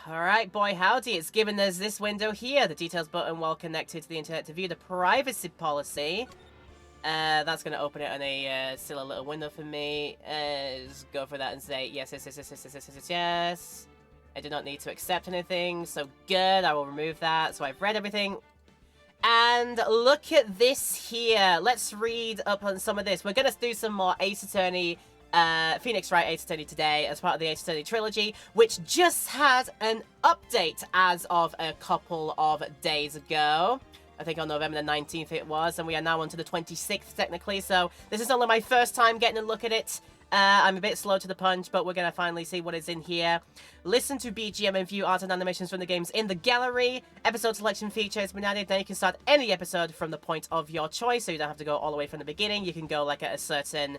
Alright, boy howdy, it's given us this window here, the details button while connected to the internet to view the privacy policy. That's going to open it on a still a little window for me. Just go for that and say yes, yes, yes, yes, yes, yes, yes, yes, yes. I do not need to accept anything, so good, I will remove that. So I've read everything. And look at this here. Let's read up on some of this. We're going to do some more Ace Attorney, Phoenix Wright Ace Attorney today as part of the Ace Attorney trilogy, which just had an update as of a couple of days ago. I think on November the 19th it was, and we are now on to the 26th technically, so this is only my first time getting a look at it. I'm a bit slow to the punch, but we're going to finally see what is in here. Listen to BGM and view art and animations from the games in the gallery. Episode selection feature has been added. Now you can start any episode from the point of your choice, so you don't have to go all the way from the beginning. You can go like at a certain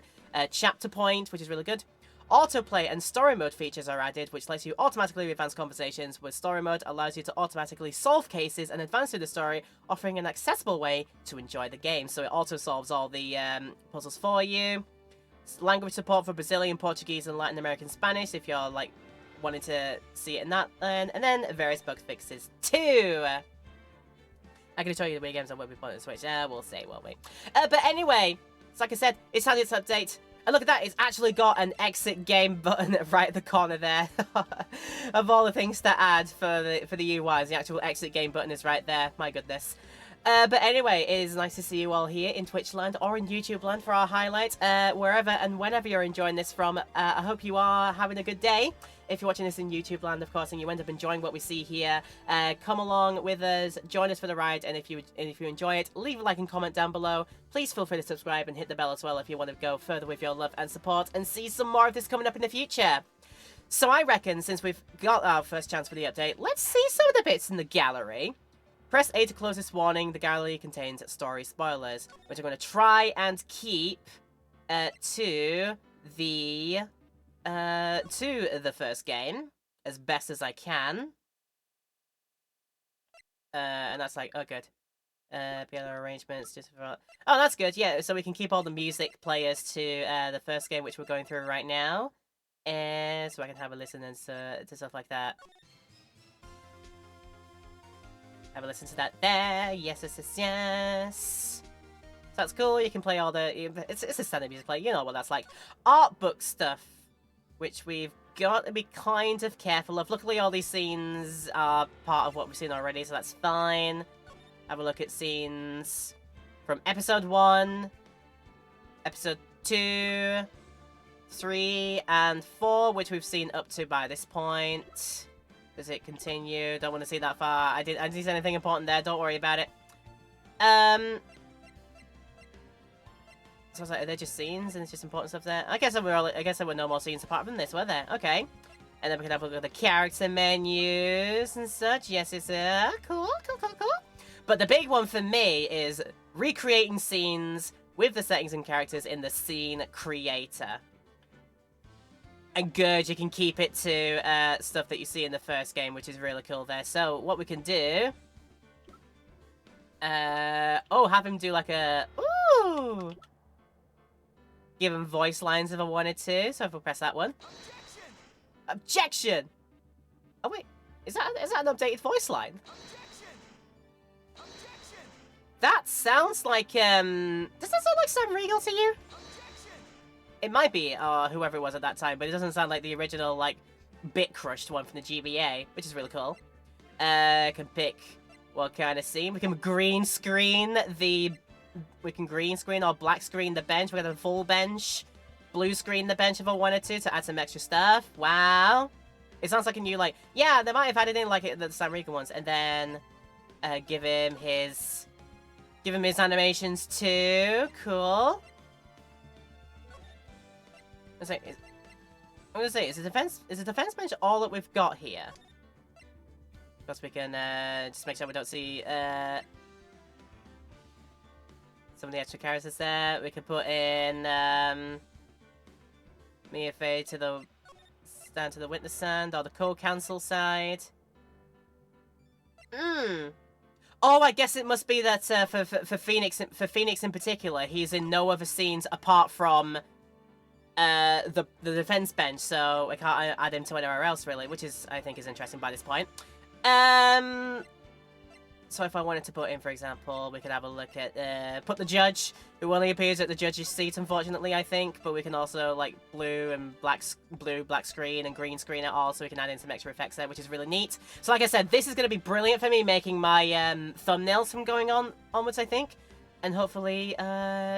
chapter point, which is really good. Autoplay and story mode features are added, which lets you automatically advance conversations, with story mode allows you to automatically solve cases and advance through the story, offering an accessible way to enjoy the game. So it auto solves all the puzzles for you. Language support for Brazilian, Portuguese, and Latin American Spanish if you're like wanting to see it in that. And then various bug fixes too. I'm going to show you the way games on where we put it on the Switch. We'll see, won't we? But anyway, so like I said, it's had its update. And look at that, it's actually got an exit game button right at the corner there. Of all the things to add for the UIs, the actual exit game button is right there. My goodness. But anyway, it is nice to see you all here in Twitch land or in YouTube land for our highlight. Wherever and whenever you're enjoying this from, I hope you are having a good day. If you're watching this in YouTube land, of course, and you end up enjoying what we see here, come along with us, join us for the ride, and if you enjoy it, leave a like and comment down below. Please feel free to subscribe and hit the bell as well if you want to go further with your love and support and see some more of this coming up in the future. So I reckon, since we've got our first chance for the update, let's see some of the bits in the gallery. Press A to close this warning. The gallery contains story spoilers, which I'm going to try and keep to the first game as best as I can. And that's like, oh good. Piano arrangements, just for... Oh, that's good, yeah, so we can keep all the music players to the first game, which we're going through right now. And so I can have a listen and to stuff like that. Have a listen to that there. Yes, yes, yes, yes. So that's cool. You can play all the... It's a standard music play. You know what that's like. Art book stuff, which we've got to be kind of careful of. Luckily, all these scenes are part of what we've seen already, so that's fine. Have a look at scenes from Episode 1, Episode 2, 3, and 4, which we've seen up to by this point. Does it continue? Don't want to see that far. I didn't see anything important there. Don't worry about it. So I was like, are there just scenes and it's just important stuff there? I guess there were no more scenes apart from this, were there? Okay. And then we can have a look at the character menus and such. Yes, it's cool, cool, cool, cool. But the big one for me is recreating scenes with the settings and characters in the scene creator. And good, you can keep it to stuff that you see in the first game, which is really cool there. So, what we can do... have him do like a... Ooh! Give him voice lines if I wanted to. So if we press that one. Objection! Objection! Oh wait, is that an updated voice line? Objection! Objection! That sounds like, does that sound like Sam Riegel to you? It might be, or whoever it was at that time, but it doesn't sound like the original, like, bit-crushed one from the GBA, which is really cool. Can pick what kind of scene. We can green screen or black screen the bench. We can have a full bench. Blue screen the bench if I wanted to add some extra stuff. Wow. It sounds like a new, like, yeah, they might have added in, like, the Sam Riegel ones, and then, give him his animations too. Cool. I'm gonna say, is the defense bench all that we've got here? Because we can just make sure we don't see some of the extra characters there. We can put in Mia to stand to the witness stand or the co-counsel side. Oh, I guess it must be that for Phoenix in particular, he's in no other scenes apart from the defense bench, so I can't add him to anywhere else really, which is I think is interesting by this point. So if I wanted to put in, for example, we could have a look at put the judge, who only appears at the judge's seat, unfortunately, I think, but we can also like blue, black screen, and green screen it all, so we can add in some extra effects there, which is really neat. So like I said, this is going to be brilliant for me making my thumbnails from going onwards, I think, and hopefully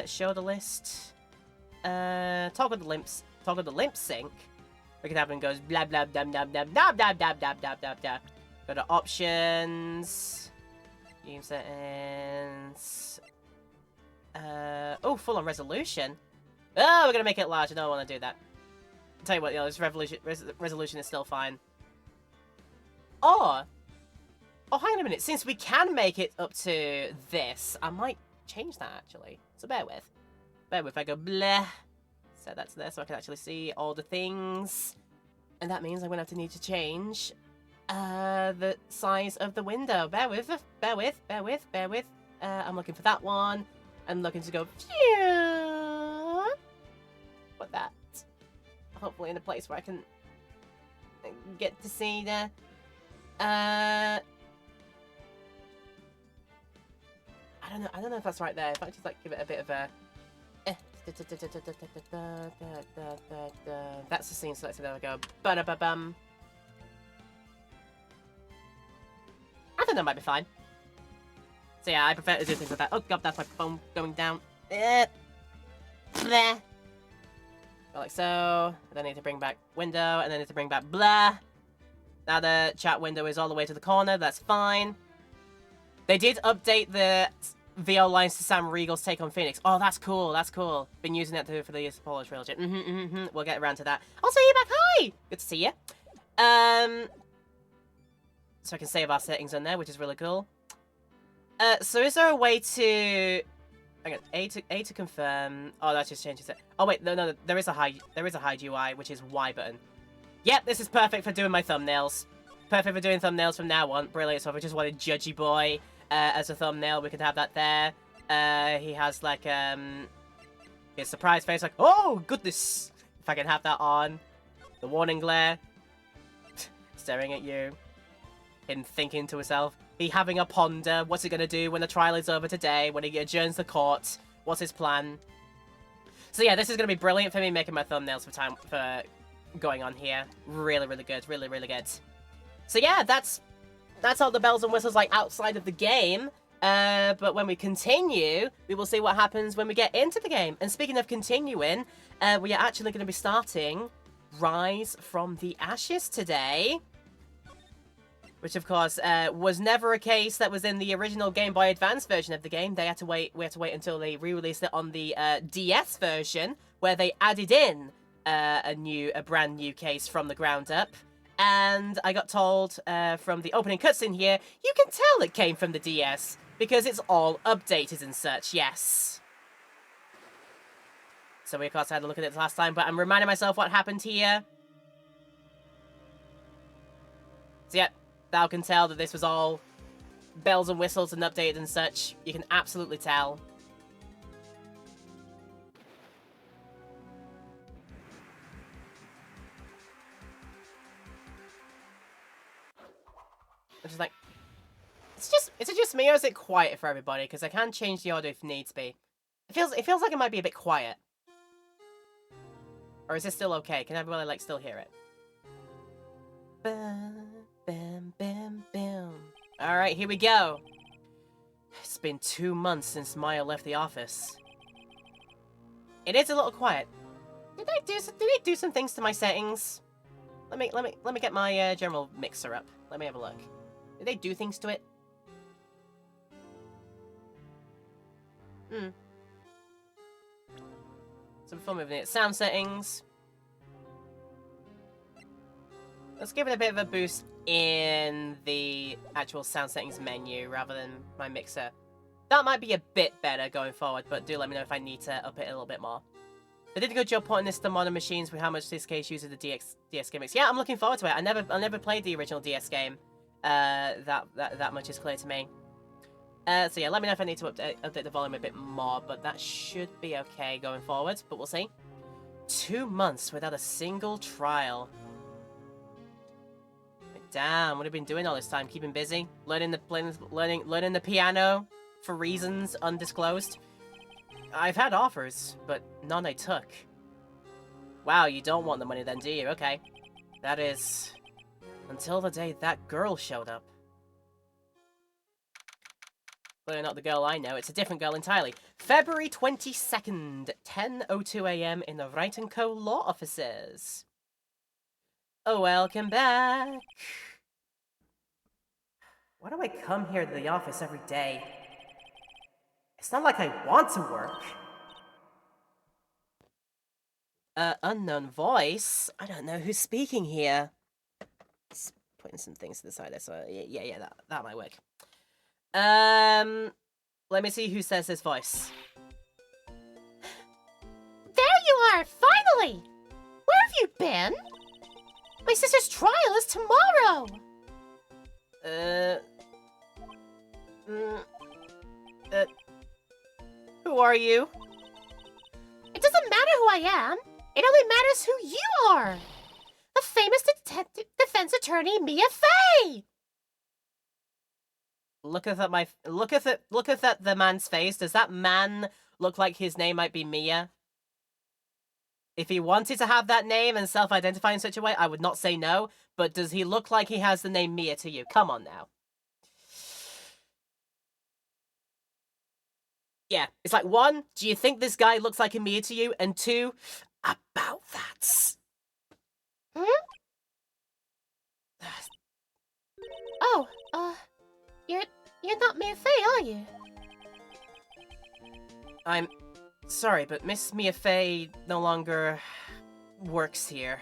show the list. Talk with the limp sync. We can have him goes blah blah blah blah blah blah blah blah blah blah blah blah. Go to options. Game settings. Oh, full on resolution. Oh, we're gonna make it large. I don't want to do that. I'll tell you what, this resolution is still fine. Oh, hang on a minute. Since we can make it up to this, I might change that actually. So bear with. I go bleh. Set that to there so I can actually see all the things, and that means I'm gonna have to need to change the size of the window. Bear with. I'm looking for that one. I'm looking to go put that hopefully in a place where I can get to see the I don't know if that's right there. If I just like give it a bit of a that's the scene selected. There we go. Ba-da-ba-bum. I think that might be fine. So yeah, I prefer to do things like that. Oh god, that's my phone going down. There. Like so. And then I need to bring back window, and then I need to bring back blah. Now the chat window is all the way to the corner. That's fine. They did update the VO lines to Sam Riegel's take on Phoenix. Oh, that's cool. That's cool. Been using that for the Apollo trilogy. We'll get around to that. I'll see you back. Hi. Good to see you. So I can save our settings on there, which is really cool. So is there a way to... Hang on, A to confirm. Oh, that just changes it. Oh wait, no, there is a hide UI, which is Y button. Yep, this is perfect for doing my thumbnails. Perfect for doing thumbnails from now on. Brilliant. So if I just wanted Judgy Boy as a thumbnail, we could have that there. He has like his surprise face, like, oh goodness. If I can have that on. The warning glare. Staring at you. Him thinking to himself. He having a ponder. What's he going to do when the trial is over today? When he adjourns the court? What's his plan? So yeah, this is going to be brilliant for me making my thumbnails for going on here. Really, really good. Really, really good. So yeah, that's all the bells and whistles like outside of the game. But when we continue, we will see what happens when we get into the game. And speaking of continuing, we are actually going to be starting Rise from the Ashes today. Which, of course, was never a case that was in the original Game Boy Advance version of the game. We had to wait until they re-released it on the DS version, where they added in a brand new case from the ground up. And I got told from the opening cutscene here, you can tell it came from the DS, because it's all updated and such, yes. So we, of course, had a look at it last time, but I'm reminding myself what happened here. So, yeah. Thou can tell that this was all bells and whistles and updated and such. You can absolutely tell. Which is like, is it just me or is it quiet for everybody? Because I can change the audio if needs be. It feels like it might be a bit quiet. Or is it still okay? Can everybody like still hear it? Bam, bam, bam. Alright, here we go. It's been 2 months since Maya left the office. It is a little quiet. Did they do some things to my settings? Let me get my general mixer up. Let me have a look. Did they do things to it? So before moving it, sound settings. Let's give it a bit of a boost in the actual sound settings menu rather than my mixer. That might be a bit better going forward, but do let me know if I need to up it a little bit more. They did a good job putting this to modern machines with how much this case uses the DS gimmicks. Yeah, I'm looking forward to it. I never played the original DS game. That much is clear to me. So yeah, let me know if I need to update the volume a bit more, but that should be okay going forward, but we'll see. 2 months without a single trial. Damn, what have you been doing all this time? Keeping busy? Learning the piano for reasons undisclosed? I've had offers, but none I took. Wow, you don't want the money then, do you? Okay. That is... until the day that girl showed up. Clearly not the girl I know, it's a different girl entirely. February 22nd, 10:02 AM in the Wright & Co. law offices. Oh, welcome back. Why do I come here to the office every day? It's not like I want to work. Unknown voice? I don't know who's speaking here. Just putting some things to the side there, so yeah, that might work. Let me see who says this voice. There you are, finally! Where have you been? My sister's trial is tomorrow! Who are you? It doesn't matter who I am. It only matters who you are. The famous defense attorney, Mia Fey! Looketh at the man's face. Does that man look like his name might be Mia? If he wanted to have that name and self-identify in such a way, I would not say no. But does he look like he has the name Mia to you? Come on now. Yeah, it's like, 1, do you think this guy looks like a Mia to you? And 2, about that. Hmm? Oh, you're not Mia Fey, are you? I'm sorry, but Miss Mia Fey no longer works here.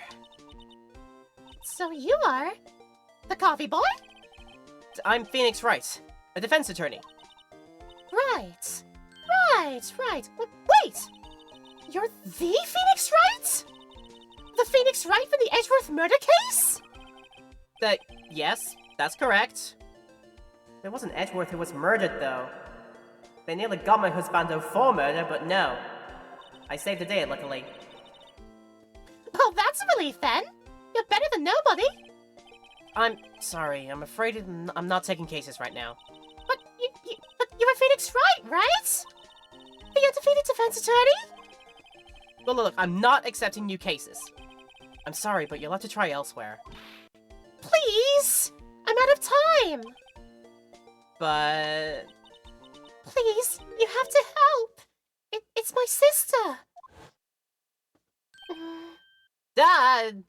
So you are the coffee boy? I'm Phoenix Wright, a defense attorney. Right. Wait! You're the Phoenix Wright? The Phoenix Wright from the Edgeworth murder case? Yes, that's correct. It wasn't Edgeworth who was murdered, though. They nearly got my husbando for murder, but no. I saved the day, luckily. Well, that's a relief, then. You're better than nobody. I'm sorry, I'm afraid I'm not taking cases right now. But you're a Phoenix Wright, right? The undefeated defense attorney? Look, I'm not accepting new cases. I'm sorry, but you'll have to try elsewhere. Please! I'm out of time! But... Please, you have to help! It's my sister! Dad!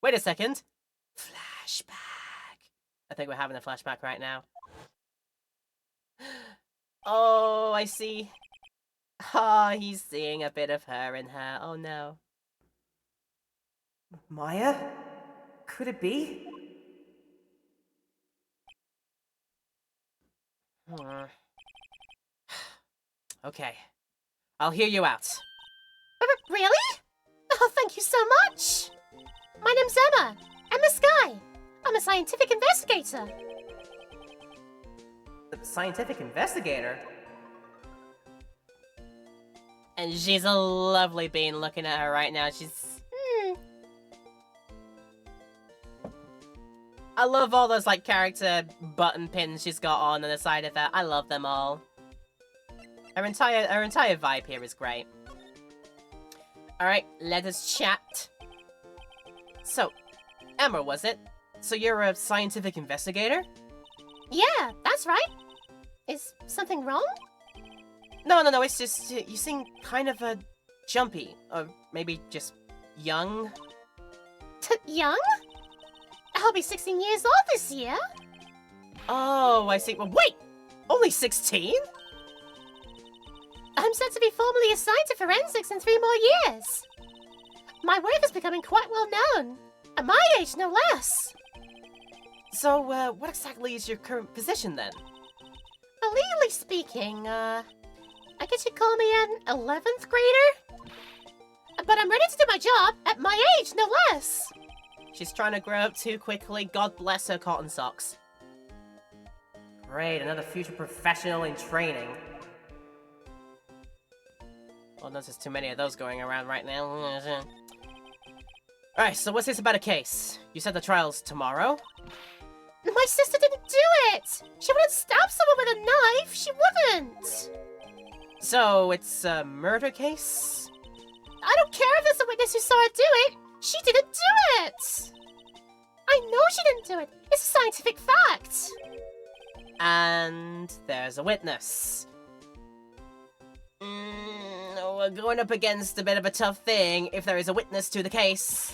Wait a second. Flashback. I think we're having a flashback right now. Oh, I see. Ah, oh, he's seeing a bit of her in her. Oh no. Maya? Could it be? Okay. I'll hear you out. Really? Oh, thank you so much! My name's Emma Sky. I'm a scientific investigator. The scientific investigator? And she's a lovely bean looking at her right now. She's... I love all those, like, character button pins she's got on the side of her. I love them all. Her entire vibe here is great. Alright, let us chat. So, Emma, was it? So you're a scientific investigator? Yeah, that's right. Is something wrong? No, it's just, you seem kind of, jumpy. Or maybe just young? Young? I'll be 16 years old this year. Oh, I see. Well, wait! Only 16? I'm set to be formally assigned to forensics in 3 more years. My work is becoming quite well known. At my age, no less. So, what exactly is your current position, then? Well, legally speaking, I guess you'd call me an 11th grader? But I'm ready to do my job at my age, no less. She's trying to grow up too quickly. God bless her cotton socks. Great, another future professional in training. Well, there's too many of those going around right now. Alright, so what's this about a case? You said the trial's tomorrow? My sister didn't do it! She wouldn't stab someone with a knife! She wouldn't! So, it's a murder case? I don't care if there's a witness who saw her do it! She didn't do it! I know she didn't do it! It's a scientific fact! And there's a witness. We're going up against a bit of a tough thing if there is a witness to the case.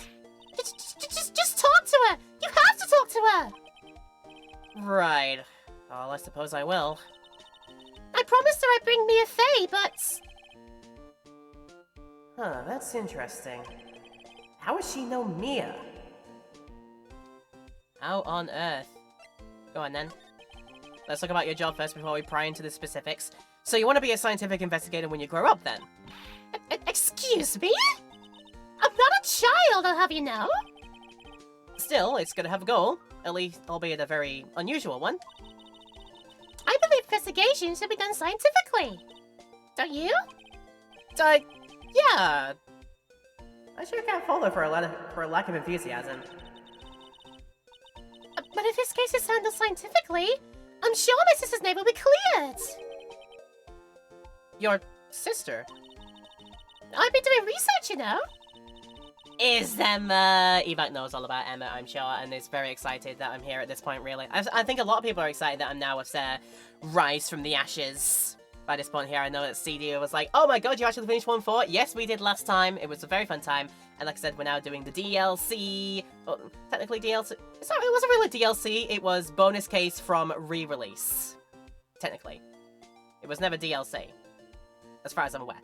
Just talk to her! You have to talk to her! Right. Well, I suppose I will. I promised her I'd bring Mia Fey, but... Huh, that's interesting. How would she know Mia? How on earth? Go on then. Let's talk about your job first before we pry into the specifics. So you want to be a scientific investigator when you grow up then? Excuse me? I'm not a child, I'll have you know. Still, it's gonna have a goal. At least, albeit a very unusual one. I believe investigations should be done scientifically. Don't you? Yeah. I sure can't fault her for a lack of enthusiasm. But if this case is handled scientifically, I'm sure my sister's name will be cleared. Your sister? I've been doing research, you know. Is Emma? Evac knows all about Emma, I'm sure, and is very excited that I'm here at this point, really. I think a lot of people are excited that I'm now with Rise from the Ashes. By this point here, I know that CD was like, oh my god, you actually finished 1-4? Yes, we did last time. It was a very fun time. And like I said, we're now doing the DLC. Well, technically DLC. Sorry, it wasn't really DLC. It was bonus case from re-release. Technically. It was never DLC. As far as I'm aware.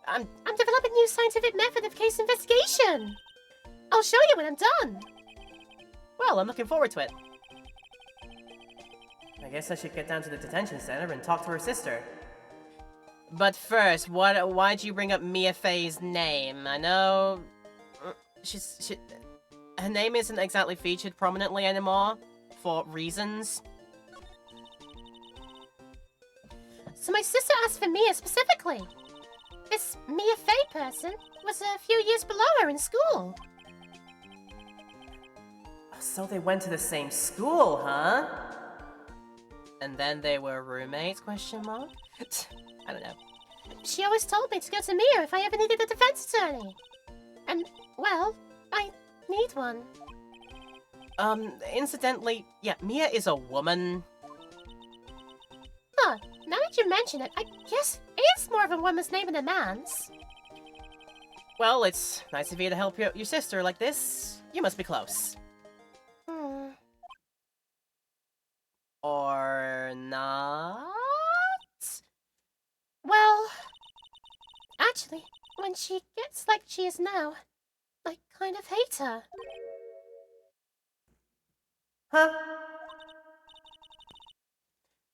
I'm developing a new scientific method of case investigation. I'll show you when I'm done. Well, I'm looking forward to it. I guess I should get down to the detention center and talk to her sister. But first, why'd you bring up Mia Fey's name? I know... her name isn't exactly featured prominently anymore, for reasons. So my sister asked for Mia specifically. This Mia Fey person was a few years below her in school. So they went to the same school, huh? And then they were roommates, question mark? I don't know. She always told me to go to Mia if I ever needed a defense attorney. And, well, I need one. Incidentally, yeah, Mia is a woman. Huh, now that you mention it, I guess it's more of a woman's name than a man's. Well, it's nice of you to help your sister like this. You must be close. Or not? Well, actually, when she gets like she is now, I kind of hate her. Huh?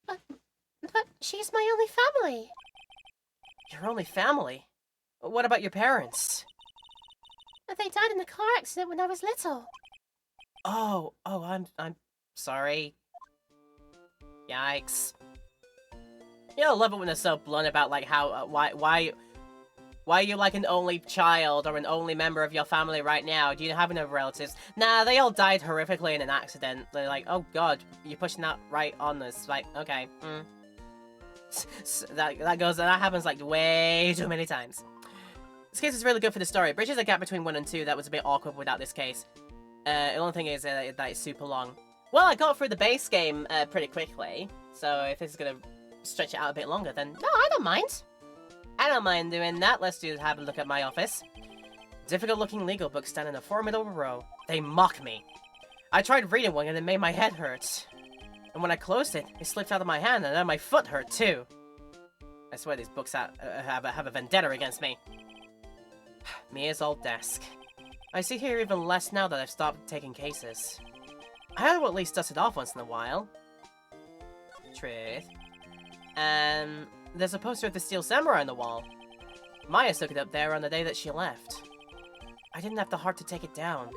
But she's my only family. Your only family? What about your parents? They died in a car accident when I was little. Oh, I'm sorry. Yikes. You know, I love it when they're so blunt about, like, how, why are you, like, an only child or an only member of your family right now? Do you have any relatives? Nah, they all died horrifically in an accident. They're like, oh god, you're pushing that right on us. Like, okay, that happens, like, way too many times. This case is really good for the story. Bridges a gap between 1 and 2 that was a bit awkward without this case. The only thing is that it's super long. Well, I got through the base game pretty quickly, so if this is gonna stretch it out a bit longer, then no, I don't mind. I don't mind doing that. Let's have a look at my office. Difficult-looking legal books stand in a formidable row. They mock me. I tried reading one and it made my head hurt. And when I closed it, it slipped out of my hand and then my foot hurt too. I swear these books have a vendetta against me. Mia's old desk. I see here even less now that I've stopped taking cases. I had to at least dust it off once in a while. Truth. There's a poster of the Steel Samurai on the wall. Maya took it up there on the day that she left. I didn't have the heart to take it down.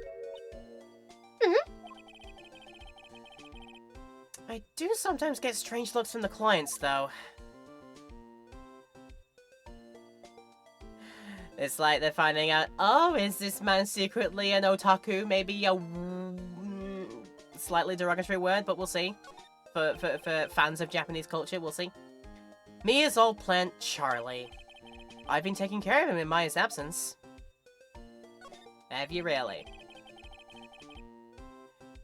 I do sometimes get strange looks from the clients, though. It's like they're finding out, oh, is this man secretly an otaku? Maybe a slightly derogatory word, but we'll see. For fans of Japanese culture, we'll see. Mia's old plant, Charlie. I've been taking care of him in Maya's absence. Have you really?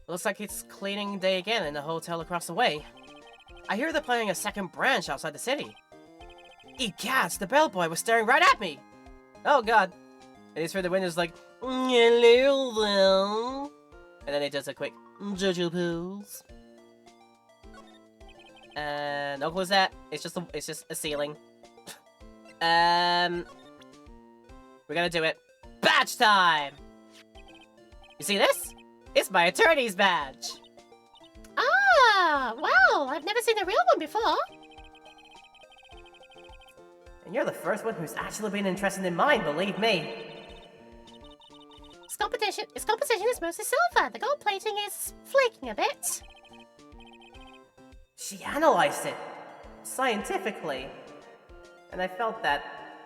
Looks like it's cleaning day again in the hotel across the way. I hear they're planning a second branch outside the city. Egads, the bellboy was staring right at me! Oh god. And he's through the windows like, hello there. And then he does a quick Jojo pose. No clue that. It's just a ceiling. We're gonna do it. Badge time! You see this? It's my attorney's badge! Ah, well, I've never seen a real one before. And you're the first one who's actually been interested in mine, believe me. Its composition is mostly silver. The gold plating is flaking a bit. She analyzed it scientifically, and I felt that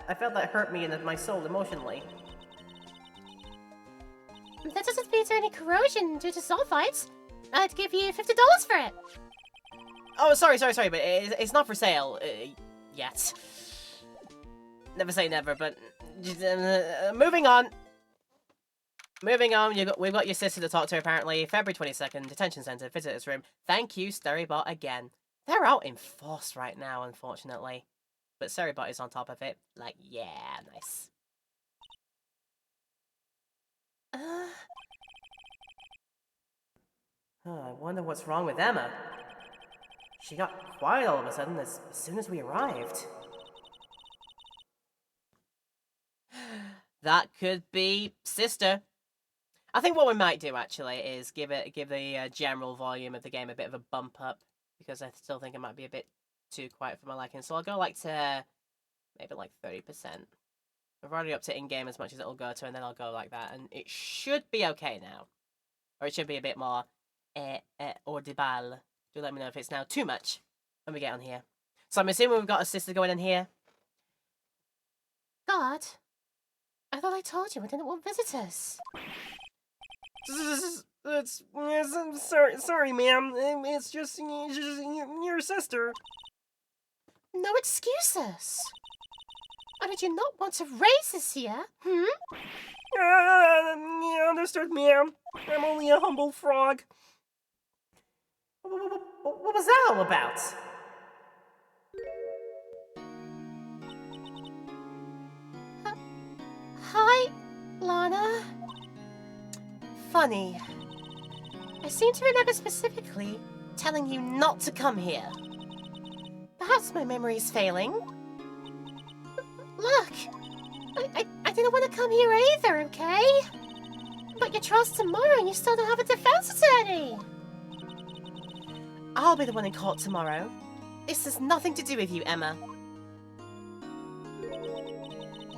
hurt me in my soul emotionally. That doesn't lead to any corrosion due to sulfites. I'd give you $50 for it. Oh, sorry, but it's not for sale yet. Never say never, but moving on. Moving on, we've got your sister to talk to, apparently. February 22nd, detention center, visitor's room. Thank you, Sterybot, again. They're out in force right now, unfortunately. But Sterybot is on top of it. Like, yeah, nice. I wonder what's wrong with Emma. She got quiet all of a sudden as soon as we arrived. That could be sister. I think what we might do, actually, is give the general volume of the game a bit of a bump up, because I still think it might be a bit too quiet for my liking. So I'll go like to maybe like 30%. I've already upped it in-game as much as it'll go to, and then I'll go like that, and it should be okay now. Or it should be a bit more audible. Do let me know if it's now too much when we get on here. So I'm assuming we've got a sister going in here. God, I thought I told you I didn't want visitors. I'm sorry, ma'am. It's just your sister. No excuses. Or did you not want to raise this here? Yeah, understood, ma'am. I'm only a humble frog. What was that all about? Hi, Lana. Funny. I seem to remember specifically Telling you not to come here. Perhaps my memory's failing. Look, I didn't want to come here either, okay? But your trial's tomorrow and you still don't have a defense attorney. I'll be the one in court tomorrow. This has nothing to do with you, Emma.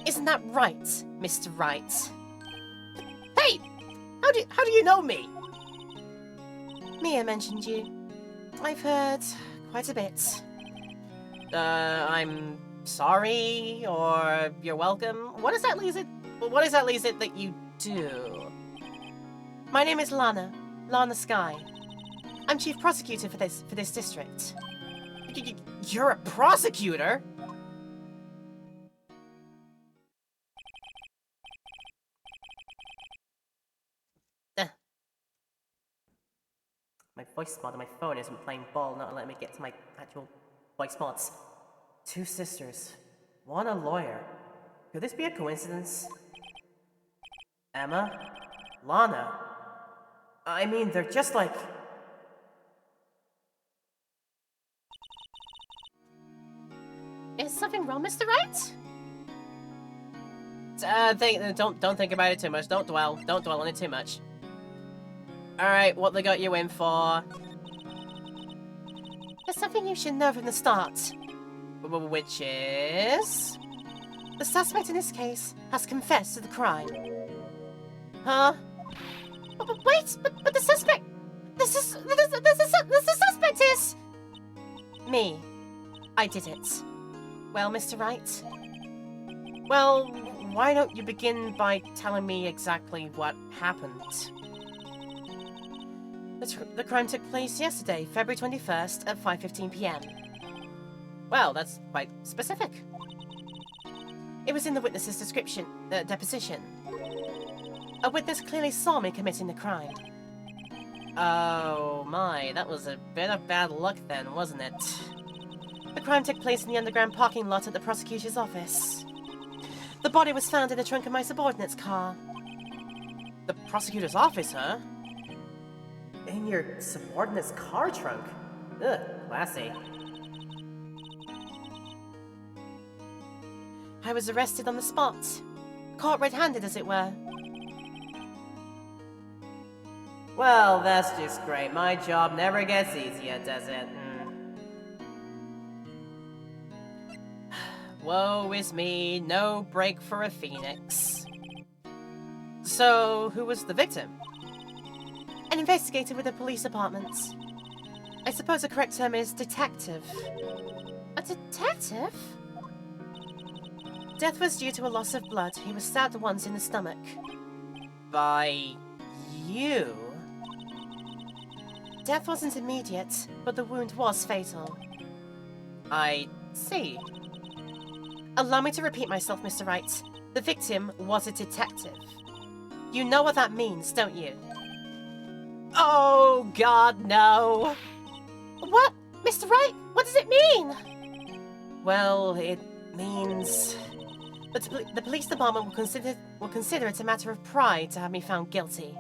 Isn't that right, Mr. Wright? Hey! How do you know me? Mia mentioned you. I've heard quite a bit. I'm sorry, or you're welcome. What exactly is it that you do? My name is Lana Sky. I'm chief prosecutor for this district. You're a prosecutor? My voice mod on my phone isn't playing ball, not letting me get to my actual voice mods. 2 sisters. One a lawyer. Could this be a coincidence? Emma? Lana? I mean, they're just like... Is something wrong, Mr. Wright? Don't think about it too much. Don't dwell on it too much. Alright, what they got you in for? There's something you should know from the start. Which is... The suspect in this case has confessed to the crime. Huh? But wait, but the suspect... The suspect is... Me. I did it. Well, Mr. Wright? Well, why don't you begin by telling me exactly what happened? The crime took place yesterday, February 21st at 5:15 p.m. Well, that's quite specific. It was in the witness's deposition. A witness clearly saw me committing the crime. Oh my, that was a bit of bad luck then, wasn't it? The crime took place in the underground parking lot at the prosecutor's office. The body was found in the trunk of my subordinate's car. The prosecutor's office, huh? In your subordinate's car trunk? Ugh, classy. I was arrested on the spot. Caught red-handed, as it were. Well, that's just great. My job never gets easier, does it? Woe is me, no break for a phoenix. So, who was the victim? An investigator with the police department. I suppose the correct term is detective. A detective? Death was due to a loss of blood. He was stabbed once in the stomach. By you? Death wasn't immediate, but the wound was fatal. I see. Allow me to repeat myself, Mr. Wright. The victim was a detective. You know what that means, don't you? Oh, God, no. What? Mr. Wright, what does it mean? Well, it means... the police department will consider it a matter of pride to have me found guilty.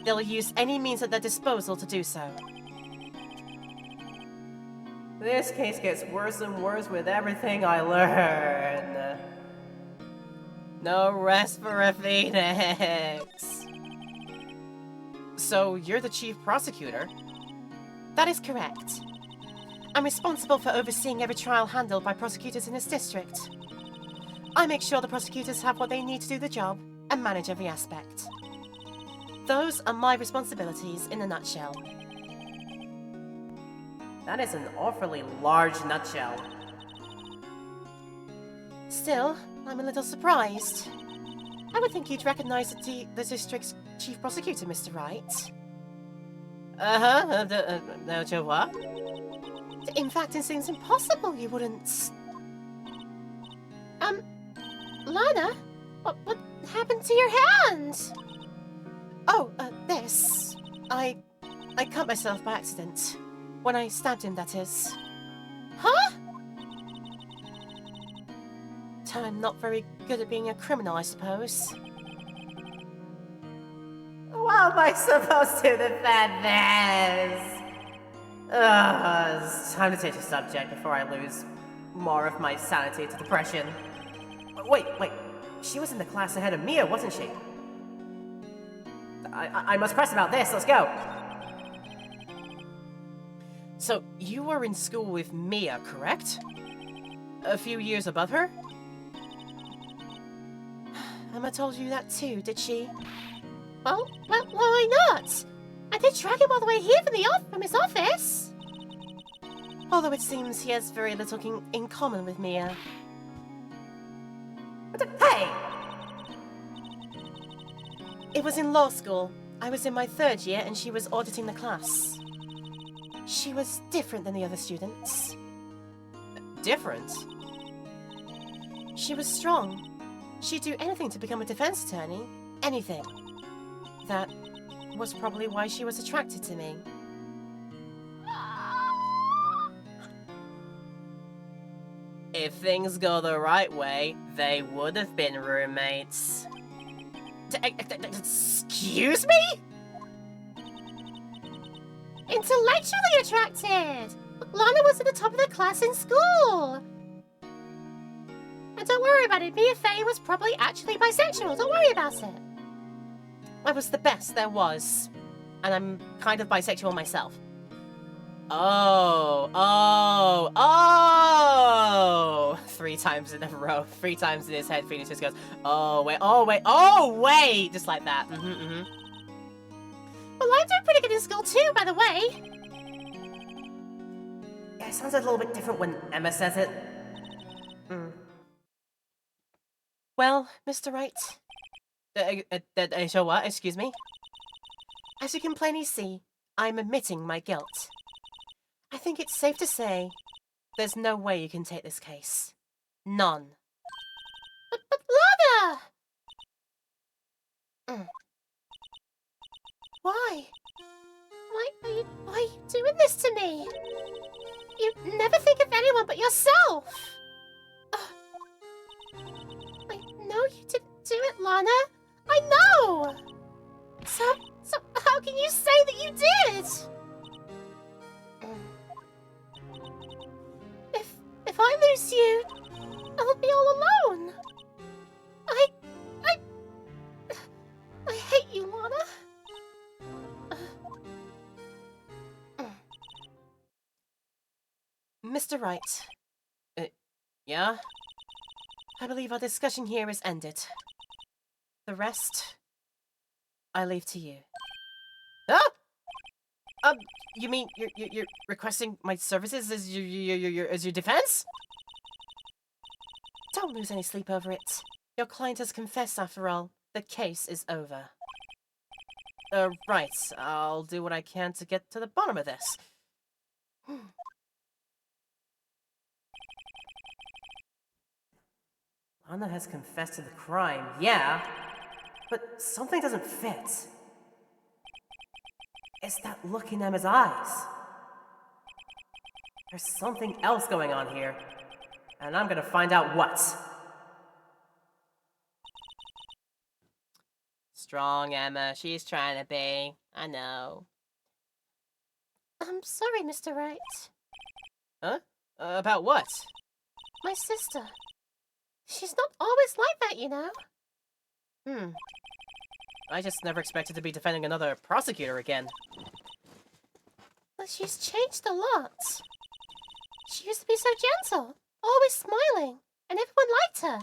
They'll use any means at their disposal to do so. This case gets worse and worse with everything I learn. No rest for a phoenix. So, you're the chief prosecutor? That is correct. I'm responsible for overseeing every trial handled by prosecutors in this district. I make sure the prosecutors have what they need to do the job and manage every aspect. Those are my responsibilities in a nutshell. That is an awfully large nutshell. Still, I'm a little surprised. I would think you'd recognize the district's chief prosecutor, Mr. Wright. No, Joe, what? In fact, it seems impossible you wouldn't... Lana? What happened to your hand? Oh, this. I cut myself by accident. When I stabbed him, that is. Huh? I'm not very good at being a criminal, I suppose. How am I supposed to defend this? It's time to change the subject before I lose more of my sanity to depression. Wait. She was in the class ahead of Mia, wasn't she? I must press about this. Let's go. So, you were in school with Mia, correct? A few years above her? Emma told you that too, did she? Well, why not? I did track him all the way here from his office. Although it seems he has very little in common with Mia. Hey! It was in law school. I was in my 3rd year and she was auditing the class. She was different than the other students. Different? She was strong. She'd do anything to become a defense attorney. Anything. That was probably why she was attracted to me. If things go the right way, they would have been roommates. Excuse me? Intellectually attracted! Lana was at the top of the class in school! And don't worry about it, Mia Fey was probably actually bisexual, don't worry about it. I was the best there was. And I'm kind of bisexual myself. Oh! 3 times in a row. 3 times in his head, Phoenix just goes, oh wait. Just like that. Well, I'm doing pretty good in school too, by the way. Yeah, it sounds a little bit different when Emma says it. Well, Mr. Wright... so what? Excuse me? As you can plainly see, I'm admitting my guilt. I think it's safe to say there's no way you can take this case. None. But Lana! Why? Why are you doing this to me? You never think of anyone but yourself! I know you didn't do it, Lana. I know! So how can you say that you did? If I lose you, I'll be all alone. I hate you, Lana. Mr. Wright. Yeah? I believe our discussion here is ended. The rest, I leave to you. Ah! You mean you're requesting my services as your defense? Don't lose any sleep over it. Your client has confessed after all. The case is over. Right. I'll do what I can to get to the bottom of this. Lana has confessed to the crime, yeah. But something doesn't fit. It's that look in Emma's eyes. There's something else going on here. And I'm gonna find out what. Strong Emma, she's trying to be. I know. I'm sorry, Mr. Wright. Huh? About what? My sister. She's not always like that, you know. I just never expected to be defending another prosecutor again. But she's changed a lot. She used to be so gentle, always smiling, and everyone liked her.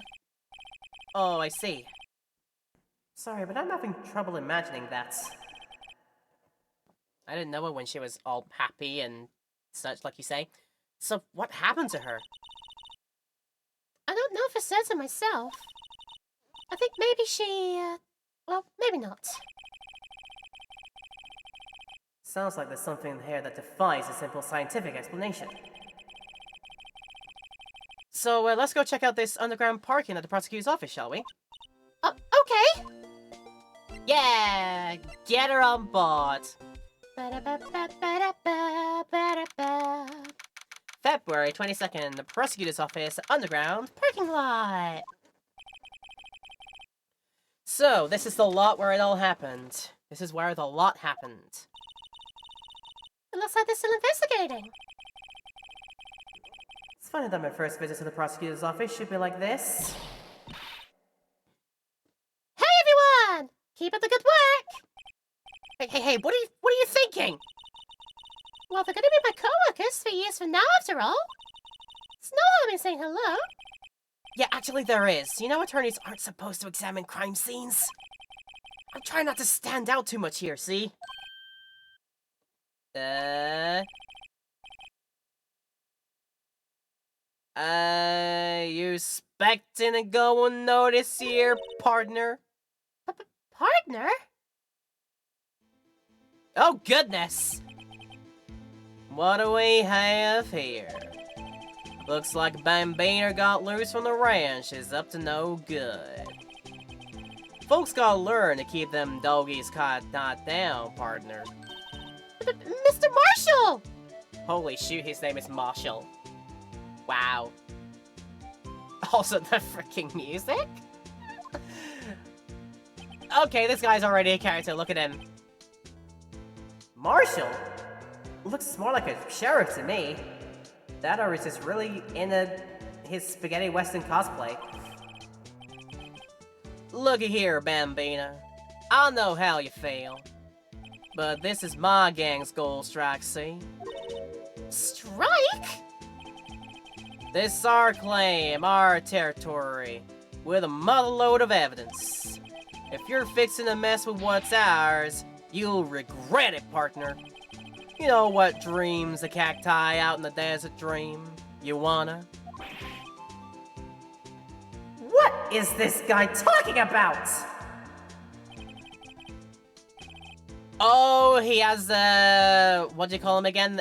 Oh, I see. Sorry, but I'm having trouble imagining that. I didn't know her when she was all happy and such, like you say. So what happened to her? I don't know for certain myself. I think maybe she, well, maybe not. Sounds like there's something here that defies a simple scientific explanation. So, let's go check out this underground parking at the prosecutor's office, shall we? Okay. Yeah! Get her on board! February 22nd, the prosecutor's office, underground parking lot! So, this is the lot where it all happened. This is where the lot happened. It looks like they're still investigating. It's funny that my first visit to the prosecutor's office should be like this. Hey everyone! Keep up the good work! Hey, what are you thinking? Well, they're gonna be my co-workers 3 years from now, after all. It's no harm in saying hello. Yeah, actually there is. You know attorneys aren't supposed to examine crime scenes? I'm trying not to stand out too much here, see? You expecting to go unnoticed here, partner? Partner? Oh, goodness! What do we have here? Looks like Bambina got loose from the ranch, is up to no good. Folks gotta learn to keep them doggies not down, partner. Mr. Marshall! Holy shoot, his name is Marshall. Wow. Also, the freaking music? Okay, this guy's already a character, look at him. Marshall? Looks more like a sheriff to me. That or is just really into his spaghetti western cosplay. Looky here, Bambina. I know how you feel. But this is my gang's gold strike, see? Strike? This our claim, our territory, with a motherload of evidence. If you're fixing to mess with what's ours, you'll regret it, partner. You know what dreams the cacti out in the desert dream? You wanna? What is this guy talking about? Oh, he has, what do you call him again?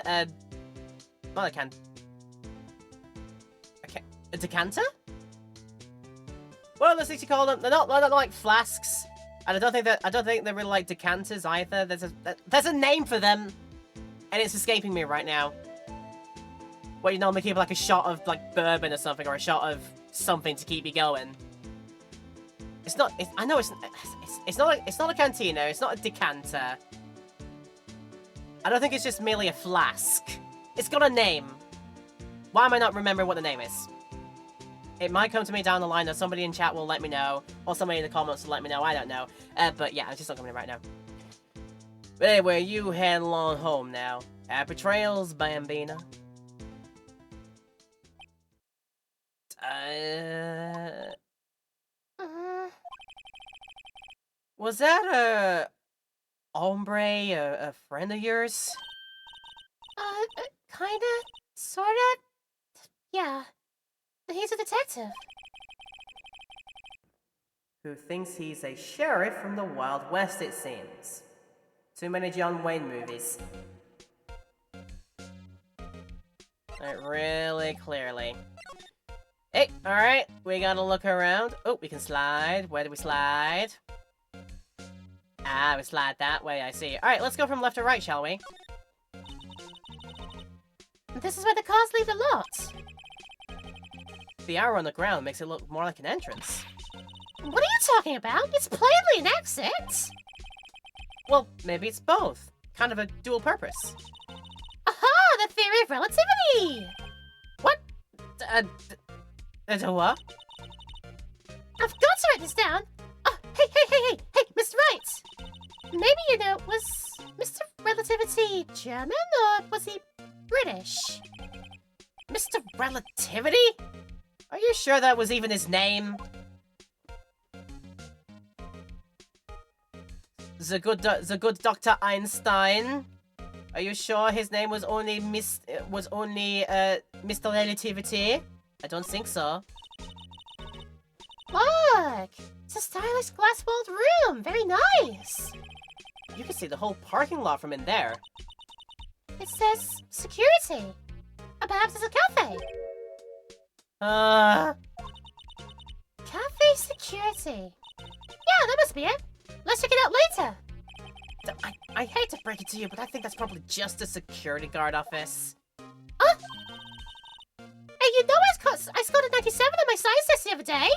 Not a can... A decanter? Well, that's what you call them. They're not like flasks. And I don't think they're really like decanters either. There's a name for them. And it's escaping me right now. What you normally keep like a shot of like bourbon or something, or a shot of something to keep you going. It's not, I know it's not a cantina, it's not a decanter. I don't think it's just merely a flask. It's got a name. Why am I not remembering what the name is? It might come to me down the line, or somebody in chat will let me know, or somebody in the comments will let me know, I don't know. But yeah, it's just not coming right now. But anyway, you head along home now. Happy trails, Bambina. Was that a hombre, a friend of yours? Kinda, sorta, yeah. He's a detective. Who thinks he's a sheriff from the Wild West, it seems. Too many John Wayne movies. Like, really clearly. Hey, alright, we gotta look around. Oh, we can slide. Where do we slide? Ah, we slide that way, I see. Alright, let's go from left to right, shall we? This is where the cars leave the lot. The arrow on the ground makes it look more like an entrance. What are you talking about? It's plainly an exit. Well, maybe it's both. Kind of a dual purpose. Aha! The theory of relativity! What? What? I've got to write this down. Oh, hey, Mr. Wright! Maybe you know, was Mr. Relativity German, or was he British? Mr. Relativity? Are you sure that was even his name? The good Dr. Einstein? Are you sure his name was only Mr. Relativity? I don't think so. Look! It's a stylish glass-walled room! Very nice! You can see the whole parking lot from in there. It says security. Perhaps it's a cafe. Cafe security. Yeah, that must be it. Let's check it out later. I hate to break it to you, but I think that's probably just a security guard office. Huh? Hey, you know I scored a 97 on my science test the other day.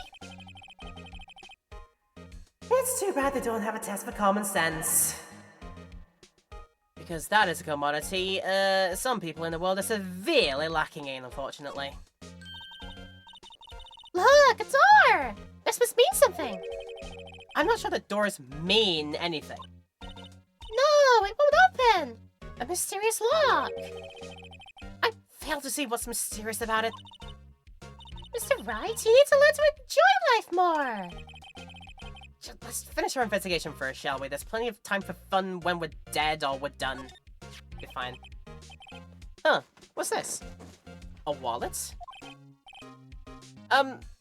It's too bad they don't have a test for common sense. Because that is a commodity some people in the world are severely lacking in, unfortunately. Look, a door! This must mean something. I'm not sure that doors mean anything. No, it won't open. A mysterious lock. I fail to see what's mysterious about it. Mr. Wright, you need to learn to enjoy life more. Let's finish our investigation first, shall we? There's plenty of time for fun when we're dead or we're done. Be fine. Huh, what's this? A wallet?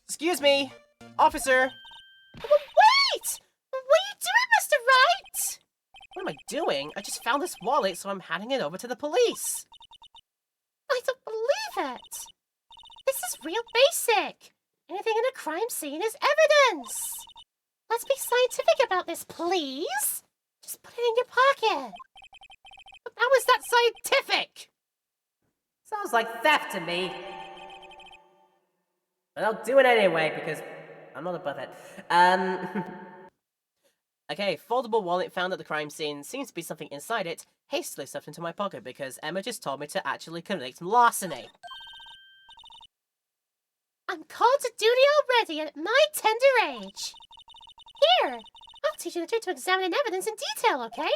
Excuse me, officer. Wait! What are you doing, Mr. Wright? What am I doing? I just found this wallet, so I'm handing it over to the police. I don't believe it. This is real basic. Anything in a crime scene is evidence. Let's be scientific about this, please. Just put it in your pocket. How is that scientific? Sounds like theft to me. But I'll do it anyway, because I'm not above it. Okay, foldable wallet found at the crime scene. Seems to be something inside it. Hastily stuffed into my pocket because Emma just told me to actually commit larceny. I'm called to duty already at my tender age. Here, I'll teach you the trick to examining evidence in detail, okay?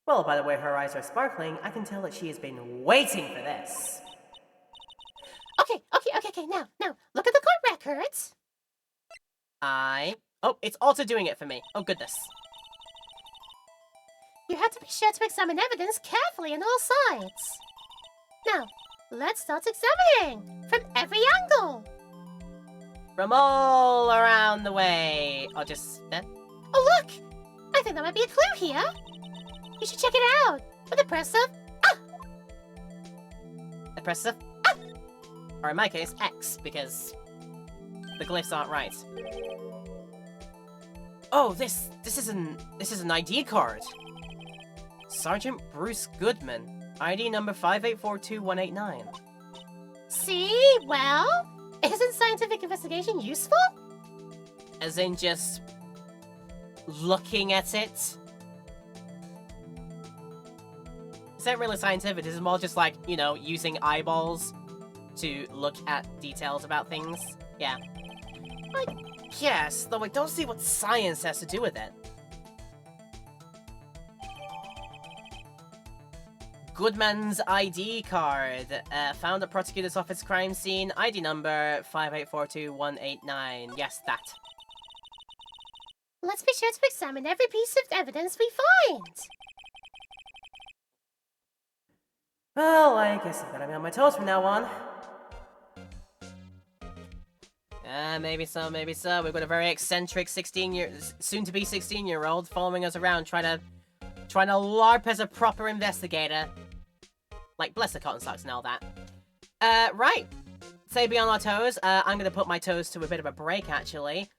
Well, by the way her eyes are sparkling, I can tell that she has been waiting for this. Okay, now, look at the court records. Oh, it's also doing it for me. Oh, goodness. You have to be sure to examine evidence carefully on all sides. Now, let's start examining from every angle. from all around the way. Or just there. Oh, look! I think there might be a clue here. You should check it out. With the press of The press of or in my case, X, because the glyphs aren't right. Oh, this is an ID card. Sergeant Bruce Goodman, ID number 5842189. See? Well, isn't scientific investigation useful? As in just looking at it? Is that really scientific? This is more just like, you know, using eyeballs to look at details about things. Yeah. I guess, though I don't see what science has to do with it. Goodman's ID card, found at prosecutor's office crime scene, ID number 5842189. Yes, that. Let's be sure to examine every piece of evidence we find. Well, I guess I'm gonna be on my toes from now on. Maybe so, maybe so. We've got a very eccentric soon-to-be 16-year-old following us around, trying to LARP as a proper investigator. Like, bless the cotton socks and all that. Right. Say be on our toes. I'm gonna put my toes to a bit of a break, actually.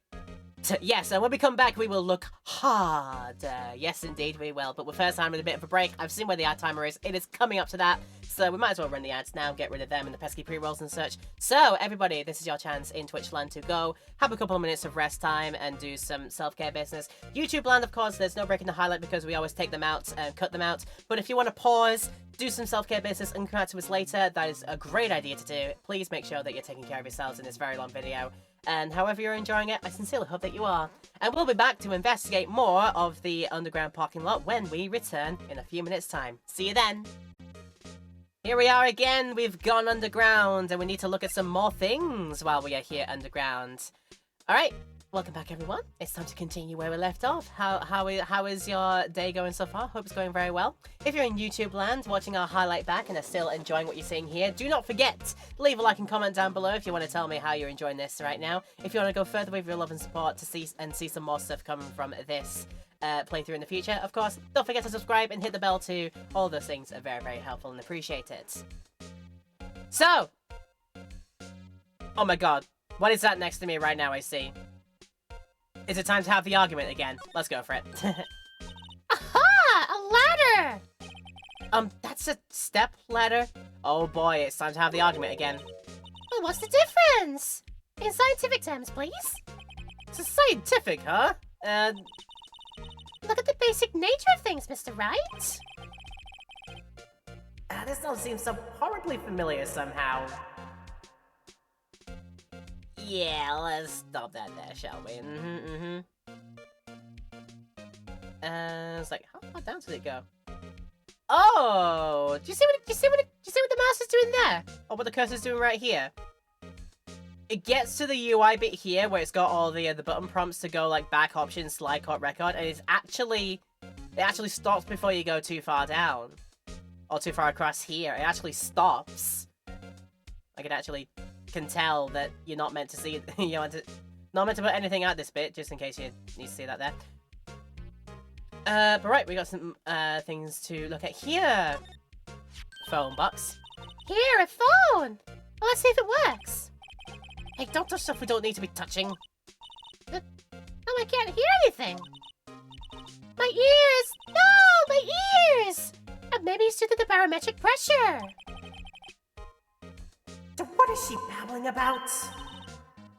Yes, and when we come back, we will look hard. Yes, indeed, we will. But first, I'm in a bit of a break. I've seen where the ad timer is. It is coming up to that. So we might as well run the ads now, get rid of them and the pesky pre-rolls and such. So, everybody, this is your chance in Twitch land to go, have a couple of minutes of rest time, and do some self-care business. YouTube land, of course, there's no breaking the highlight because we always take them out and cut them out. But if you want to pause, do some self-care business and come back to us later, that is a great idea to do. Please make sure that you're taking care of yourselves in this very long video. And however you're enjoying it, I sincerely hope that you are. And we'll be back to investigate more of the underground parking lot when we return in a few minutes' time. See you then! Here we are again, we've gone underground, and we need to look at some more things while we are here underground. Alright, welcome back everyone. It's time to continue where we left off. How is your day going so far? Hope it's going very well. If you're in YouTube land, watching our highlight back and are still enjoying what you're seeing here, do not forget, leave a like and comment down below if you want to tell me how you're enjoying this right now. If you want to go further with your love and support to see some more stuff coming from this playthrough in the future, of course, don't forget to subscribe and hit the bell too. All those things are very, very helpful and appreciated. So, oh my god, what is that next to me right now I see? Is it time to have the argument again? Let's go for it. Aha! A ladder! That's a step ladder? Oh boy, it's time to have the argument again. Well, what's the difference? In scientific terms, please. It's a scientific, huh? Look at the basic nature of things, Mr. Wright. This all seems so horribly familiar somehow. Yeah, let's stop that there, shall we? It's like, how far down did it go? Oh! Do you see what the mouse is doing there? Or what the cursor's doing right here? It gets to the UI bit here where it's got all the button prompts to go like back option, slide, cut, record, and it actually stops before you go too far down. Or too far across here. It actually stops. Like it actually can tell that you're not meant to see not meant to put anything at this bit, just in case you need to see that there. But right, we got some things to look at here. Phone box. Here, a phone! Well, let's see if it works. Hey, don't touch stuff we don't need to be touching. Oh, I can't hear anything. My ears! No, my ears! Maybe it's due to the barometric pressure. What is she babbling about?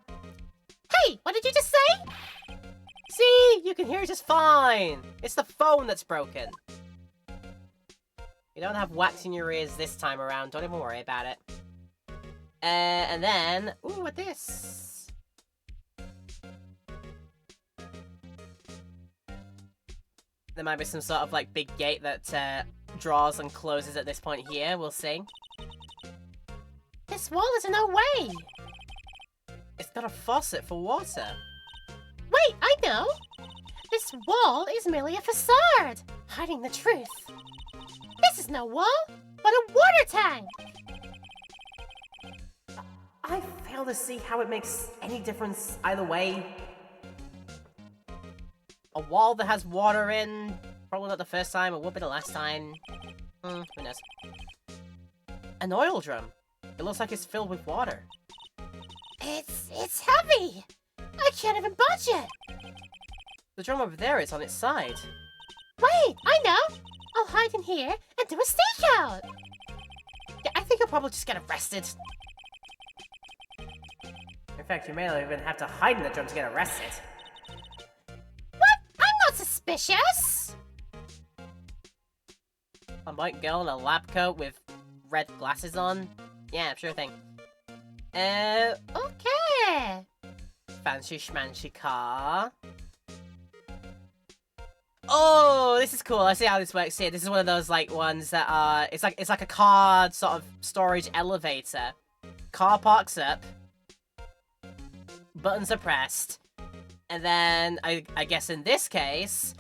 Hey, what did you just say? See, you can hear just fine. It's the phone that's broken. You don't have wax in your ears this time around. Don't even worry about it. And then, ooh, what this? There might be some sort of like big gate that draws and closes at this point here. We'll see. This wall is in our way. It's got a faucet for water. Wait, I know. This wall is merely a facade, hiding the truth. This is no wall, but a water tank. I fail to see how it makes any difference either way. A wall that has water in, probably not the first time, it will be the last time. Who knows? An oil drum. It looks like it's filled with water. It's heavy. I can't even budge it. The drum over there is on its side. Wait, I know. I'll hide in here and do a stakeout. Yeah, I think you'll probably just get arrested. In fact, you may not even have to hide in the drum to get arrested. What? I'm not suspicious. A white girl in a lab coat with red glasses on? Yeah, sure thing. Okay. Fancy schmancy car. Oh, this is cool. I see how this works here. This is one of those like ones that are it's like a car sort of storage elevator. Car parks up. Buttons are pressed. And then I guess in this case,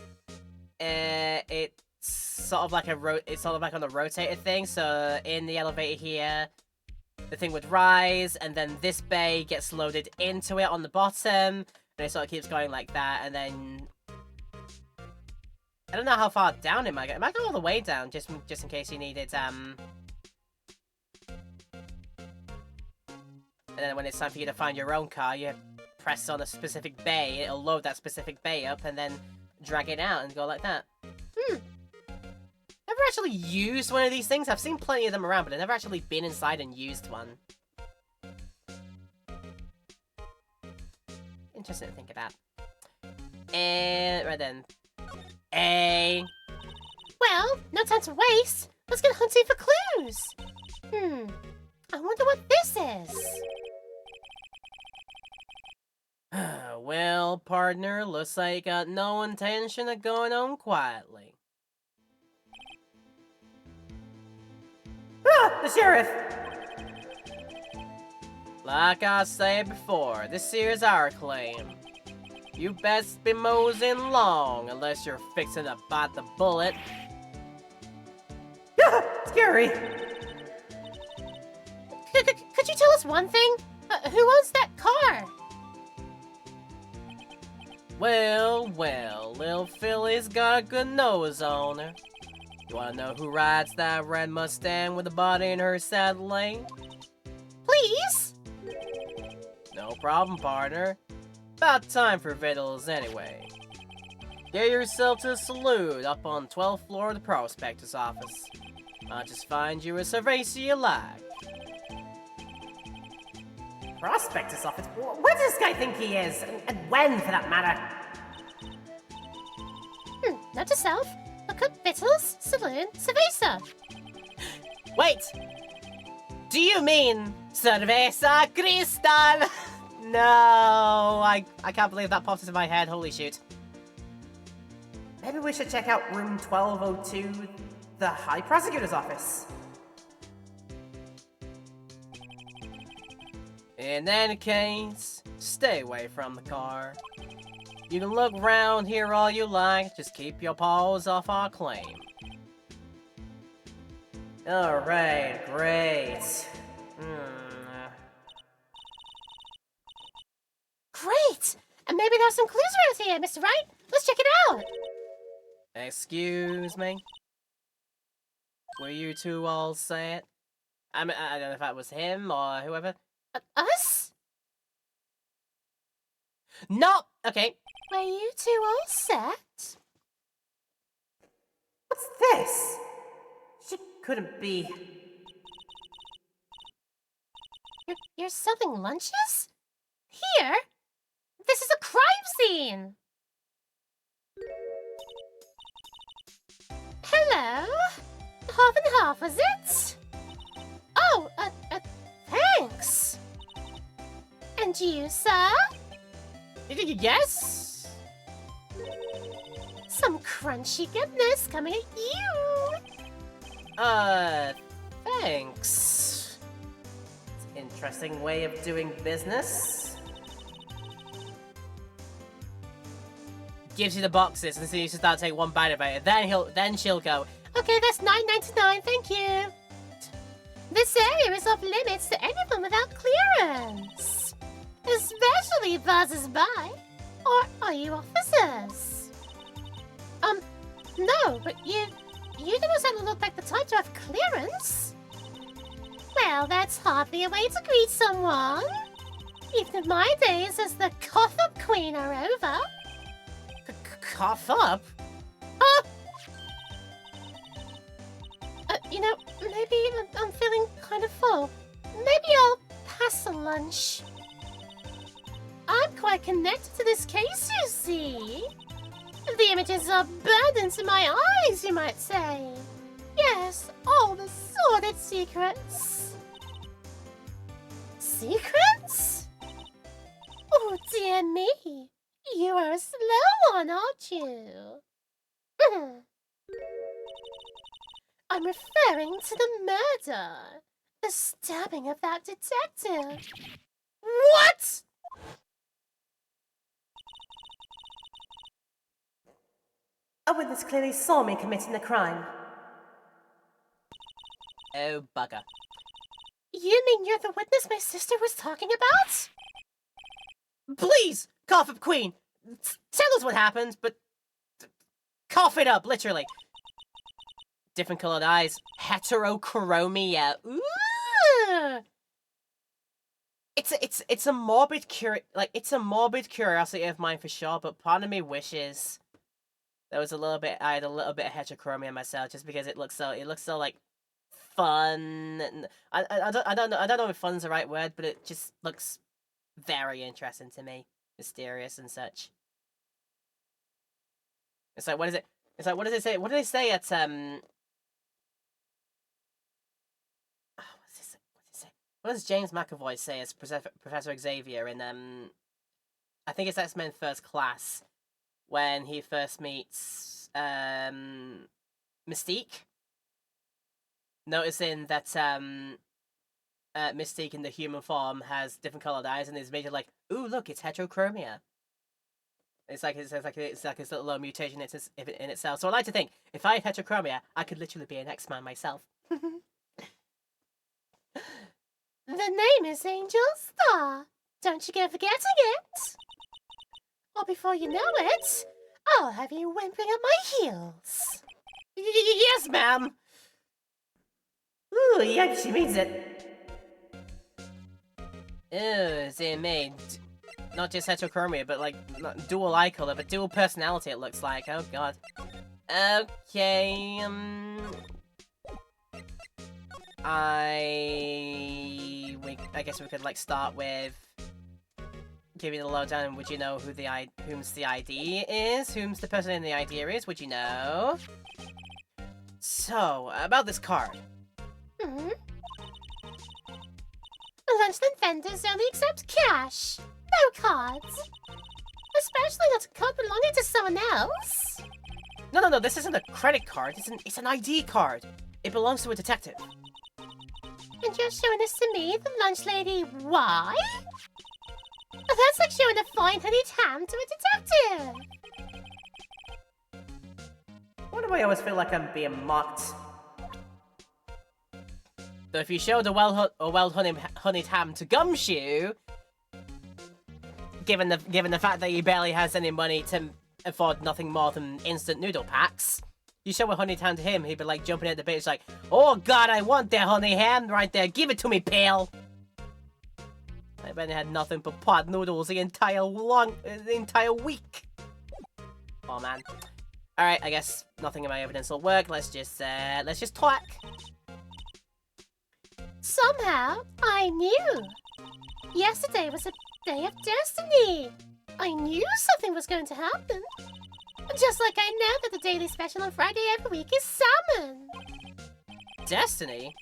it's sort of like it's sort of like on a rotated thing. So in the elevator here, the thing would rise, and then this bay gets loaded into it on the bottom, and it sort of keeps going like that, and then I don't know how far down it might go. It might go all the way down, just in case you need it, and then when it's time for you to find your own car, you press on a specific bay, it'll load that specific bay up, and then drag it out and go like that. Never actually used one of these things. I've seen plenty of them around, but I've never actually been inside and used one. Interesting to think about. And right then. Well, no time to waste. Let's get hunting for clues. I wonder what this is. Well, partner, looks like you got no intention of going home quietly. Ah, the sheriff! Like I said before, this here's our claim. You best be moseying long unless you're fixing to bite the bullet. Scary! Could you tell us one thing? Who owns that car? Well, Lil Philly's got a good nose on her. You wanna know who rides that red Mustang with the body in her saddle? Please? No problem, partner. About time for victuals anyway. Get yourself to the saloon up on 12th floor of the prospector's office. I'll just find you a cerveza you like. Prospector's office? Where does this guy think he is? And when, for that matter? Note to self. Look up Vittles, Saloon, Cerveza. Wait! Do you mean Cerveza Cristal? No, I can't believe that popped into my head, holy shoot. Maybe we should check out room 1202, the High Prosecutor's office. In any case, stay away from the car. You can look around here all you like, just keep your paws off our claim. Alright, great. Great! And maybe there's some clues around here, Mr. Wright. Let's check it out. Excuse me? Were you two all set? I mean, I don't know if that was him or whoever. Us? No! Okay. Were you two all set? What's this? She couldn't be... You're selling lunches? Here? This is a crime scene! Hello? Half and half, is it? Oh, thanks. And you, sir? Yes? Some crunchy goodness coming at you. Thanks. It's an interesting way of doing business. Gives you the boxes, and so you start taking one bite of it. Then she'll go, Okay, that's $9.99, thank you. This area is off limits to anyone without clearance. Especially passers-by. Or are you officers? No, but you don't exactly look like the type to have clearance. Well, that's hardly a way to greet someone. Even my days as the cough-up queen are over. Cough up? You know, maybe I'm feeling kind of full. Maybe I'll pass the lunch. I'm quite connected to this case, you see. The images are burned into my eyes, you might say. Yes, all the sordid secrets. Secrets? Oh, dear me. You are a slow one, aren't you? I'm referring to the murder. The stabbing of that detective. What? A witness clearly saw me committing the crime. Oh, bugger. You mean you're the witness my sister was talking about? Please, cough up queen. Tell us what happened, but cough it up, literally. Different colored eyes. Heterochromia. Ooh. It's a morbid it's a morbid curiosity of mine for sure, but part of me wishes there was I had a little bit of heterochromia myself, just because it looks so like fun. I don't know if fun's the right word, but it just looks very interesting to me, mysterious and such. It's like, what is it? It's like, what does it say? What do they say at what does James McAvoy say as Professor Xavier in I think it's X-Men First Class, when he first meets Mystique, noticing that Mystique in the human form has different colored eyes, and is major like, ooh, look, it's heterochromia. It's like this little mutation in itself. So I like to think, if I had heterochromia, I could literally be an X-Man myself. The name is Angel Star. Don't you go forgetting it. Or before you know it, I'll have you whimpering at my heels. Yes, ma'am. Ooh, yeah, she means it. Ew, see me. Not just heterochromia, but like not dual eye color, but dual personality. It looks like. Oh god. Okay. I guess we could like start with giving the lowdown. Would you know whom's the ID is? Whom's the person in the ID is? Would you know? So about this card. Lunchland vendors only accept cash. No cards. Especially not a card belonging to someone else. No, this isn't a credit card. It's an ID card. It belongs to a detective. And you're showing this to me, the lunch lady. Why? That's like showing a fine honeyed ham to a detective. Why do I always feel like I'm being mocked? So if you showed a well-honeyed ham to Gumshoe, given the fact that he barely has any money to afford nothing more than instant noodle packs, you show a honeyed ham to him, he'd be like jumping at the bitch like, oh god, I want that honey ham right there, give it to me, pal! I bet he had nothing but pot noodles the entire week. Oh man. Alright, I guess nothing in my evidence will work, let's just talk. Somehow, I knew. Yesterday was a day of destiny. I knew something was going to happen. Just like I know that the daily special on Friday every week is salmon. Destiny?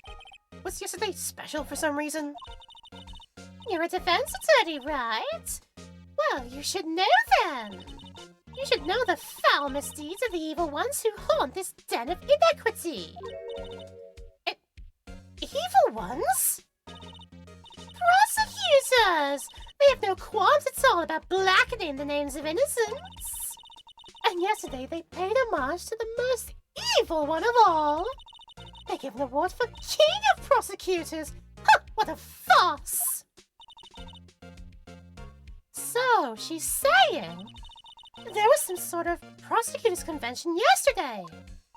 Was yesterday special for some reason? You're a defense attorney, right? Well, you should know then. You should know the foul misdeeds of the evil ones who haunt this den of inequity. Evil ones? Prosecutors! They have no qualms at all about blackening the names of innocents. And yesterday they paid homage to the most evil one of all. They give an award for King of Prosecutors! Huh, what a farce! So, she's saying there was some sort of prosecutors convention yesterday.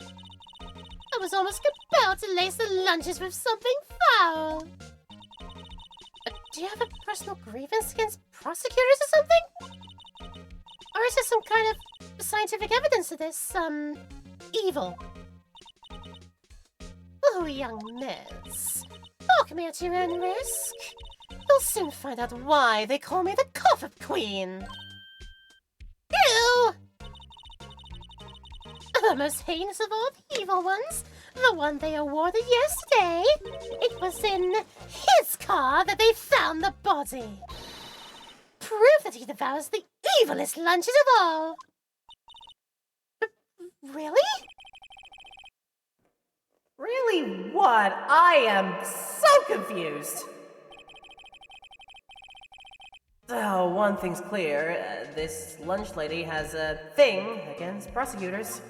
I was almost compelled to lace the lunches with something foul. Do you have a personal grievance against prosecutors or something? Or is there some kind of scientific evidence of this, evil? Oh, young miss, balk me at your own risk. You'll soon find out why they call me the Cough-Up Queen. Ew! The most heinous of all the evil ones, the one they awarded yesterday. It was in his car that they found the body. Proof that he devours the evilest lunches of all. Really? Really what? I am so confused. Oh, one thing's clear. This lunch lady has a thing against prosecutors.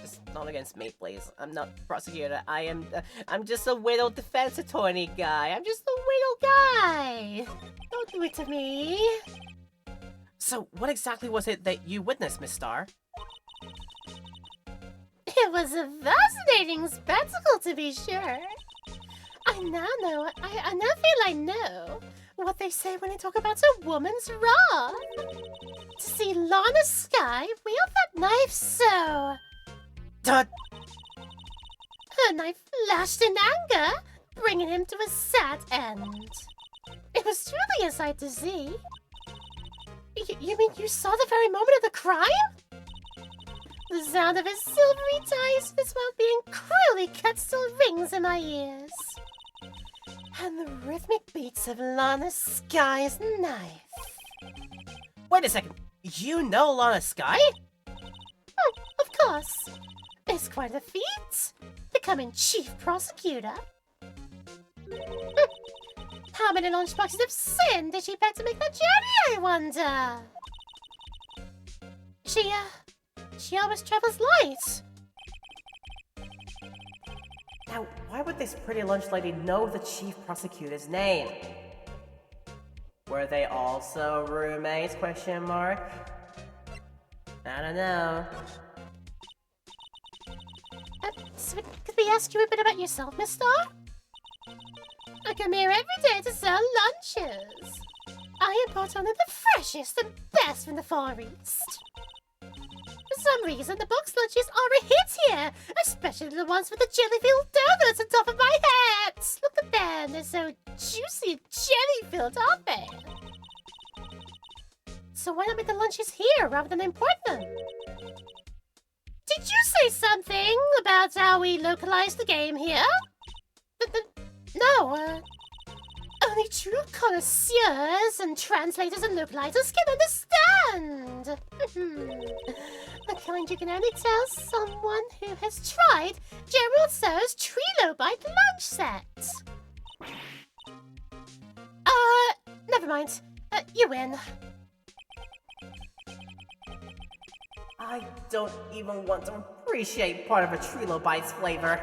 Just not against me, please. I'm not a prosecutor. I'm just a widow defense attorney guy. I'm just a widow guy. Don't do it to me. So, what exactly was it that you witnessed, Miss Star? It was a fascinating spectacle, to be sure. I now feel I know what they say when they talk about a woman's wrath. To see Lana Skye wield that knife so... Her knife flashed in anger, bringing him to a sad end. It was truly a sight to see. You mean you saw the very moment of the crime? The sound of his silvery ties fist while being cruelly cut still rings in my ears. And the rhythmic beats of Lana Skye's knife. Wait a second. You know Lana Skye? Oh, of course. It's quite a feat, becoming chief prosecutor. How many lunchboxes of sin did she pack to make that journey, I wonder? She always travels light. Now, why would this pretty lunch lady know the chief prosecutor's name? Were they also roommates, question mark? I don't know. So could we ask you a bit about yourself, Miss Star? I come here every day to sell lunches. I import only the freshest and best from the Far East. For some reason, the box lunches are a hit here, especially the ones with the jelly-filled donuts on top of my head. Look at them, they're so juicy and jelly-filled, aren't they? So why not make the lunches here rather than import them? Did you say something about how we localize the game here? No, only true connoisseurs and translators and localizers can understand. The kind you can only tell someone who has tried Gerald So's Trilobite lunch set. Never mind. You win. I don't even want to appreciate part of a Trilobite's flavor.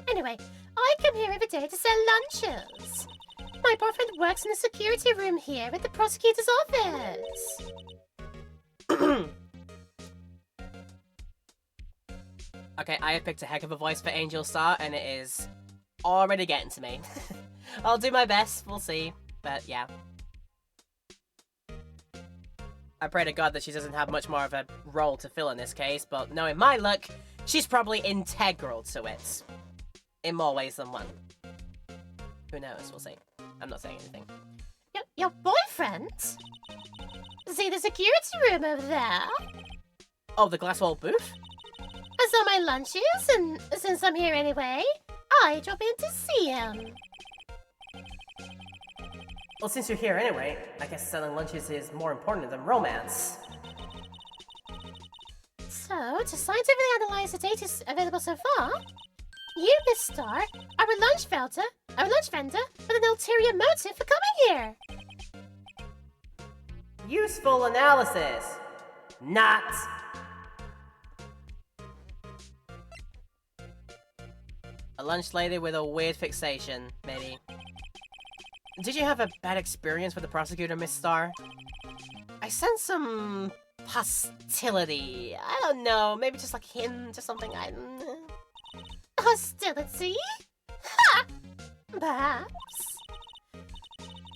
Anyway, I come here every day to sell lunches. My boyfriend works in the security room here at the prosecutor's office. Okay, I have picked a heck of a voice for Angel Star, and it is already getting to me. I'll do my best, we'll see, but yeah. I pray to God that she doesn't have much more of a role to fill in this case, but knowing my luck, she's probably integral to it. In more ways than one. Who knows, we'll see. I'm not saying anything. Your boyfriend? See the security room over there? Oh, the glass wall booth? I saw my lunches, and since I'm here anyway, I drop in to see him. Well, since you're here anyway, I guess selling lunches is more important than romance. So, to scientifically analyze the data available so far, you, Miss Star, are a lunch vendor with an ulterior motive for coming here. Useful analysis. Not. A lunch lady with a weird fixation, maybe. Did you have a bad experience with the prosecutor, Miss Star? I sense some hostility. I don't know, maybe just like hint or something. Hostility? Ha! Perhaps.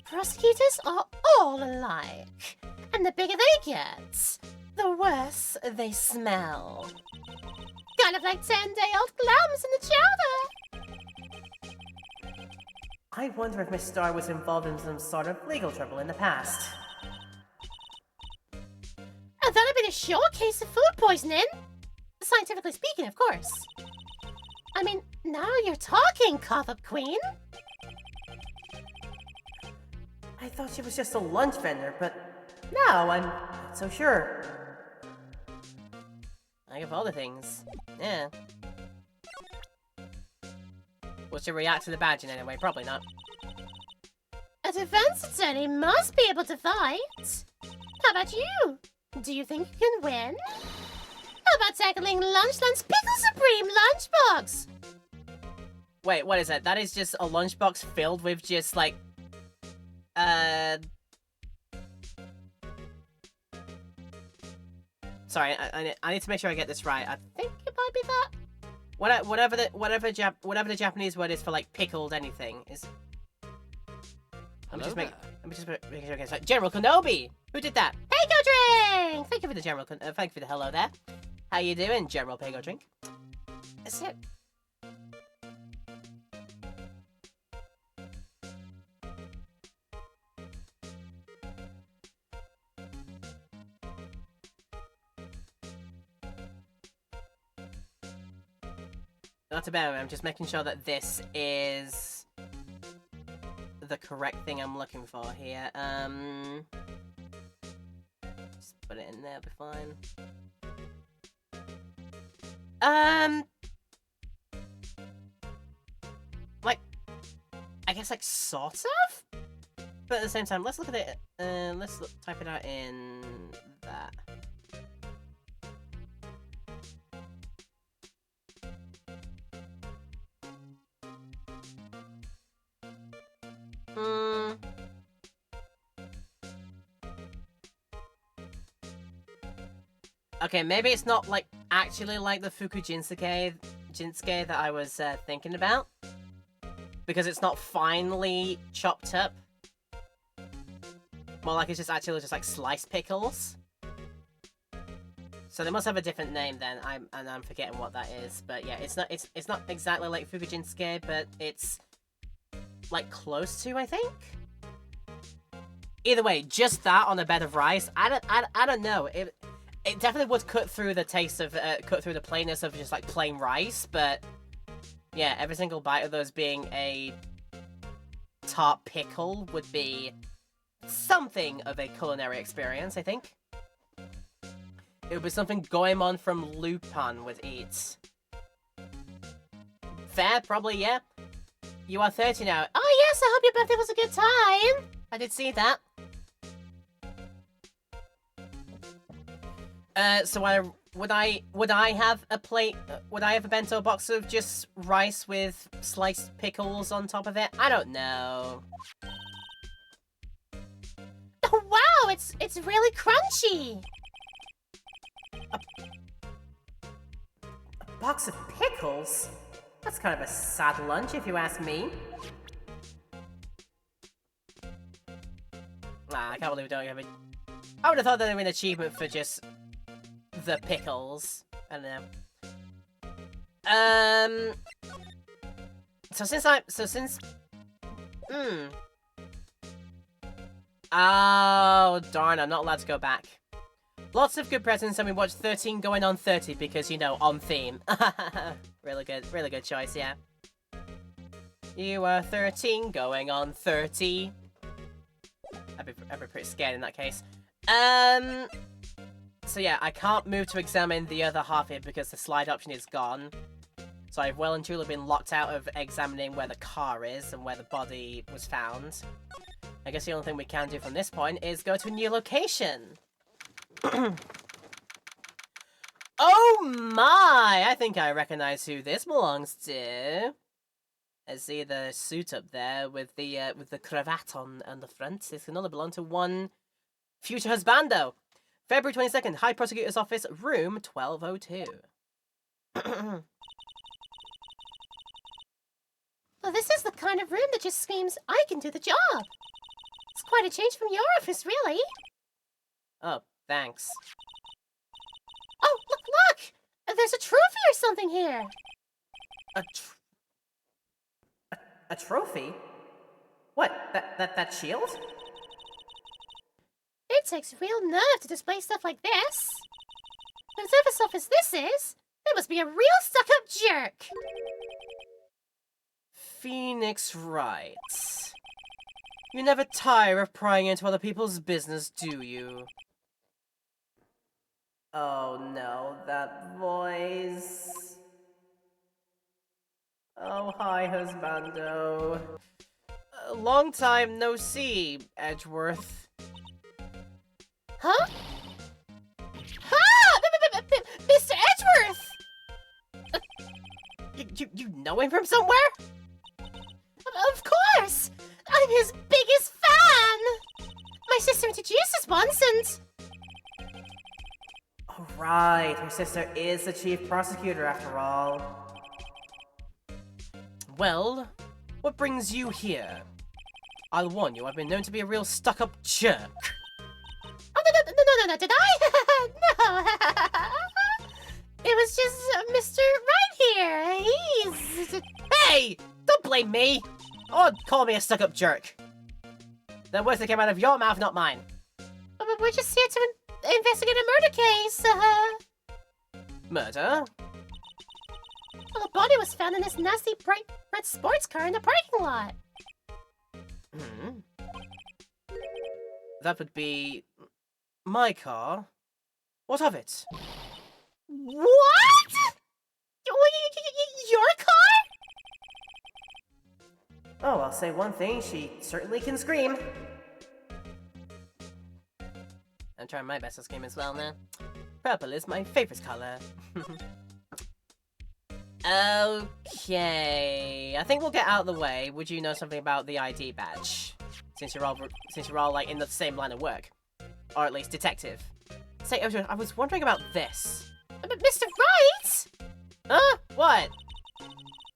Prosecutors are all alike, and the bigger they get, the worse they smell. Kind of like 10-day-old clams in the chowder. I wonder if Miss Star was involved in some sort of legal trouble in the past. That'd been a short case of food poisoning. Scientifically speaking, of course. I mean, now you're talking, Cough-Up Queen. I thought she was just a lunch vendor, but now I'm not so sure. I of all the things. Yeah. Will she react to the badge in any way? Probably not. A defense attorney must be able to fight. How about you? Do you think you can win? How about tackling Lunchland's Pickle Supreme lunchbox? Wait, what is that? That is just a lunchbox filled with just, like... Sorry, I need to make sure I get this right. I think it might be that. Whatever the Japanese word is for, like, pickled anything is... Let me just make sure. Okay, so General Kenobi! Who did that? Pego Drink! Thank you for the thank you for the hello there. How you doing, General Pego Drink? Is it... Not too bad, I'm just making sure that this is the correct thing I'm looking for here. Just put it in there, be fine. Like, I guess, like, sort of? But at the same time, let's look at it, type it out in that. Okay, maybe it's not, like, actually like the Jinsuke that I was thinking about. Because it's not finely chopped up. More like it's just actually just like sliced pickles. So they must have a different name then. I'm forgetting what that is. But yeah, it's not exactly like Fukujinsuke, but it's like close to, I think. Either way, just that on a bed of rice. I don't know. It definitely would cut through the taste of cut through the plainness of just like plain rice, but yeah, every single bite of those being a tart pickle would be something of a culinary experience, I think. It would be something Goemon from Lupin would eat. Fair, probably, yeah. You are 30 now. Oh yes, I hope your birthday was a good time. I did see that. So would I have a plate? Would I have a bento box of just rice with sliced pickles on top of it? I don't know. Oh wow, it's really crunchy. A box of pickles? That's kind of a sad lunch, if you ask me. Nah, I can't believe we don't have it. I would have thought that there would be an achievement for just the pickles. I don't know. Oh, darn, I'm not allowed to go back. Lots of good presents, and we watched 13 going on 30 because, you know, on theme. Really good choice, yeah. You are 13 going on 30. I'd be pretty scared in that case. So yeah, I can't move to examine the other half here because the slide option is gone. So I've well and truly been locked out of examining where the car is and where the body was found. I guess the only thing we can do from this point is go to a new location. Oh my! I think I recognize who this belongs to. I see the suit up there with the cravat on the front. This can only belong to one future husbando. February 22nd, High Prosecutor's Office, room 1202. Well, this is the kind of room that just screams, I can do the job. It's quite a change from your office, really. Oh, thanks. Oh, look! There's a trophy or something here. A trophy? What? That shield? It takes real nerve to display stuff like this. But as nervous off as this is, there must be a real stuck-up jerk. Phoenix Wright. You never tire of prying into other people's business, do you? Oh no, that voice. Oh, hi, husbando. Long time no see, Edgeworth. Huh? Ha! Mr. Edgeworth! You know him from somewhere? Of course! I'm his biggest fan! My sister introduced us once and... Oh, right. Her sister is the chief prosecutor, after all. Well, what brings you here? I'll warn you, I've been known to be a real stuck-up jerk. Oh, no, did I? No! It was just Mr. Right here. He's... Hey! Don't blame me! Or call me a stuck-up jerk. The words that came out of your mouth, not mine. But we're just here to investigate a murder case. Murder? Well, a body was found in this nasty bright red sports car in the parking lot. Hmm. That would be... my car. What of it? What? Your car? Oh, I'll say one thing, she certainly can scream. I'm trying my best to scream as well now. Purple is my favorite color. Okay, I think we'll get out of the way. Would you know something about the ID badge? Since you're all like in the same line of work, or at least detective. Say, I was wondering about this. But Mr. Wright? Huh? What?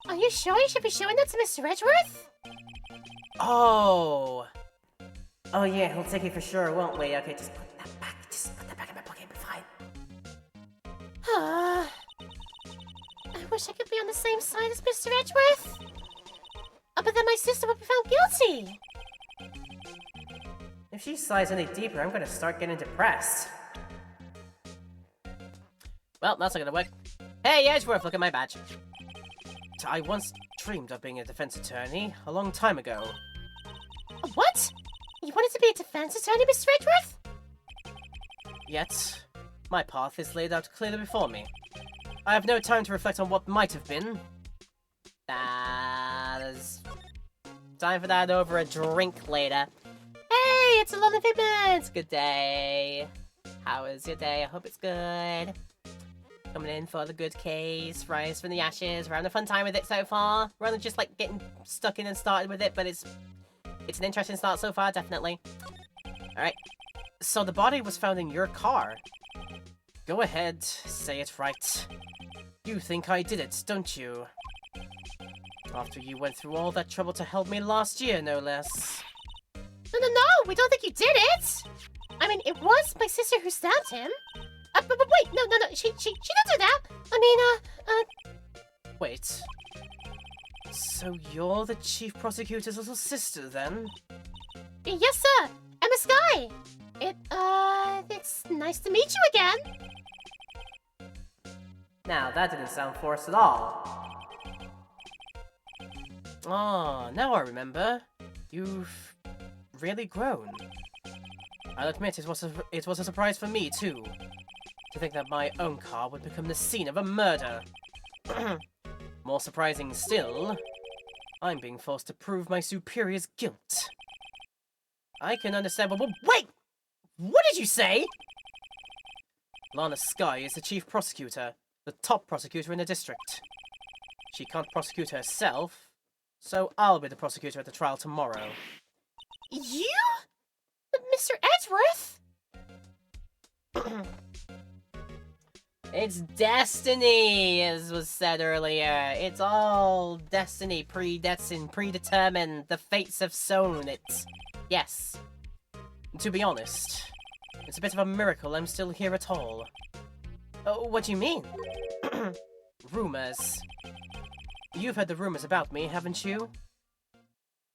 Are you sure you should be showing that to Mr. Edgeworth? Oh. Oh yeah, he'll take it for sure, won't we? Okay, just put that back. Just put that back in my pocket. It'll be fine. I wish I could be on the same side as Mr. Edgeworth. But then my sister would be found guilty. If she slides any deeper, I'm gonna start getting depressed. Well, that's not gonna work. Hey, Edgeworth, look at my badge. I once dreamed of being a defense attorney a long time ago. What? You wanted to be a defense attorney, Mr. Edgeworth? Yet, my path is laid out clearly before me. I have no time to reflect on what might have been. There's time for that over a drink later. Hey, it's a lot of Figments! Good day. How is your day? I hope it's good. Coming in for the good case, rise from the ashes. We're having a fun time with it so far. We're only just like getting stuck in and started with it, but it's an interesting start so far, definitely. Alright, so the body was found in your car. Go ahead, say it right. You think I did it, don't you? After you went through all that trouble to help me last year, no less. No, we don't think you did it. I mean, it was my sister who stabbed him. But wait, no, she didn't do that. I mean, Wait. So you're the chief prosecutor's little sister, then? Yes, sir. Emma Sky. It's nice to meet you again. Now, that didn't sound forced at all. Oh, now I remember. You've really grown. I'll admit it was a surprise for me, too. To think that my own car would become the scene of a murder. More surprising still, I'm being forced to prove my superior's guilt. I can understand, but wait! What did you say? Lana Sky is the chief prosecutor, the top prosecutor in the district. She can't prosecute herself, So I'll be the prosecutor at the trial tomorrow. You? Mr. Edgeworth? It's destiny, as was said earlier. It's all destiny, predestined, predetermined. The fates have sown it. Yes. To be honest, it's a bit of a miracle I'm still here at all. What do you mean? Rumors. You've heard the rumors about me, haven't you?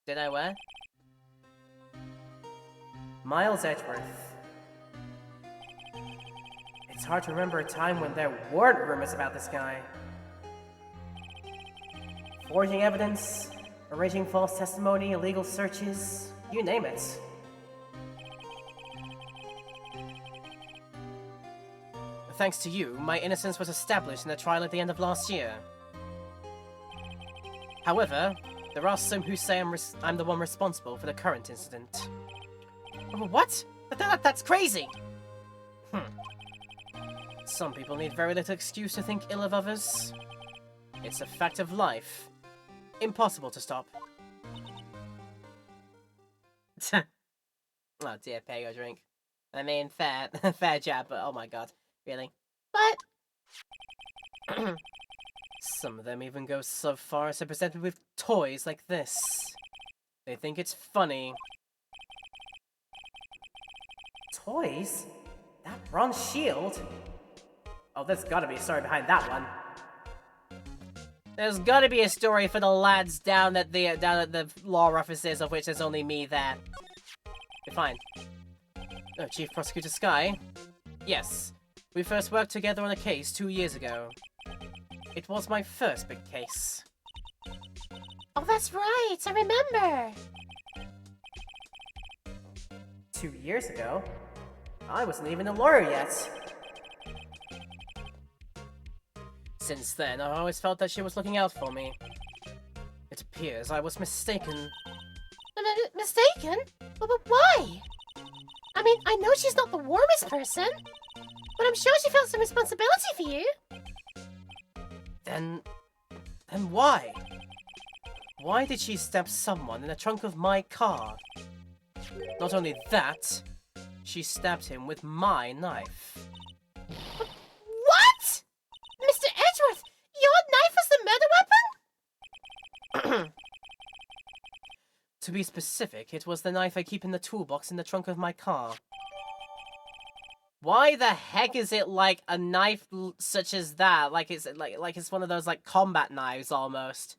Did I what? Miles Edgeworth. It's hard to remember a time when there weren't rumors about this guy. Forging evidence, arranging false testimony, illegal searches, you name it. Thanks to you, my innocence was established in the trial at the end of last year. However, there are some who say I'm the one responsible for the current incident. What? That's crazy! Some people need very little excuse to think ill of others. It's a fact of life. Impossible to stop. Oh dear, pay your drink. I mean, fair, fair jab, but oh my god, really? But... Some of them even go so far as to present me with toys like this. They think it's funny. Toys? That bronze shield? Oh, there's gotta be a story behind that one. There's gotta be a story for the lads down at the law offices, of which there's only me there. Fine. Oh, Chief Prosecutor Sky? Yes. We first worked together on a case 2 years ago. It was my first big case. Oh, that's right, I remember. 2 years ago? I wasn't even a lawyer yet. Since then, I always felt that she was looking out for me. It appears I was mistaken. Mistaken? But why? I mean, I know she's not the warmest person, but I'm sure she felt some responsibility for you. Then why? Why did she stab someone in the trunk of my car? Not only that, she stabbed him with my knife. What? Mr. Edgeworth, your knife was the murder weapon? To be specific, it was the knife I keep in the toolbox in the trunk of my car. Why the heck is it like a knife such as that? Like it's one of those like combat knives almost.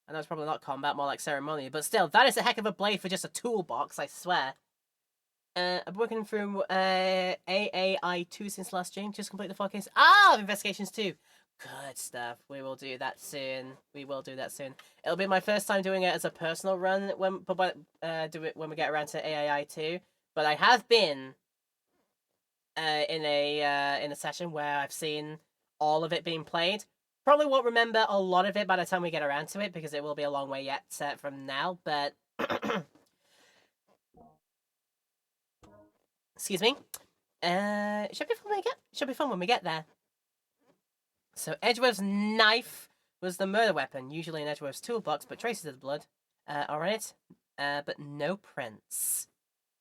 I know it's probably not combat, more like ceremonial, but still, that is a heck of a blade for just a toolbox, I swear. I'm working through AAI2 since last June. Just complete the 4 case. Ah, investigations too. Good stuff. We will do that soon. We will do that soon. It'll be my first time doing it as a personal run when do it when we get around to AAI2. But I have been in a session where I've seen all of it being played. Probably won't remember a lot of it by the time we get around to it because it will be a long way yet from now. But excuse me. Should be fun when we get there. So Edgeworth's knife was the murder weapon, usually in Edgeworth's toolbox, but traces of the blood are in it, but no prints.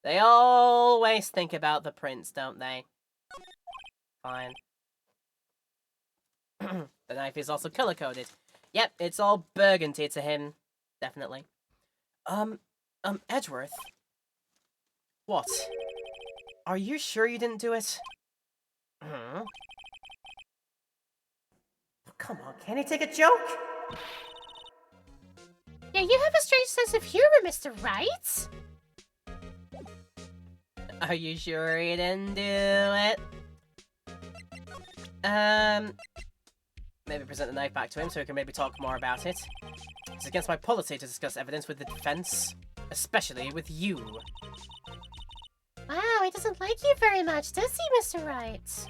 They always think about the prints, don't they? Fine. The knife is also color-coded. Yep, it's all burgundy to him. Definitely. Edgeworth? What? Are you sure you didn't do it? Hmm? Come on, can he take a joke? Yeah, you have a strange sense of humor, Mr. Wright. Are you sure he didn't do it? Maybe present the knife back to him so we can maybe talk more about it. It's against my policy to discuss evidence with the defense, especially with you. Wow, he doesn't like you very much, does he, Mr. Wright?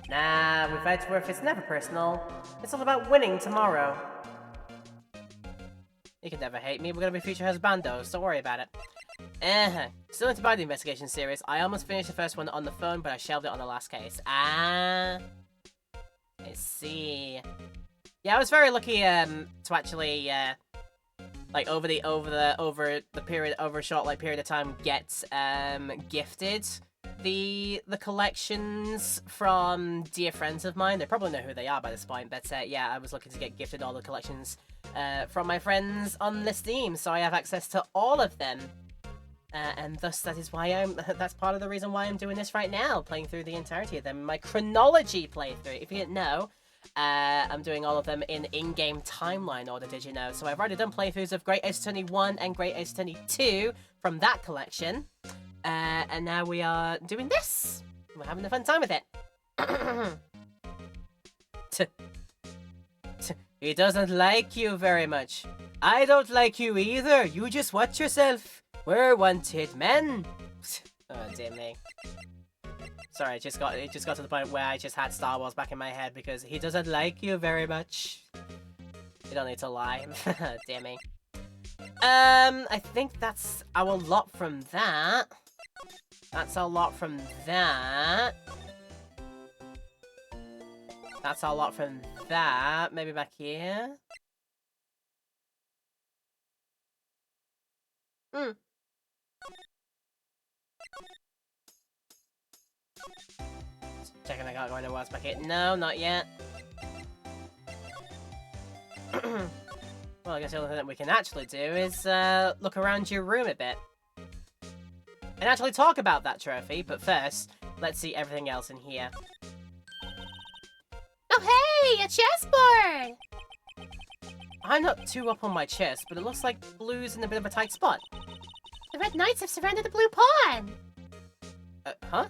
Nah, with Edgeworth, it's never personal. It's all about winning tomorrow. You can never hate me, we're gonna be future husbandos, don't worry about it. Still into buy the investigation series. I almost finished the first one on the phone, but I shelved it on the last case. Ah, I see. Yeah, I was very lucky to actually like over a short period of time get gifted the collections from dear friends of mine. They probably know who they are by this point, but yeah, I was looking to get gifted all the collections from my friends on the Steam, so I have access to all of them. And thus, that's part of the reason why I'm doing this right now, playing through the entirety of them. My chronology playthrough, if you didn't know, I'm doing all of them in-game timeline order, did you know? So I've already done playthroughs of Great Ace Attorney 1 and Great Ace Attorney 2 from that collection. And now we are doing this. We're having a fun time with it. He doesn't like you very much. I don't like you either. You just watch yourself. We're wanted men. Oh, dear me. Sorry, it just got to the point where I just had Star Wars back in my head because he doesn't like you very much. You don't need to lie. Dear me. I think that's our lot from that. That's our lot from that. That's our lot from that. Maybe back here. Checking I got going to what's back here. No, not yet. Well, I guess the only thing that we can actually do is look around your room a bit. And actually talk about that trophy, but first, let's see everything else in here. Oh hey, a chessboard! I'm not too up on my chess, but it looks like Blue's in a bit of a tight spot. The Red Knights have surrounded the Blue Pawn! Huh?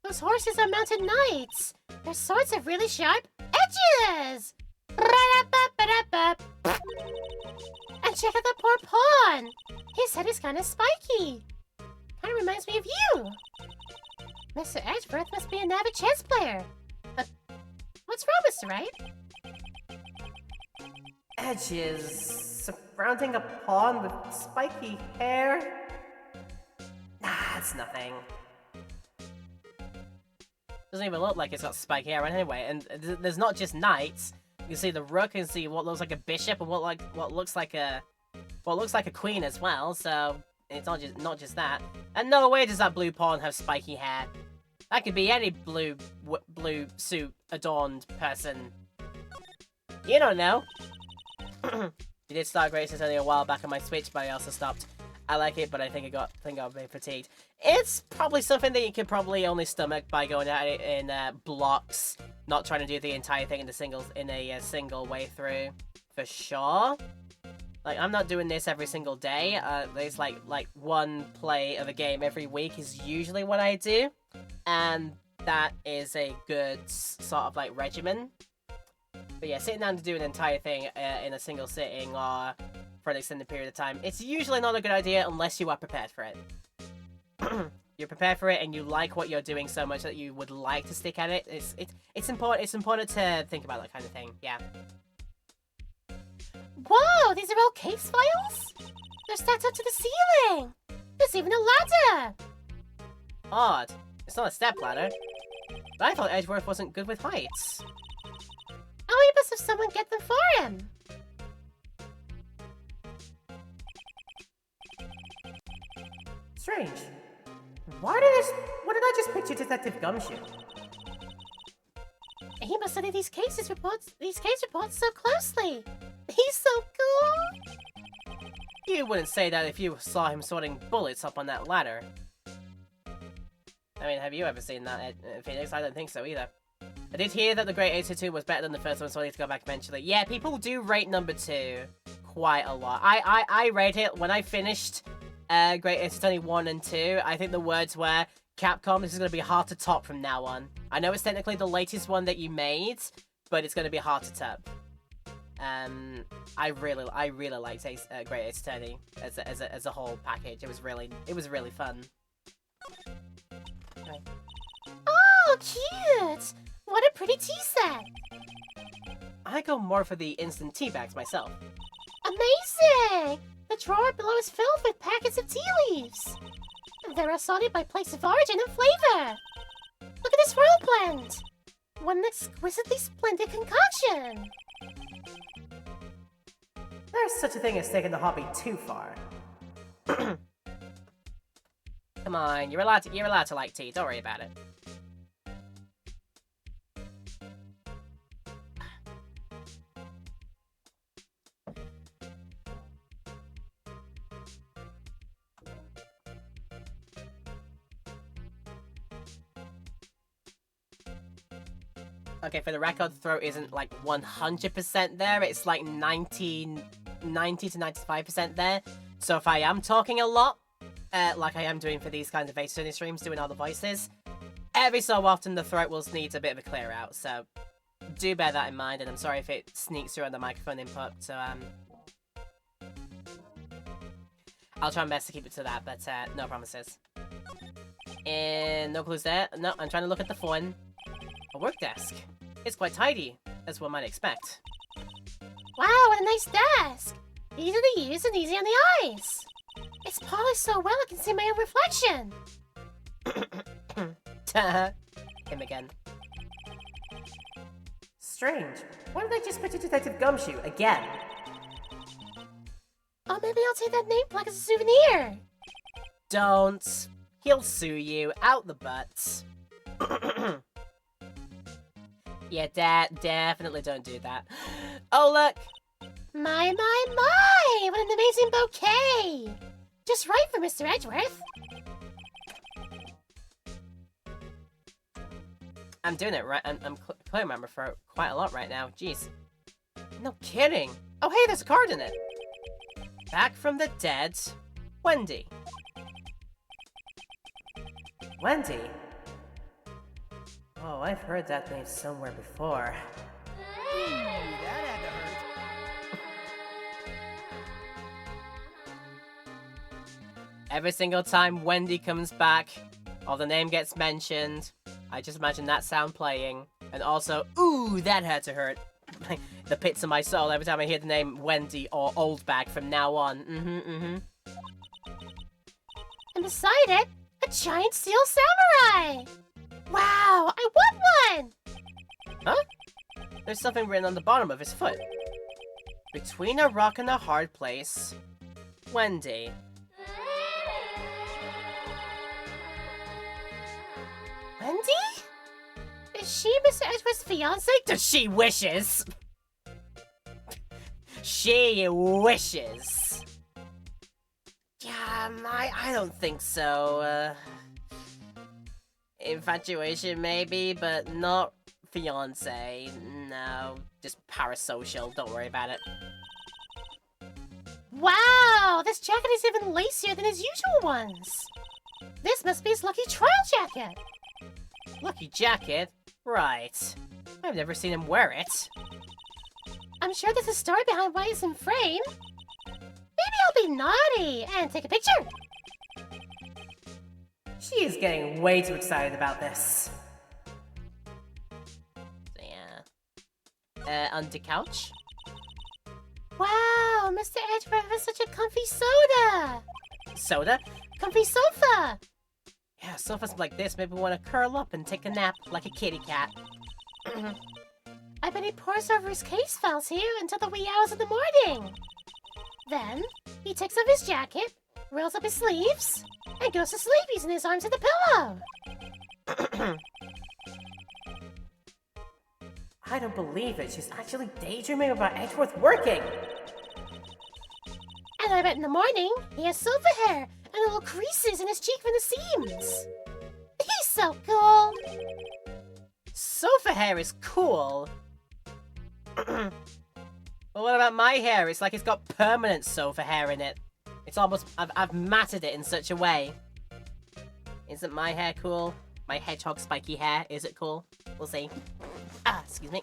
Those horses are mounted knights! Their swords have really sharp edges! And check out that poor pawn! His head is kind of spiky. Kind of reminds me of you. Mr. Edgeworth must be an avid chess player. What's wrong, Mr. Wright? Edges surrounding a pawn with spiky hair? Nah, it's nothing. Doesn't even look like it's got spiky hair anyway, and there's not just knights. You can see the rook, and see what looks like a bishop, and what looks like a queen as well. So it's not just that. And no way does that blue pawn have spiky hair. That could be any blue suit adorned person. You don't know. You did start Great Ace Attorney a while back on my Switch, but I also stopped. I like it, but I think I got very fatigued. It's probably something that you could probably only stomach by going at it in blocks, not trying to do the entire thing in a single way through, for sure. Like, I'm not doing this every single day. There's like one play of a game every week is usually what I do, and that is a good sort of like regimen. But yeah, sitting down to do an entire thing in a single sitting or for an extended period of time, it's usually not a good idea unless you are prepared for it. You're prepared for it and you like what you're doing so much that you would like to stick at it. It's important to think about that kind of thing. Yeah. Whoa, these are all case files? They're stacked up to the ceiling. There's even a ladder. Odd. It's not a step ladder. But I thought Edgeworth wasn't good with heights. Oh, he must have someone get them for him. Strange. What did I just picture Detective Gumshoe? He must study these case reports so closely. He's so cool. You wouldn't say that if you saw him sorting bullets up on that ladder. I mean, have you ever seen that, Phoenix? I don't think so either. I did hear that the Great Ace 2 was better than the first one, so I need to go back eventually. Yeah, people do rate number 2 quite a lot. I rate it when I finished Great Ace Attorney 1 and 2. I think the words were, Capcom, this is going to be hard to top from now on. I know it's technically the latest one that you made, but it's going to be hard to top. I really liked Great Ace Attorney as a whole package. It was really fun. Right. Oh, cute! What a pretty tea set! I go more for the instant tea bags myself. Amazing! The drawer below is filled with packets of tea leaves. They're assorted by place of origin and flavor. Look at this royal blend! What an exquisitely splendid concoction! There's such a thing as taking the hobby too far. Come on, you're allowed to like tea, don't worry about it. Okay, for the record, the throat isn't like 100% there. It's like 90 to 95% there. So if I am talking a lot, like I am doing for these kinds of Ace Attorney streams, doing all the voices, every so often the throat will need a bit of a clear out. So do bear that in mind, and I'm sorry if it sneaks through on the microphone input. So I'll try my best to keep it to that, but no promises. And no clues there. No, I'm trying to look at the phone. A work desk. It's quite tidy, as one might expect. Wow, what a nice desk! Easy to use and easy on the eyes. It's polished so well I can see my own reflection. Him again. Strange. Why did I just picture Detective Gumshoe again? Oh, maybe I'll take that name plaque as a souvenir. Don't. He'll sue you out the butt. Yeah, definitely don't do that. Oh, look! My, what an amazing bouquet! Just right for Mr. Edgeworth. I'm doing it right. I'm clearing my throat quite a lot right now. Jeez. No kidding. Oh, hey, there's a card in it. Back from the dead, Wendy. Wendy? Oh, I've heard that name somewhere before. Ooh, that had to hurt. Every single time Wendy comes back, or the name gets mentioned, I just imagine that sound playing. And also, ooh, that had to hurt. The pits of my soul every time I hear the name Wendy or Oldbag from now on. And beside it, a giant steel samurai! Wow, I want one! Huh? There's something written on the bottom of his foot. Between a rock and a hard place, Wendy. Wendy? Is she Mr. Edgeworth's fiance? Does she wishes? She wishes. Yeah, I don't think so. Infatuation maybe, but not fiance. No, just parasocial. Don't worry about it. Wow, this jacket is even lacier than his usual ones. This must be his lucky trial jacket. Lucky jacket? Right. I've never seen him wear it. I'm sure there's a story behind why it's in frame. Maybe I'll be naughty and take a picture. She is getting way too excited about this. Yeah. On the couch? Wow, Mr. Edgeworth has such a comfy soda. Soda? Comfy sofa. Yeah, sofas like this maybe want to curl up and take a nap like a kitty cat. I bet he pores over his case files here until the wee hours of the morning. Then, he takes off his jacket, rolls up his sleeves, and goes to sleep using his arms as a pillow. I don't believe it. She's actually daydreaming about Edgeworth working. And I bet in the morning, he has sofa hair and little creases in his cheek from the seams. He's so cool. Sofa hair is cool. Well, what about my hair? It's like it's got permanent sofa hair in it. It's almost... I've matted it in such a way. Isn't my hair cool? My hedgehog spiky hair, is it cool? We'll see. Ah, excuse me.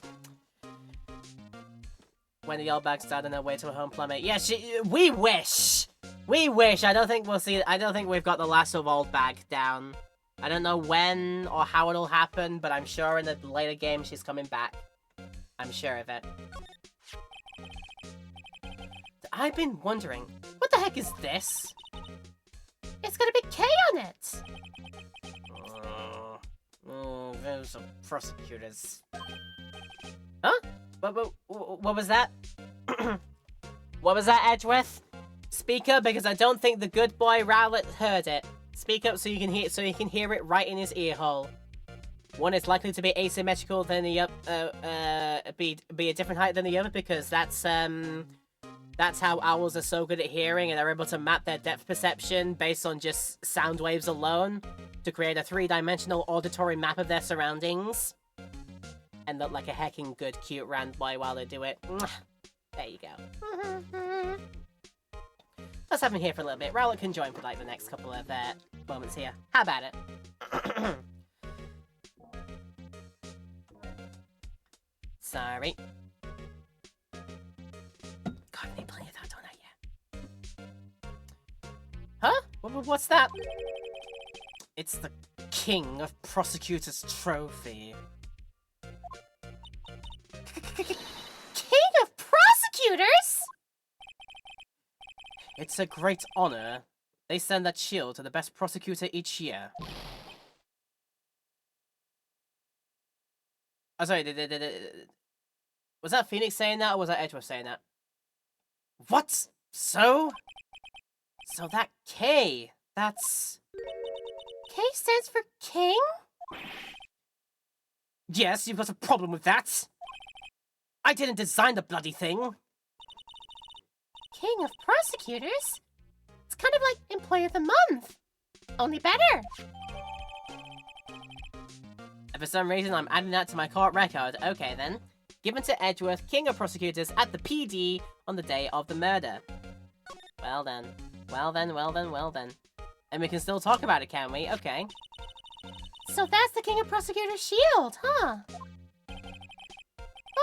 When the old bag's on their way to a home plummet. Yeah, we wish! We wish! I don't think we'll see... I don't think we've got the last of old bag down. I don't know when or how it'll happen, but I'm sure in the later game she's coming back. I'm sure of it. I've been wondering, what the heck is this? It's got a big K on it. Oh, those are prosecutors. Huh? What was that? What was that, Edgeworth? Speak up, because I don't think the good boy Rowlet heard it. Speak up so you can hear it right in his ear hole. One is likely to be asymmetrical than the be a different height than the other, because that's how owls are so good at hearing, and they're able to map their depth perception based on just sound waves alone to create a 3-dimensional auditory map of their surroundings. And look like a hecking good, cute round boy while they do it. There you go. Let's have him here for a little bit. Rowlet can join for like the next couple of moments here. How about it? Sorry. God, I need plenty of that, don't I? Yeah. Huh? What's that? It's the King of Prosecutors Trophy. King of Prosecutors? It's a great honor. They send that shield to the best prosecutor each year. Oh, sorry, was that Phoenix saying that, or was that Edgeworth saying that? What? So that K, that's... K stands for king? Yes, you've got a problem with that. I didn't design the bloody thing. King of Prosecutors? It's kind of like Employee of the Month. Only better. And for some reason, I'm adding that to my court record. Okay, then. Given to Edgeworth, King of Prosecutors, at the PD on the day of the murder. Well then. Well then, well then, well then. And we can still talk about it, can we? Okay. So that's the King of Prosecutors shield, huh?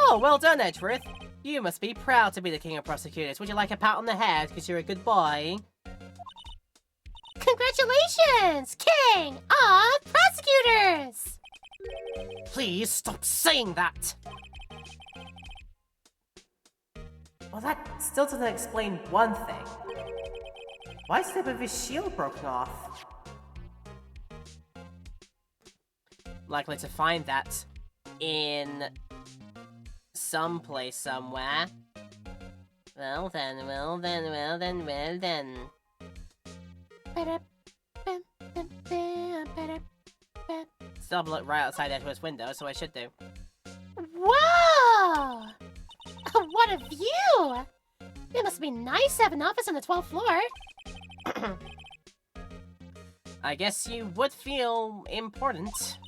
Oh, well done, Edgeworth. You must be proud to be the King of Prosecutors. Would you like a pat on the head, because you're a good boy? Congratulations, King of Prosecutors! Please stop saying that! Well, that still doesn't explain one thing. Why is the tip of his shield broken off? Likely to find that in someplace somewhere. Well then, well then, well then, well then. Still have a look right outside Edgeworth's window, so I should do. Whoa! What a view! It must be nice to have an office on the 12th floor. I guess you would feel important.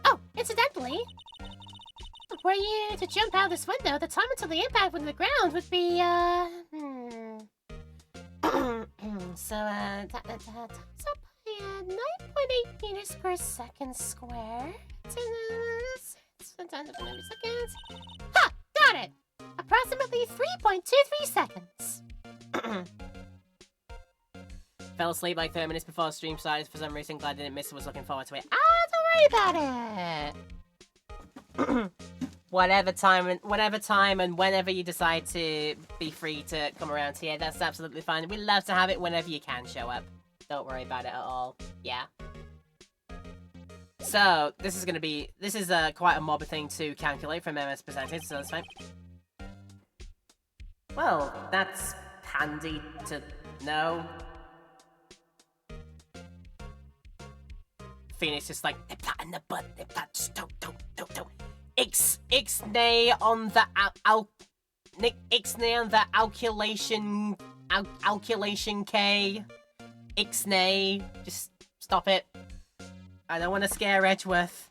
Oh, incidentally, were you to jump out this window, the time until the impact with the ground would be, so, times up by 9.8 meters per second square. Seconds. Ha! Got it! Approximately 3.23 seconds. Fell asleep like 30 minutes before stream started for some reason. Glad I didn't miss it. Was looking forward to it. Don't worry about it. Whatever time and whenever you decide to be free to come around here, that's absolutely fine. We love to have it whenever you can show up. Don't worry about it at all. Yeah. So this is quite a mob thing to calculate from MS percentage, so that's fine. Well, that's handy to know. Phoenix just like, nip that in the butt, nip that, just don't. Ixnay on the Ixnay on the calculation K. Ixnay, just stop it. I don't want to scare Edgeworth.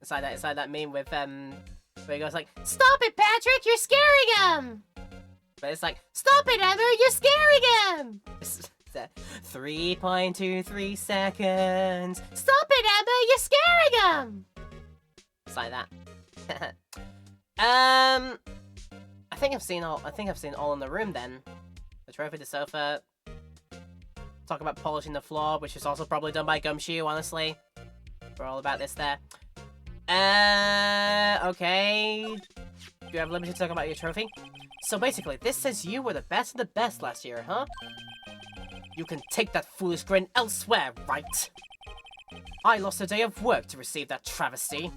It's like that meme with where he goes like, Stop it, Patrick! You're scaring him! but it's like, Stop it, Emma! You're scaring him! 3.23 seconds. Stop it, Emma! You're scaring him! It's like that. I think I've seen all in the room then. The trophy, the sofa. Talk about polishing the floor, which was also probably done by Gumshoe, honestly. We're all about this there. Okay. Do you have liberty to talk about your trophy? So basically, this says you were the best of the best last year, huh? You can take that foolish grin elsewhere, right? I lost a day of work to receive that travesty.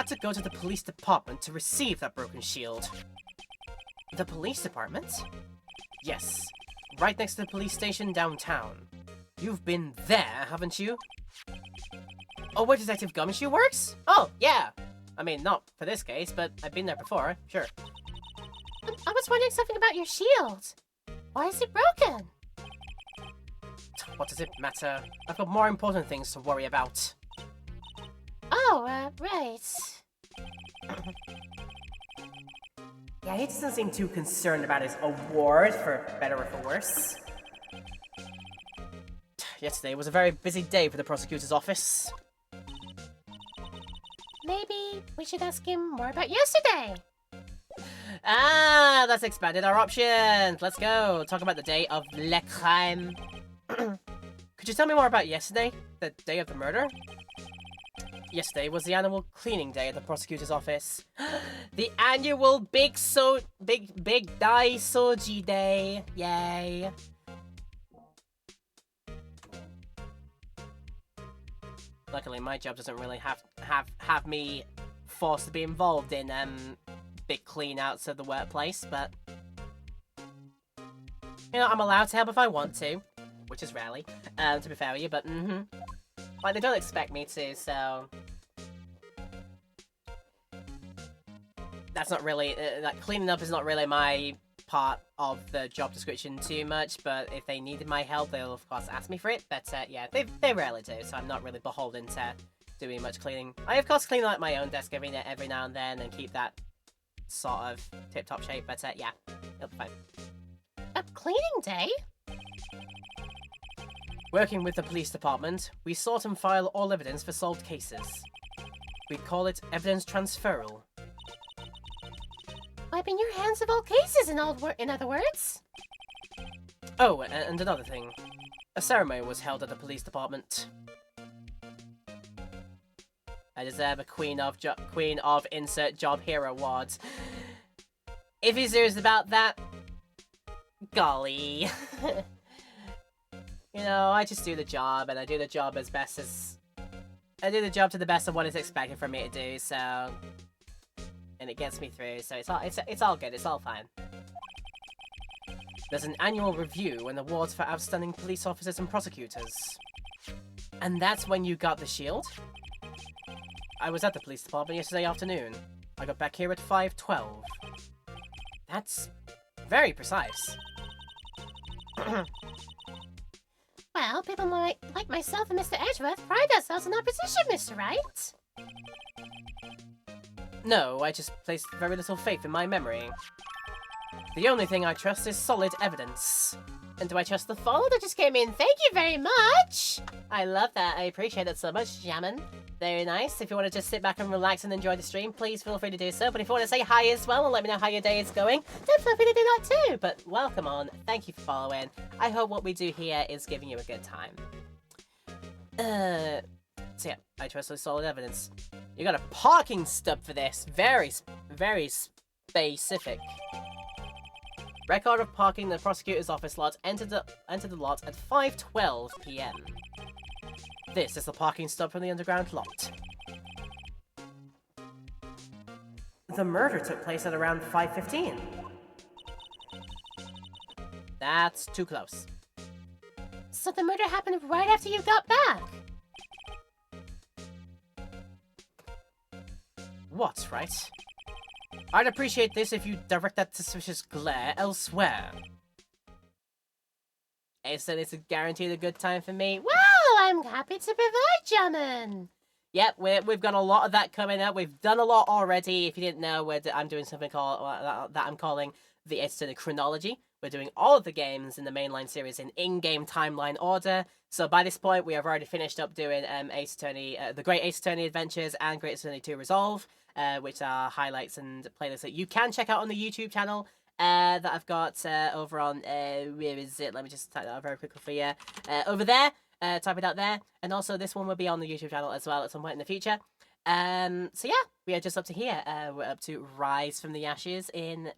had to go to the police department to receive that broken shield. The police department? Yes, right next to the police station downtown. You've been there, haven't you? Oh, where Detective Gumshoe works? Oh, yeah. I mean, not for this case, but I've been there before, sure. I was wondering something about your shield. Why is it broken? What does it matter? I've got more important things to worry about. Oh, right. Yeah, he doesn't seem too concerned about his award, for better or for worse. Yesterday was a very busy day for the prosecutor's office. Maybe we should ask him more about yesterday. Ah, that's expanded our options. Let's go. Talk about the day of le crime. Could you tell me more about yesterday? The day of the murder? Yesterday was the annual cleaning day at the prosecutor's office. The annual big dai soji day. Yay. Luckily, my job doesn't really have me forced to be involved in big clean-outs of the workplace, but you know, I'm allowed to help if I want to, which is rarely, to be fair with you, but like, they don't expect me to, so that's not really, like, cleaning up is not really my part of the job description too much, but if they needed my help, they'll of course ask me for it, but yeah, they rarely do, so I'm not really beholden to doing much cleaning. I of course clean like my own desk every now and then and keep that sort of tip-top shape, but yeah, it'll be fine. A cleaning day? Working with the police department, we sort and file all evidence for solved cases. We call it evidence transferal. Wiping your hands of all cases, in other words? Oh, and another thing. A ceremony was held at the police department. I deserve a Queen of Insert Job Here award. If he's serious about that, golly. You know, I just do the job, and I do the job as best as... I do the job to the best of what is expected from me to do, so... And it gets me through, so it's all good, it's all fine. There's an annual review and awards for outstanding police officers and prosecutors. And that's when you got the shield? I was at the police department yesterday afternoon. I got back here at 5:12. That's very precise. Well, people like myself and Mr. Edgeworth pride ourselves in our position, Mr. Wright. No, I just placed very little faith in my memory. The only thing I trust is solid evidence. And do I trust the follow that just came in? Thank you very much! I love that. I appreciate it so much, Jammin. Very nice. If you want to just sit back and relax and enjoy the stream, please feel free to do so. But if you want to say hi as well and let me know how your day is going, then feel free to do that too. But welcome on. Thank you for following. I hope what we do here is giving you a good time. So yeah, I trust those solid evidence. You got a parking stub for this. Very specific. Record of parking in the prosecutor's office lot. Enter the lot at 5:12 PM. This is the parking stub from the underground lot. The murder took place at around 5:15. That's too close. So the murder happened right after you got back? What, right? I'd appreciate this if you direct that suspicious glare elsewhere. Isn't it guaranteed a good time for me? Well, I'm happy to provide, Jammin. Yep, we've got a lot of that coming up. We've done a lot already. If you didn't know, I'm doing something called that I'm calling the Edited Chronology. We're doing all of the games in the mainline series in in-game timeline order. So by this point, we have already finished up doing Ace Attorney, the Great Ace Attorney Adventures and Great Ace Attorney 2 Resolve, which are highlights and playlists that you can check out on the YouTube channel that I've got over on, where is it? Let me just type that out very quickly for you. Over there, type it out there. And also this one will be on the YouTube channel as well at some point in the future. So yeah, we are just up to here. We're up to Rise from the Ashes in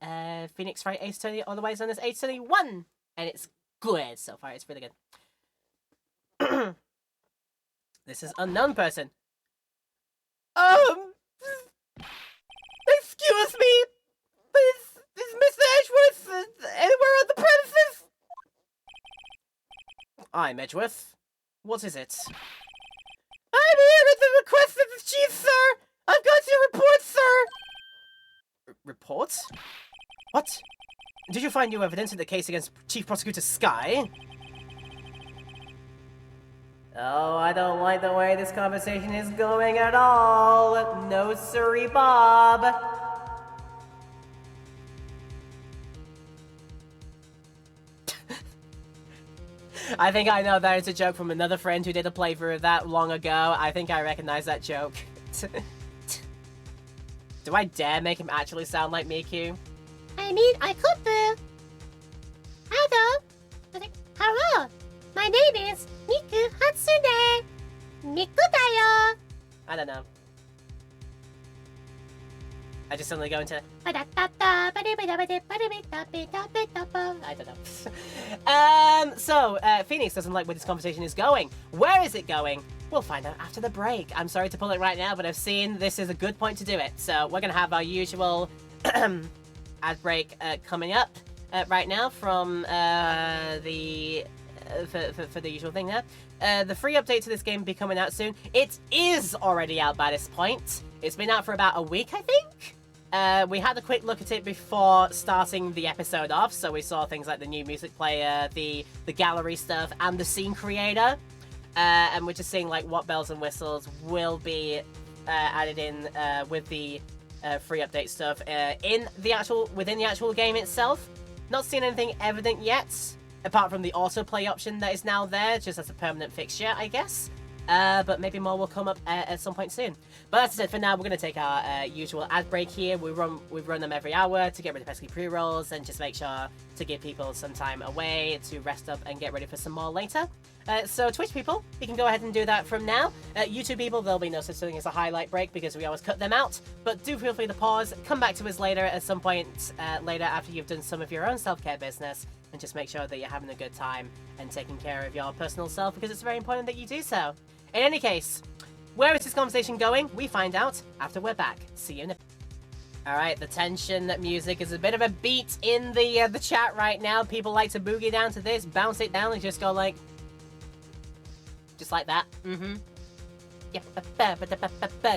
Phoenix Wright Ace Attorney, otherwise known as Ace Attorney 1. And it's good so far, it's really good. This is unknown person. I'm Edgeworth. What is it? I'm here at the request of the chief, sir! I've got your report, sir! Report? What? Did you find new evidence in the case against Chief Prosecutor Sky? Oh, I don't like the way this conversation is going at all. No siree, Bob. I think I know that it's a joke from another friend who did a playthrough of that long ago. I think I recognize that joke. Do I dare make him actually sound like Miku? I mean, I could do. Hello. Hello. My name is Miku Hatsune. Miku dayo. I don't know. I just suddenly go into... I don't know. So, Phoenix doesn't like where this conversation is going. Where is it going? We'll find out after the break. I'm sorry to pull it right now, but I've seen this is a good point to do it. So, we're going to have our usual ad break coming up right now from the... For the usual thing there. The free update to this game will be coming out soon. It is already out by this point. It's been out for about a week, I think. We had a quick look at it before starting the episode off, so we saw things like the new music player, the gallery stuff, and the scene creator. And we're just seeing like what bells and whistles will be added in with the free update stuff within the actual game itself. Not seeing anything evident yet, apart from the autoplay option that is now there, just as a permanent fixture, I guess. But maybe more will come up at some point soon. But that's it for now. We're going to take our usual ad break here. We run them every hour to get rid of pesky pre-rolls and just make sure to give people some time away to rest up and get ready for some more later. So Twitch people, you can go ahead and do that from now. YouTube people, there'll be no such thing as a highlight break because we always cut them out. But do feel free to pause, come back to us later at some point later after you've done some of your own self-care business, and just make sure that you're having a good time and taking care of your personal self because it's very important that you do so. In any case, where is this conversation going? We find out after we're back. See you in a... Alright, the tension music is a bit of a beat in the chat right now. People like to boogie down to this, bounce it down, and just go like... Just like that. Mm-hmm. Yeah,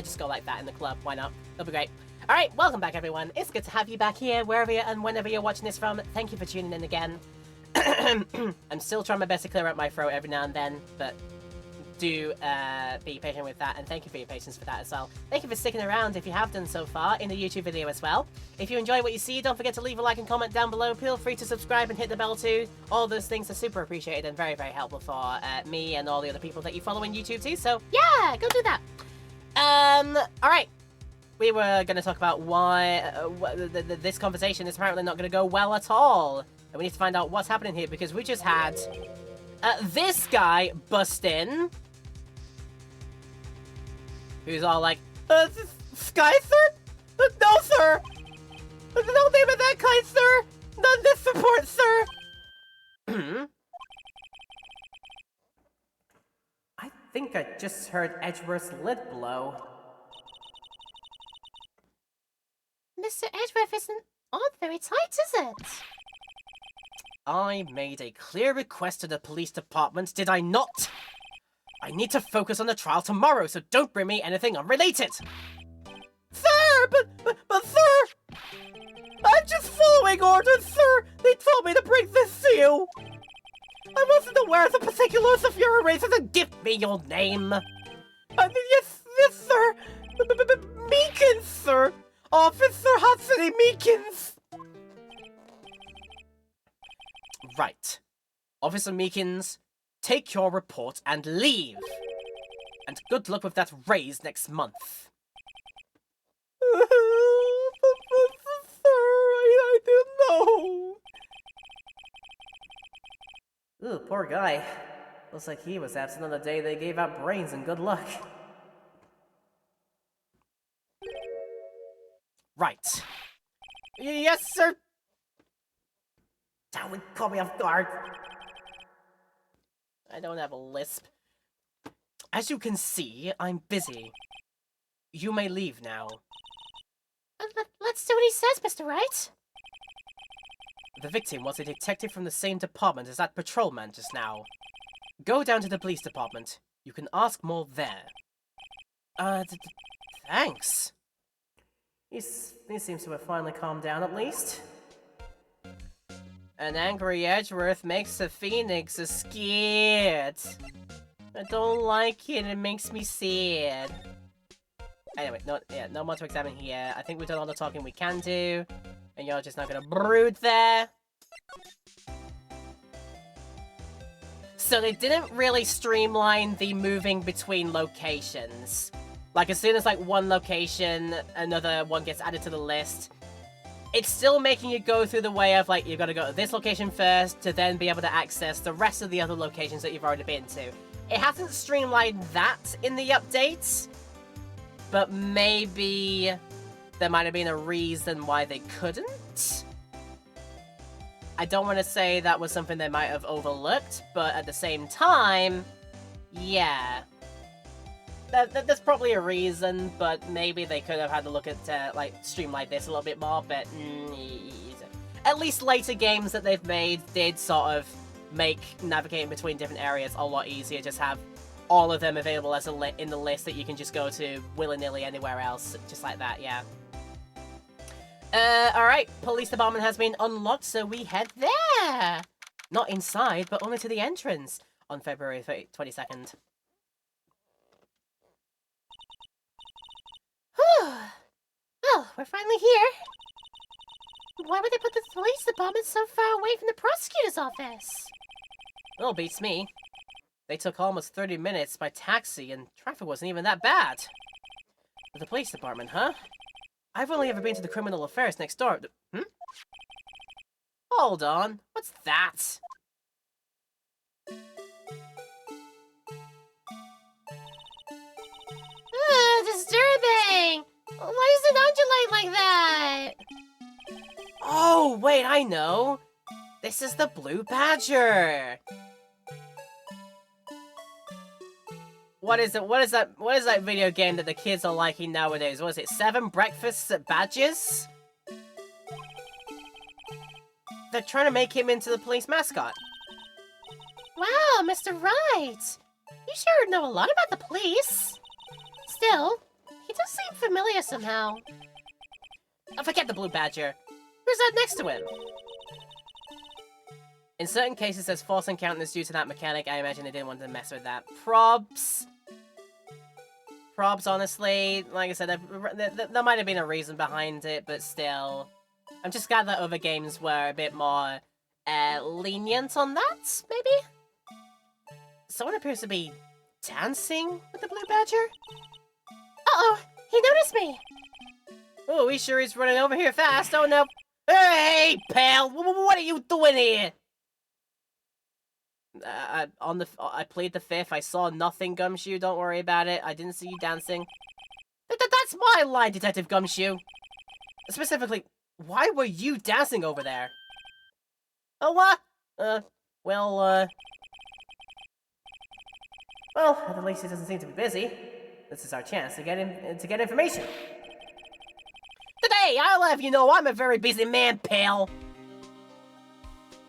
just go like that in the club. Why not? It'll be great. Alright, welcome back everyone. It's good to have you back here, wherever and whenever you're watching this from. Thank you for tuning in again. I'm still trying my best to clear out my throat every now and then, but do be patient with that, and thank you for your patience for that as well. Thank you for sticking around if you have done so far in the YouTube video as well. If you enjoy what you see, don't forget to leave a like and comment down below. Feel free to subscribe and hit the bell too. All those things are super appreciated and very, very helpful for me and all the other people that you follow on YouTube too, so yeah, go do that. Alright. We were going to talk about why this conversation is apparently not going to go well at all. And we need to find out what's happening here, because we just had this guy bust in. Who's all like, Sky, sir? No, sir! No name of that kind, sir! None this support, sir! I think I just heard Edgeworth's lid blow. Mr. Edgeworth isn't on very tight, is it? I made a clear request to the police department, did I not? I need to focus on the trial tomorrow, so don't bring me anything unrelated. Sir, but sir! I'm just following orders, sir! They told me to bring this to you! I wasn't aware of the particulars of your arrest, so give me your name! Yes, sir! Meekins, sir! Officer Hatsune Meekins! Right. Officer Meekins, take your report and leave. And good luck with that raise next month. Sir, I didn't know. Ooh, poor guy. Looks like he was absent on the day they gave out brains, and good luck. Right. Yes, sir. Don't call me off guard. I don't have a lisp. As you can see, I'm busy. You may leave now. Let's do what he says, Mr. Wright. The victim was a detective from the same department as that patrolman just now. Go down to the police department. You can ask more there. Thanks. These seems to have finally calmed down at least. An angry Edgeworth makes the Phoenix scared. I don't like it, it makes me sad. Anyway, no more to examine here. I think we've done all the talking we can do. And you're just not gonna brood there. So they didn't really streamline the moving between locations. Like, as soon as, like, one location, another one gets added to the list, it's still making you go through the way of, like, you've got to go to this location first to then be able to access the rest of the other locations that you've already been to. It hasn't streamlined that in the updates, but maybe there might have been a reason why they couldn't. I don't want to say that was something they might have overlooked, but at the same time, yeah. There's probably a reason, but maybe they could have had to look at, like, streamline this a little bit more, but at least later games that they've made did sort of make navigating between different areas a lot easier. Just have all of them available as in the list that you can just go to willy-nilly anywhere else, just like that, yeah. Alright, police department has been unlocked, so we head there! Not inside, but only to the entrance on February 22nd. Well, we're finally here. Why would they put the police department so far away from the prosecutor's office? Well, beats me. They took almost 30 minutes by taxi, and traffic wasn't even that bad. But the police department, huh? I've only ever been to the criminal affairs next door. Hold on. What's that? Disturbing! Why does it undulate like that? Oh, wait, I know. This is the Blue Badger. What is it? What is that video game that the kids are liking nowadays? What is it? 7 Breakfasts at Badges? They're trying to make him into the police mascot. Wow, Mr. Wright! You sure know a lot about the police. Still, he does seem familiar somehow. Oh, forget the Blue Badger. Who's that next to him? In certain cases, there's force encounters due to that mechanic. I imagine they didn't want to mess with that. Probs, honestly, like I said, there might have been a reason behind it, but still. I'm just glad that other games were a bit more lenient on that, maybe? Someone appears to be dancing with the Blue Badger? Uh-oh, he noticed me. Oh, he sure is running over here fast. Oh, no. Hey, pal, what are you doing here? I played the 5th. I saw nothing, Gumshoe. Don't worry about it. I didn't see you dancing. That's my line, Detective Gumshoe. Specifically, why were you dancing over there? Oh, what? Well, at least he doesn't seem to be busy. This is our chance to get information. Today, I'll have you know I'm a very busy man, pal.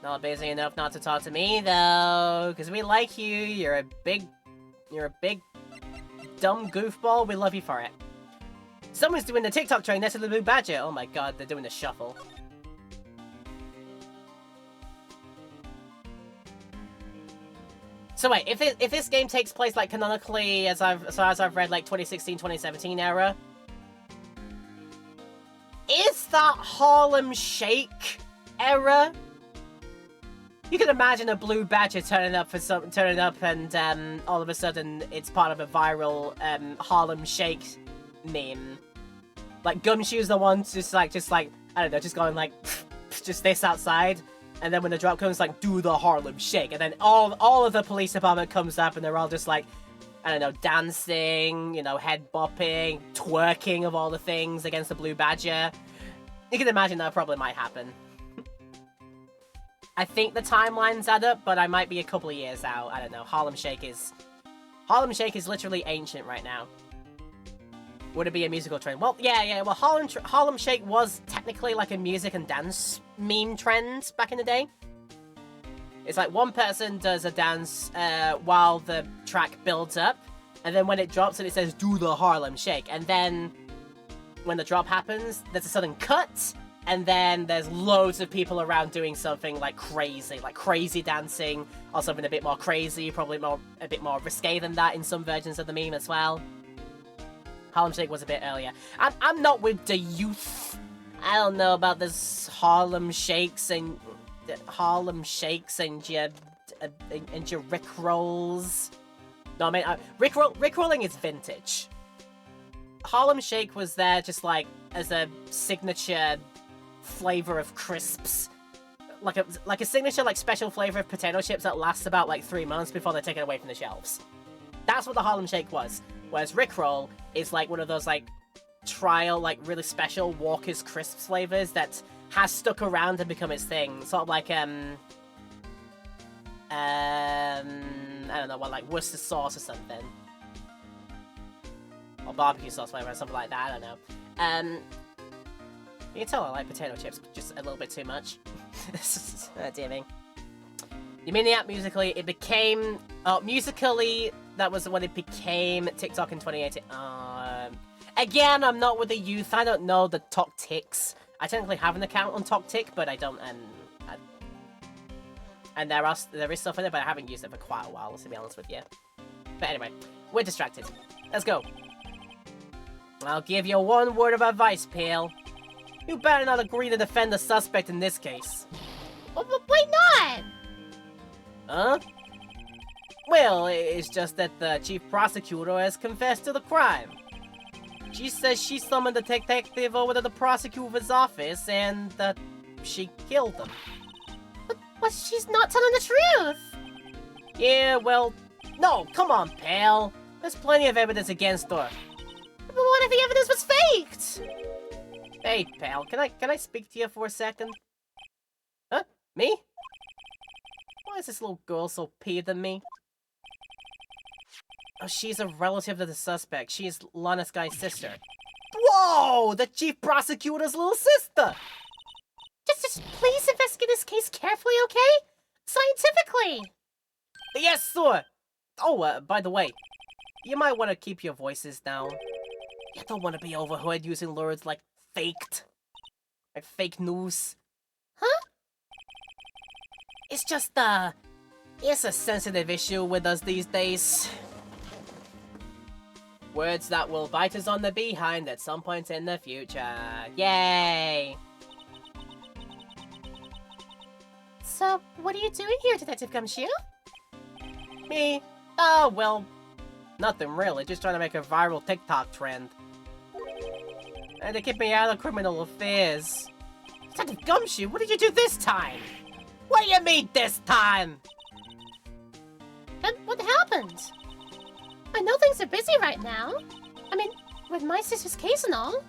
Not busy enough not to talk to me, though, because we like you. You're a big dumb goofball. We love you for it. Someone's doing the TikTok train next to the Blue Badger. Oh my god, they're doing the shuffle. So wait, if this game takes place like canonically, as I've read, like 2016, 2017 era, is that Harlem Shake era? You can imagine a Blue Badger turning up and all of a sudden it's part of a viral Harlem Shake meme. Like Gumshoe's the one just like I don't know, just going like just this outside, and then when the drop comes, like do the Harlem Shake, and then all of the police department comes up and they're all just like, I don't know, dancing, you know, head bopping, twerking of all the things against the Blue Badger. You can imagine that probably might happen. I think the timelines add up, but I might be a couple of years out. I don't know. Harlem Shake is literally ancient right now. Would it be a musical trend? Well, yeah. Well, Harlem Shake was technically like a music and dance meme trend back in the day. It's like one person does a dance while the track builds up, and then when it drops and it says, do the Harlem Shake, and then when the drop happens, there's a sudden cut, and then there's loads of people around doing something like crazy dancing, or something a bit more crazy, probably a bit more risque than that in some versions of the meme as well. Harlem Shake was a bit earlier. I'm not with the youth. I don't know about this Harlem Shakes and your Rickrolls. No, I mean, Rickrolling is vintage. Harlem Shake was there just like as a signature flavor of crisps, like a signature like special flavor of potato chips that lasts about like 3 months before they're taken away from the shelves. That's what the Harlem Shake was. Whereas Rickroll is like one of those like trial like really special Walker's crisps flavors that has stuck around and become its thing. Sort of like I don't know what, like Worcester sauce or something. Or barbecue sauce flavor or something like that, I don't know. You can tell I like potato chips just a little bit too much. Dear me. You mean the app Musically? It became... Musically, that was when it became TikTok in 2018. Again, I'm not with the youth. I don't know the Toktiks. I technically have an account on Toktik, but I don't... And there is stuff in it, but I haven't used it for quite a while, to be honest with you. But anyway, we're distracted. Let's go. I'll give you one word of advice, Pale. You better not agree to defend the suspect in this case. Why not? Huh? Well, it's just that the chief prosecutor has confessed to the crime. She says she summoned the detective over to the prosecutor's office and that she killed him. But she's not telling the truth. Yeah, well, no, come on, pal. There's plenty of evidence against her. But what if the evidence was faked? Hey, pal, can I speak to you for a second? Huh? Me? Why is this little girl so peeved at me? Oh, she's a relative of the suspect. She's Lana's guy's sister. Whoa! The chief prosecutor's little sister! Just please investigate this case carefully, okay? Scientifically! Yes, sir! Oh, by the way, you might want to keep your voices down. You don't want to be overheard using words like faked. Like fake news. Huh? It's just, it's a sensitive issue with us these days. Words that will bite us on the behind at some point in the future. Yay! So, what are you doing here, Detective Gumshoe? Me? Oh, well, nothing really. Just trying to make a viral TikTok trend. And to keep me out of criminal affairs. Detective Gumshoe, what did you do this time? What do you mean this time? And what happened? I know things are busy right now. I mean, with my sister's case and all.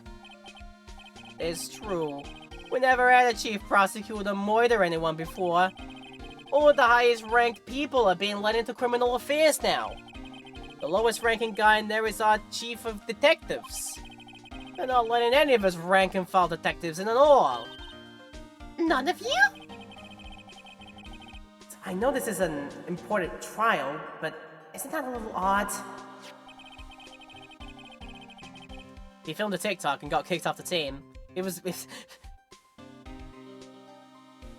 It's true. We never had a chief prosecutor murder anyone before. All the highest ranked people are being let into criminal affairs now. The lowest ranking guy in there is our chief of detectives. They're not letting any of us rank and file detectives in at all. None of you? I know this is an important trial, but isn't that a little odd? He filmed a TikTok and got kicked off the team.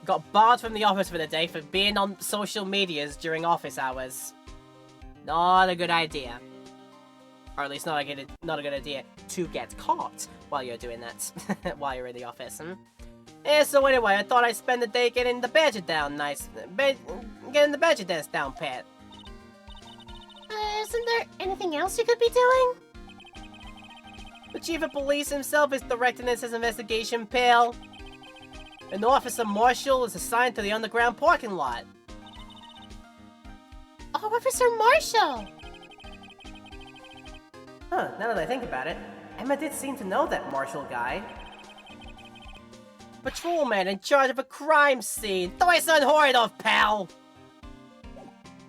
Got barred from the office for the day for being on social medias during office hours. Not a good idea. Or at least not a good idea to get caught while you're doing that. While you're in the office. Yeah, so anyway, I thought I'd spend the day getting the budget down getting the budget dance down pat. Isn't there anything else you could be doing? The chief of police himself is directing this investigation, pal. An officer marshal is assigned to the underground parking lot. Oh, Officer Marshall! Huh, now that I think about it, Emma did seem to know that marshal guy. Patrolman in charge of a crime scene! Twice unheard of, pal!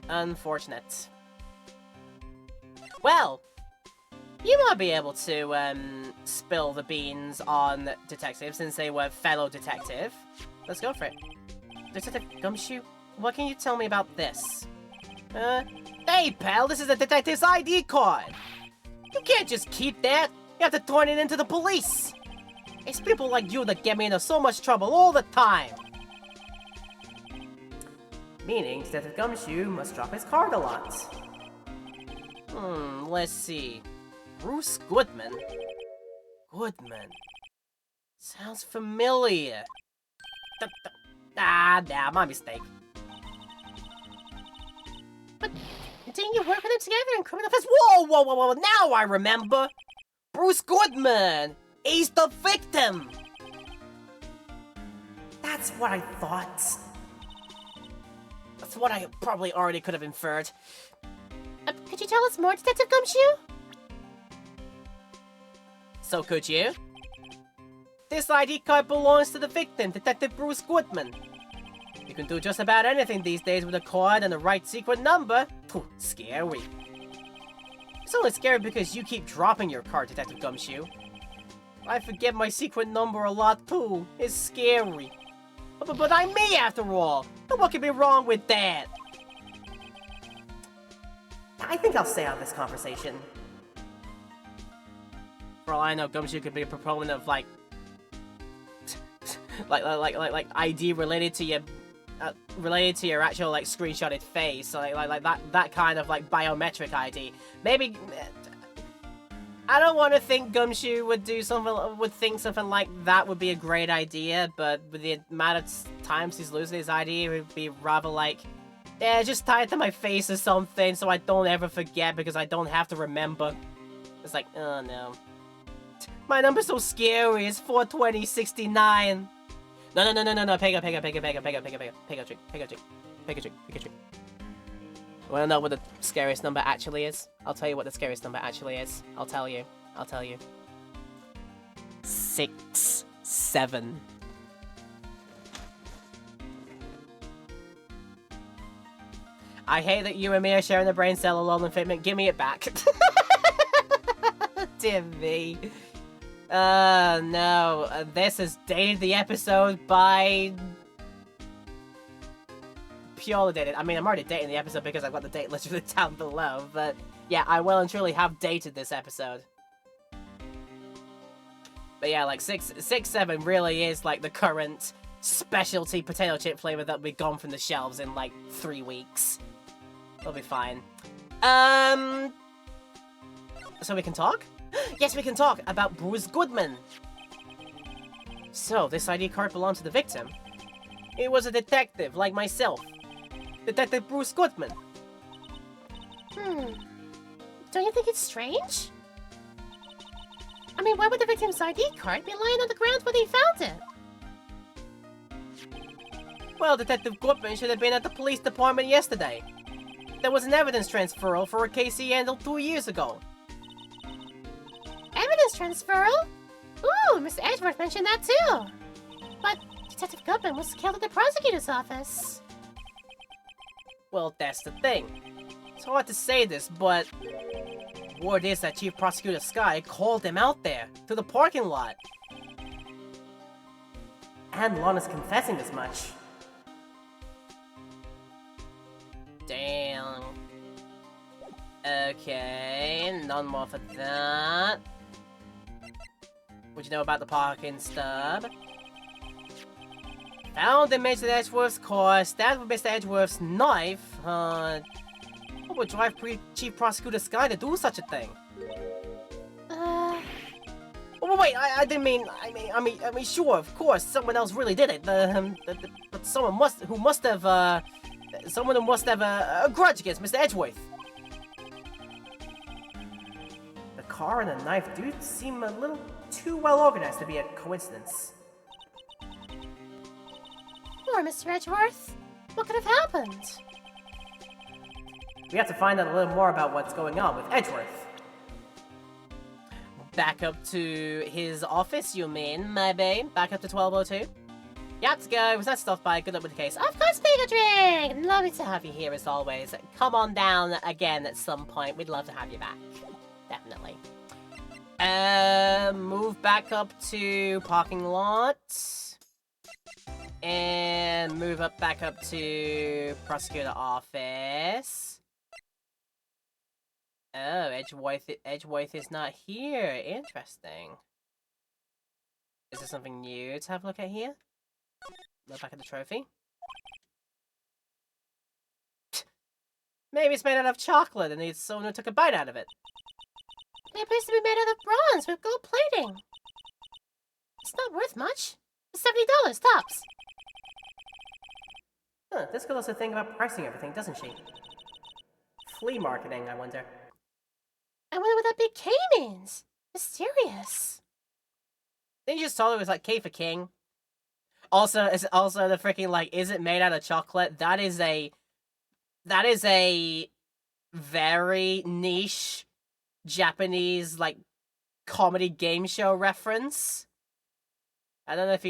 Unfortunate. Well, you might be able to, spill the beans on Detective since they were fellow detective. Let's go for it. Detective Gumshoe, what can you tell me about this? Hey pal, this is a detective's ID card! You can't just keep that! You have to turn it into the police! It's people like you that get me into so much trouble all the time! Meaning, Detective Gumshoe must drop his card a lot. Let's see. Bruce Goodman? Goodman. Sounds familiar. Nah, my mistake. But didn't you work with him together in criminal defense? Whoa, now I remember! Bruce Goodman! He's the victim! That's what I thought. That's what I probably already could have inferred. Could you tell us more, Detective Gumshoe? So could you? This ID card belongs to the victim, Detective Bruce Goodman. You can do just about anything these days with a card and the right secret number. Pooh, scary. It's only scary because you keep dropping your card, Detective Gumshoe. I forget my secret number a lot too. It's scary. But I'm me after all. And what could be wrong with that? I think I'll stay out of this conversation. For all I know, Gumshoe could be a proponent of like ID related to your actual like screenshotted face, like that kind of like biometric ID. Maybe I don't want to think Gumshoe would think something like that would be a great idea, but with the amount of times he's losing his ID, it would be rather like, yeah, just tie it to my face or something so I don't ever forget because I don't have to remember. It's like, oh no. My number's so scary, it's 42069. No, pick a drink. Wanna know what the scariest number actually is? I'll tell you what the scariest number actually is. I'll tell you. 6, 7. I hate that you and me are sharing the brain cell alone and fitment. Give me it back. Dear me. No. This has dated the episode by... purely dated. I mean, I'm already dating the episode because I've got the date literally down below, but yeah, I well and truly have dated this episode. But yeah, like 6, 7 really is like the current specialty potato chip flavor that'll be gone from the shelves in like 3 weeks. It'll be fine. So we can talk? Yes, we can talk about Bruce Goodman. So, this ID card belonged to the victim. It was a detective, like myself. Detective Bruce Goodman. Don't you think it's strange? I mean, why would the victim's ID card be lying on the ground when he found it? Well, Detective Goodman should have been at the police department yesterday. There was an evidence transferal for a case he handled 2 years ago. Evidence transferal? Ooh, Mr. Edgeworth mentioned that too. But Detective Goodman was killed at the prosecutor's office. Well, that's the thing. It's hard to say this, but word is that Chief Prosecutor Sky called him out there, to the parking lot. And Lana's confessing as much. Damn. Okay, none more for that. What'd you know about the parking stub? Found in Mr. Edgeworth's car, stabbed with Mr. Edgeworth's knife. What would drive Chief Prosecutor Sky to do such a thing? Oh, wait, I didn't mean. I mean, sure, of course, someone else really did it. But someone who must have a grudge against Mr. Edgeworth. The car and the knife do seem a little too well organized to be a coincidence. Poor Mr. Edgeworth. What could have happened? We have to find out a little more about what's going on with Edgeworth. Back up to his office, you mean, my babe? Back up to 1202? Yeah, let's go. Was that stuff by? Good luck with the case. Of course, take a drink! Lovely to have you here as always. Come on down again at some point. We'd love to have you back. Definitely. Move back up to parking lot. And move back up to prosecutor office. Oh, Edgeworth is not here. Interesting. Is there something new to have a look at here? Look back at the trophy. Maybe it's made out of chocolate and someone who took a bite out of it. It appears to be made out of bronze with gold plating. It's not worth much. It's $70 tops. Huh, this girl also think about pricing everything, doesn't she? Flea marketing, I wonder. I wonder what that big K means. Mysterious. Didn't you just told it was like K for king? Also, it's also the freaking like, is it made out of chocolate? That is a very niche Japanese like comedy game show reference. I don't know if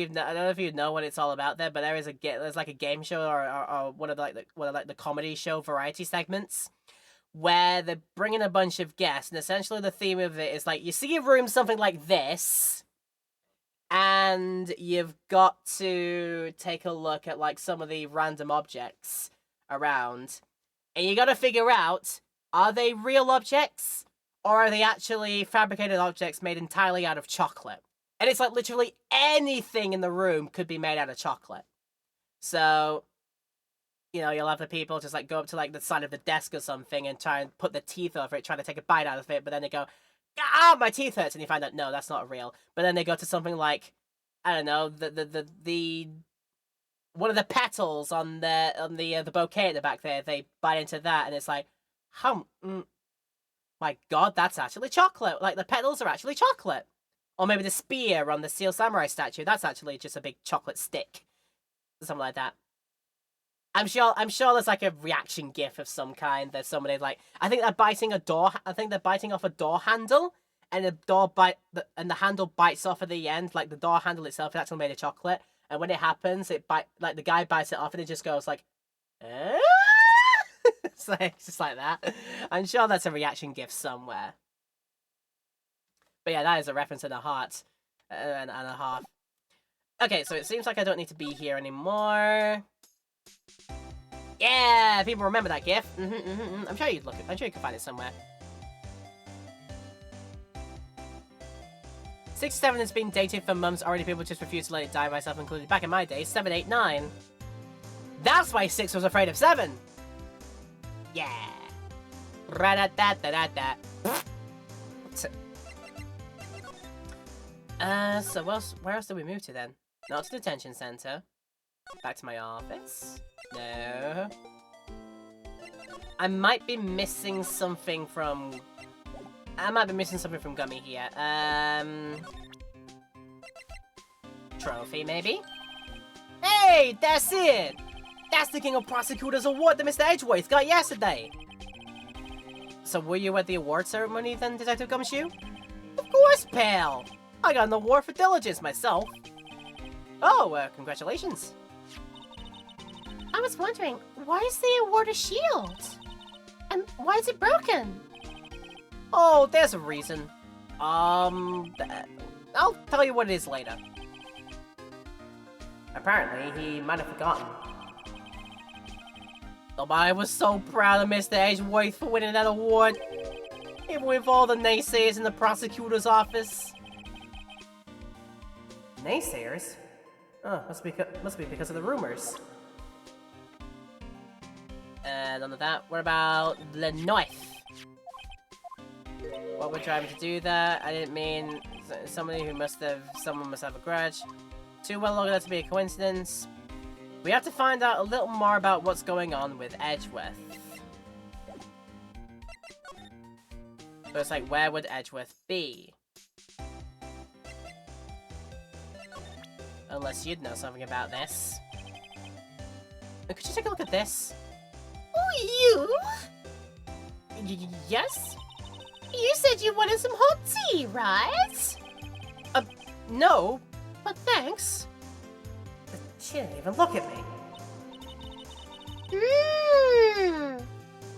you know what it's all about there, but there's like a game show or one of the comedy show variety segments where they're bringing a bunch of guests, and essentially the theme of it is like you see a room something like this, and you've got to take a look at like some of the random objects around, and you got to figure out, are they real objects or are they actually fabricated objects made entirely out of chocolate? And it's like literally anything in the room could be made out of chocolate. So, you know, you'll have the people just like go up to like the side of the desk or something and try and put their teeth over it, trying to take a bite out of it, but then they go, ah, my teeth hurts, and you find out, no, that's not real. But then they go to something like, I don't know, the one of the petals on the bouquet at the back there, they bite into that, and it's like, my god, that's actually chocolate. Like, the petals are actually chocolate. Or maybe the spear on the Steel Samurai statue, that's actually just a big chocolate stick. Something like that. I'm sure there's like a reaction gif of some kind. There's somebody like, I think they're biting off a door handle, and the handle bites off at the end. Like the door handle itself is actually made of chocolate, and when it happens, the guy bites it off, and it just goes like, eh? It's just like that. I'm sure that's a reaction gif somewhere. But yeah, that is a reference and a heart, and a half. Okay, so it seems like I don't need to be here anymore. Yeah, people remember that GIF. I'm sure you can find it somewhere. 67 has been dated for months already. People just refuse to let it die, myself included. Back in my day, 7, 8, 9. That's why 6 was afraid of 7. Yeah. Ra-da-da-da-da-da. So where else did we move to then? Not to the detention center. Back to my office. No. I might be missing something from Gummy here. Trophy, maybe? Hey, that's it! That's the King of Prosecutors award that Mr. Edgeworth got yesterday! So were you at the award ceremony then, Detective Gumshoe? Of course, pal! I got an award for diligence myself. Oh, congratulations. I was wondering, why is the award a shield? And why is it broken? Oh, there's a reason. I'll tell you what it is later. Apparently, he might have forgotten. Oh, but I was so proud of Mr. Edgeworth for winning that award. Even with all the naysayers in the prosecutor's office. Naysayers? Oh, must be because of the rumors. And under that, what about the knife? What would drive me to do that? I didn't mean someone must have a grudge. Too well long enough to be a coincidence. We have to find out a little more about what's going on with Edgeworth. So it's like, where would Edgeworth be? Unless you'd know something about this. Could you take a look at this? Oh, you? Yes? You said you wanted some hot tea, right? No. But thanks. She didn't even look at me.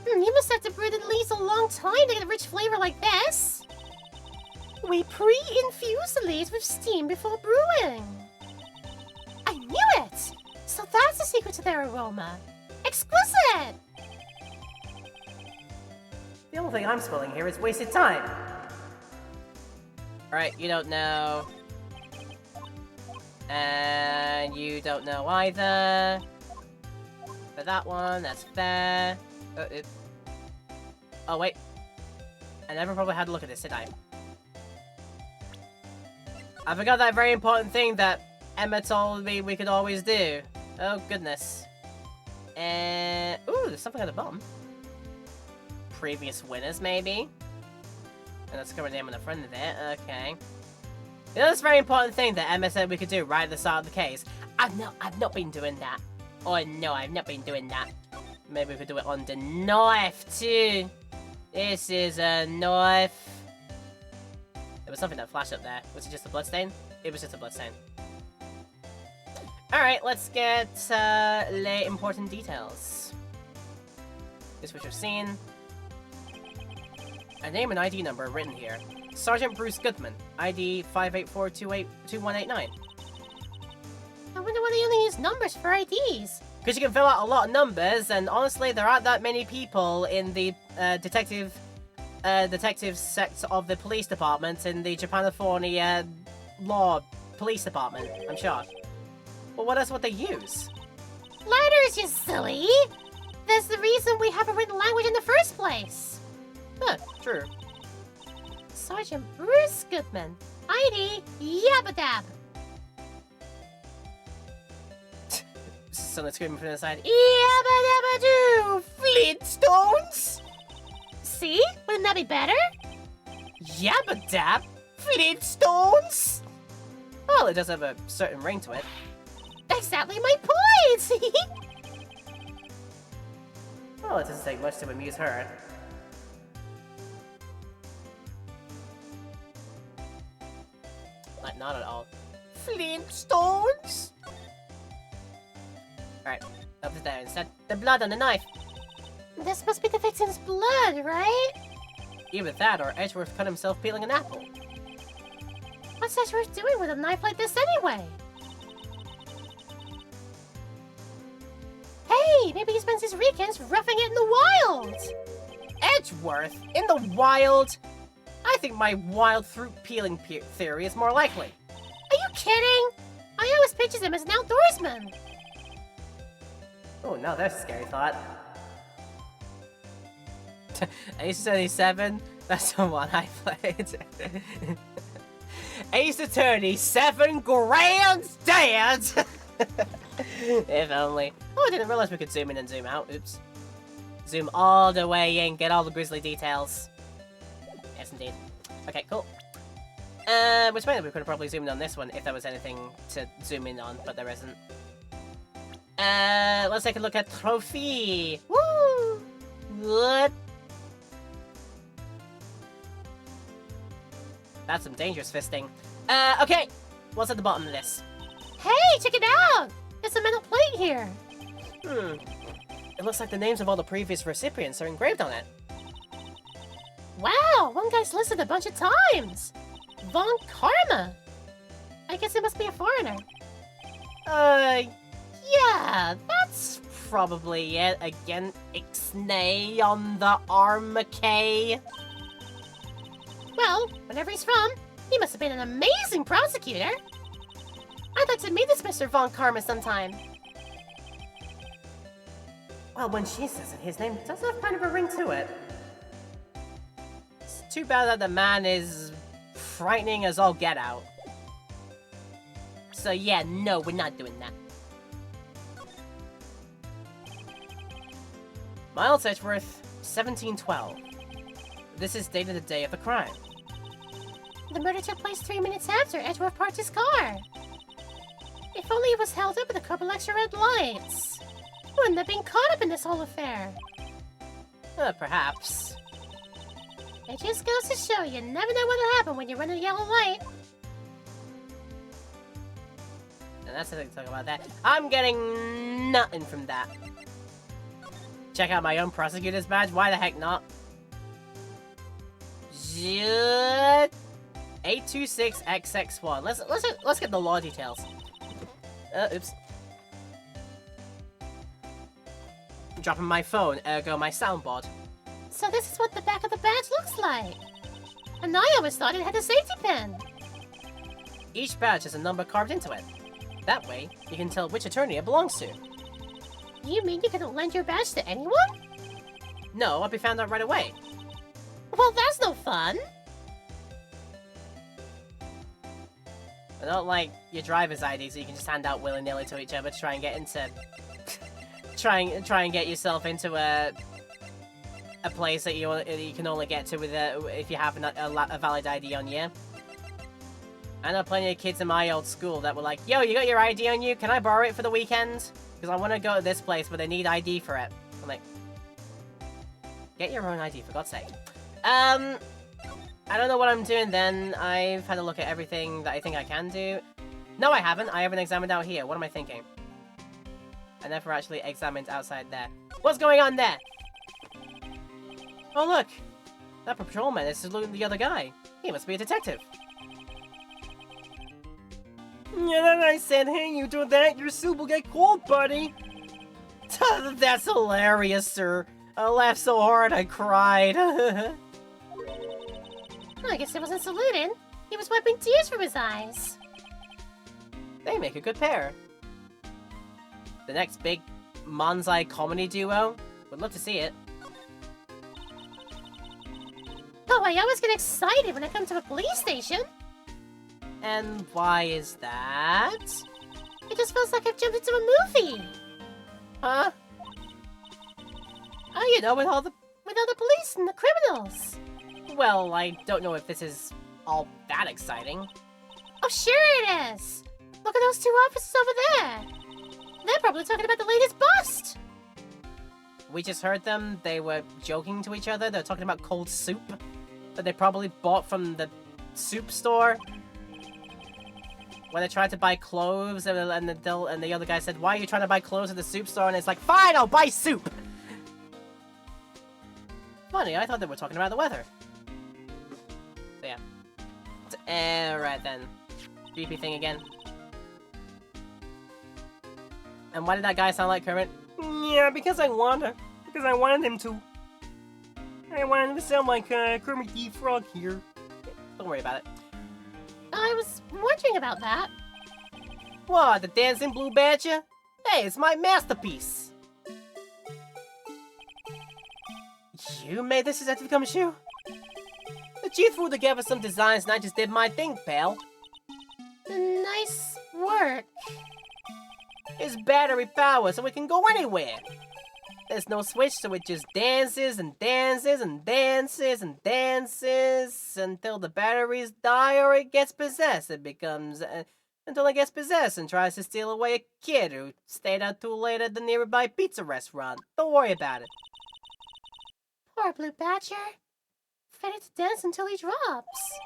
You must have to brew the leaves a long time to get a rich flavor like this. We pre-infuse the leaves with steam before brewing. I knew it! secret to their aroma. Exquisite! The only thing I'm spilling here is wasted time. Alright, you don't know. And you don't know either. For that one, that's fair. Oh, wait. I never probably had a look at this, did I? I forgot that very important thing that Emma told me we could always do. Oh, goodness. And... ooh, there's something at the bottom. Previous winners, maybe? And that's cover name on the front of it. Okay. You know, this very important thing that Emma said we could do right at the start of the case. I've not been doing that. Oh, no, I've not been doing that. Maybe we could do it on the knife, too. This is a knife. There was something that flashed up there. Was it just a bloodstain? It was just a bloodstain. Alright, let's get lay important details. This is what you've seen. A name and ID number written here. Sergeant Bruce Goodman, ID 584282189. I wonder why they only use numbers for IDs. Because you can fill out a lot of numbers, and honestly, there aren't that many people in the detective sector of the police department in the Japanifornia law police department, I'm sure. Well, what else would they use? Letters, you silly! That's the reason we have a written language in the first place. Huh, true. Sergeant Bruce Goodman, ID Yabba-Dab. Someone screaming from the side. Yabba-Dabba-Doo! Flintstones? See? Wouldn't that be better? Yabba Dab? Flintstones? Well, it does have a certain ring to it. Exactly my point! Well, it doesn't take much to amuse her. Like, not at all. Flintstones? Alright, up to there instead. The blood on the knife. This must be the victim's blood, right? Either that or Edgeworth cut himself peeling an apple. What's Edgeworth doing with a knife like this anyway? Hey, maybe he spends his weekends roughing it in the wild! Edgeworth? In the wild? I think my wild fruit peeling theory is more likely. Are you kidding? I always pictured him as an outdoorsman. Oh, now that's a scary thought. Ace Attorney 7? That's the one I played. Ace Attorney 7 Granddad! If only. Oh, I didn't realize we could zoom in and zoom out. Oops. Zoom all the way in, get all the grisly details. Yes, indeed. Okay, cool. Which meant we could have probably zoomed in on this one if there was anything to zoom in on, but there isn't. Let's take a look at trophy. Woo! What? That's some dangerous fisting. Okay. What's at the bottom of this? Hey, check it out! There's a metal plate here. It looks like the names of all the previous recipients are engraved on it. Wow, one guy's listed a bunch of times. Von Karma. I guess it must be a foreigner. Yeah, that's probably it. Again, Ixnay on the Armacay. Well, wherever he's from, he must have been an amazing prosecutor. I'd like to meet this Mr. Von Karma sometime. Well, when she says it, his name does have kind of a ring to it. It's too bad that the man is frightening as all get out. So yeah, no, we're not doing that. Miles Edgeworth, 1712. This is dated the day of the crime. The murder took place 3 minutes after Edgeworth parked his car. If only it was held up with a couple extra red lights. Wouldn't have been caught up in this whole affair. Perhaps. It just goes to show you never know what'll happen when you run a yellow light. And that's the thing to talk about that. I'm getting nothing from that. Check out my own prosecutor's badge. Why the heck not? 826XX1. Let's get the law details. Oops. dropping my phone, ergo my soundboard. So this is what the back of the badge looks like. And I always thought it had a safety pin. Each badge has a number carved into it. That way, you can tell which attorney it belongs to. You mean you can lend your badge to anyone? No, I'll be found out right away. Well, that's no fun. I don't like your driver's ID, so you can just hand out willy-nilly to each other to try and get into... try and get yourself into a place that you can only get to with if you have a valid ID on you. I know plenty of kids in my old school that were like, yo, you got your ID on you? Can I borrow it for the weekend? Because I want to go to this place, but they need ID for it. I'm like, get your own ID, for God's sake. I don't know what I'm doing then. I've had a look at everything that I think I can do. No, I haven't. I haven't examined out here. What am I thinking? I never actually examined outside there. What's going on there? Oh, look. That patrolman is saluting the other guy. He must be a detective. Yeah, then I said, hey, you do that, your soup will get cold, buddy. That's hilarious, sir. I laughed so hard I cried. I guess he wasn't saluting. He was wiping tears from his eyes. They make a good pair. The next big manzai comedy duo? Would love to see it. Oh, I always get excited when I come to a police station. And why is that? It just feels like I've jumped into a movie. Huh? Oh, you know, with all the police and the criminals. Well, I don't know if this is all that exciting. Oh, sure it is. Look at those two officers over there. They're probably talking about the latest bust. We just heard them. They were joking to each other. They're talking about cold soup that they probably bought from the soup store. When they tried to buy clothes, and the other guy said, why are you trying to buy clothes at the soup store? And it's like, fine, I'll buy soup! Funny, I thought they were talking about the weather. So yeah. Right then. Creepy thing again. And why did that guy sound like Kermit? Yeah, because I wanted him to. I wanted him to sound like Kermit the Frog here. Don't worry about it. I was wondering about that. What, the dancing blue badger? Hey, it's my masterpiece! You made this Detective Gumshoe? The chief threw together some designs and I just did my thing, pal. Nice work. It's battery power, so it can go anywhere. There's no switch, so it just dances and dances and dances and dances until the batteries die or it gets possessed. It becomes... until it gets possessed and tries to steal away a kid who stayed out too late at the nearby pizza restaurant. Don't worry about it. Poor Blue Badger. Ready to dance until he drops.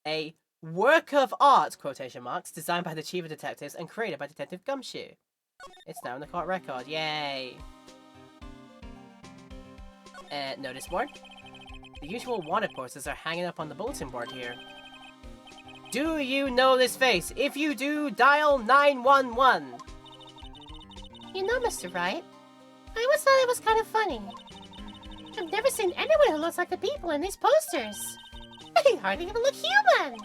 A work of art, quotation marks, designed by the Chief of Detectives and created by Detective Gumshoe. It's now in the court record. Yay! Notice board? The usual wanted posters are hanging up on the bulletin board here. Do you know this face? If you do, dial 911. You know, Mr. Wright, I always thought it was kind of funny. I've never seen anyone who looks like the people in these posters. They hardly even look human.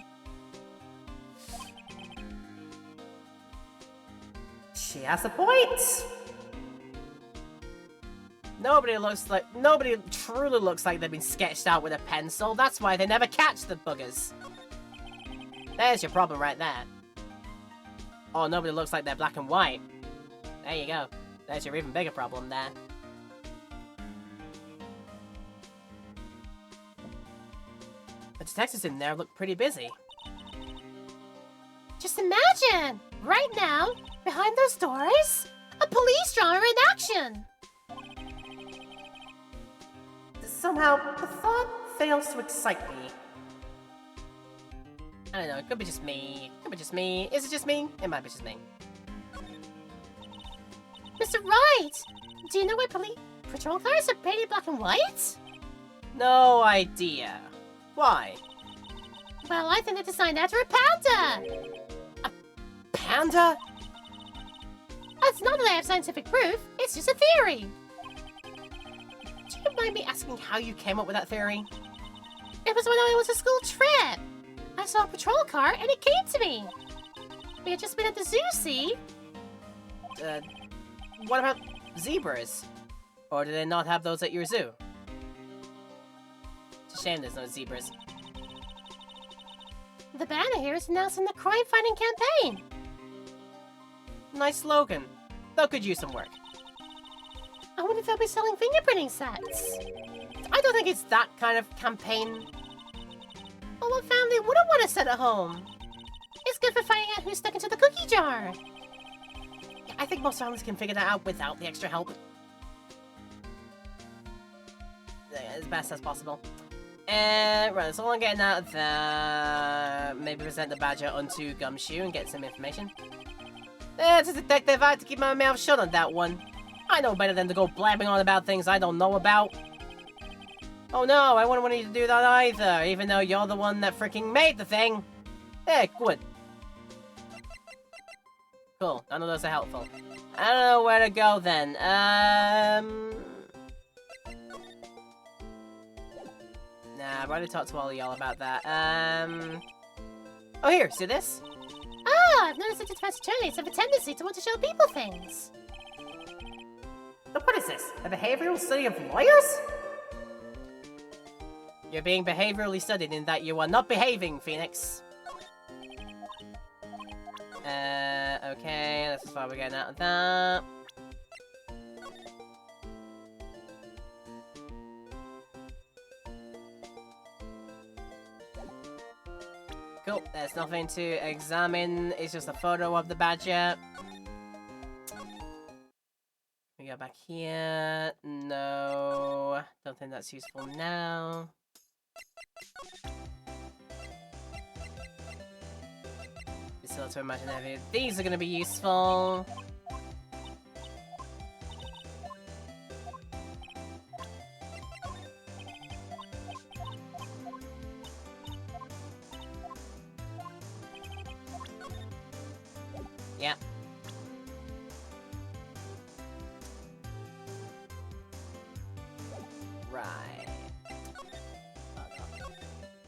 She has a point. Nobody truly looks like they've been sketched out with a pencil. That's why they never catch the buggers. There's your problem right there. Oh, nobody looks like they're black and white. There you go. There's your even bigger problem there. The detectives in there look pretty busy. Just imagine! Right now, behind those doors, a police drama in action! Somehow, the thought fails to excite me. I don't know, it could be just me. Could be just me. Is it just me? It might be just me. Mr. Wright! Do you know why patrol cars are painted black and white? No idea. Why? Well, I think they're designed after a panda! Panda? A it's not that I have scientific proof, it's just a theory. Do you mind me asking how you came up with that theory? It was when I was a school trip. I saw a patrol car and it came to me. We had just been at the zoo, see? What about zebras? Or do they not have those at your zoo? It's a shame there's no zebras. The banner here is announcing the crime-fighting campaign. Nice slogan. Though could use some work. I wonder if they'll be selling fingerprinting sets. I don't think it's that kind of campaign. Well, what family wouldn't want to set at home? It's good for finding out who's stuck into the cookie jar. I think most families can figure that out without the extra help. As best as possible. Right, so all I'm getting out of that, maybe present the badger onto Gumshoe and get some information. As a detective, I have to keep my mouth shut on that one. I know better than to go blabbing on about things I don't know about. Oh no, I wouldn't want you to do that either, even though you're the one that freaking made the thing. Good. Cool, none of those are helpful. I don't know where to go then. Nah, I've already talked to all of y'all about that. Oh, here, see this? Ah, I've noticed that defense attorneys have a tendency to want to show people things. But what is this? A behavioral study of lawyers? You're being behaviorally studied in that you are not behaving, Phoenix. Okay, that's as far as we're getting out of that. Cool, there's nothing to examine, it's just a photo of the badger. We go back here. No, don't think that's useful now. It's still to imagine if these are going to be useful. Yeah. Right.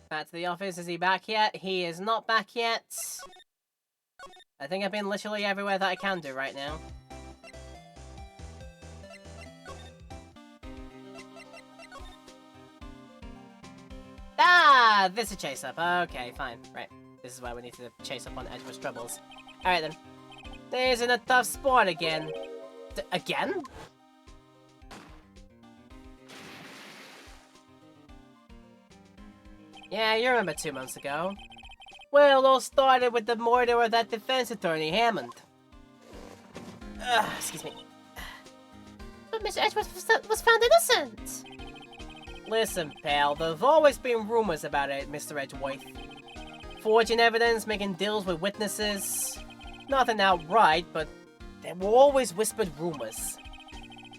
Back to the office. Is he back yet? He is not back yet. I think I've been literally everywhere that I can do right now. Ah, this is chase up. Okay, fine. Right. This is why we need to chase up on Edgeworth's troubles. Alright then. There's in a tough spot again. Again? Yeah, you remember 2 months ago. Well, it all started with the murder of that defense attorney, Hammond. Excuse me. But Mr. Edgeworth was found innocent. Listen, pal, there's always been rumors about it, Mr. Edgeworth. Forging evidence, making deals with witnesses. Nothing outright, but there were always whispered rumors.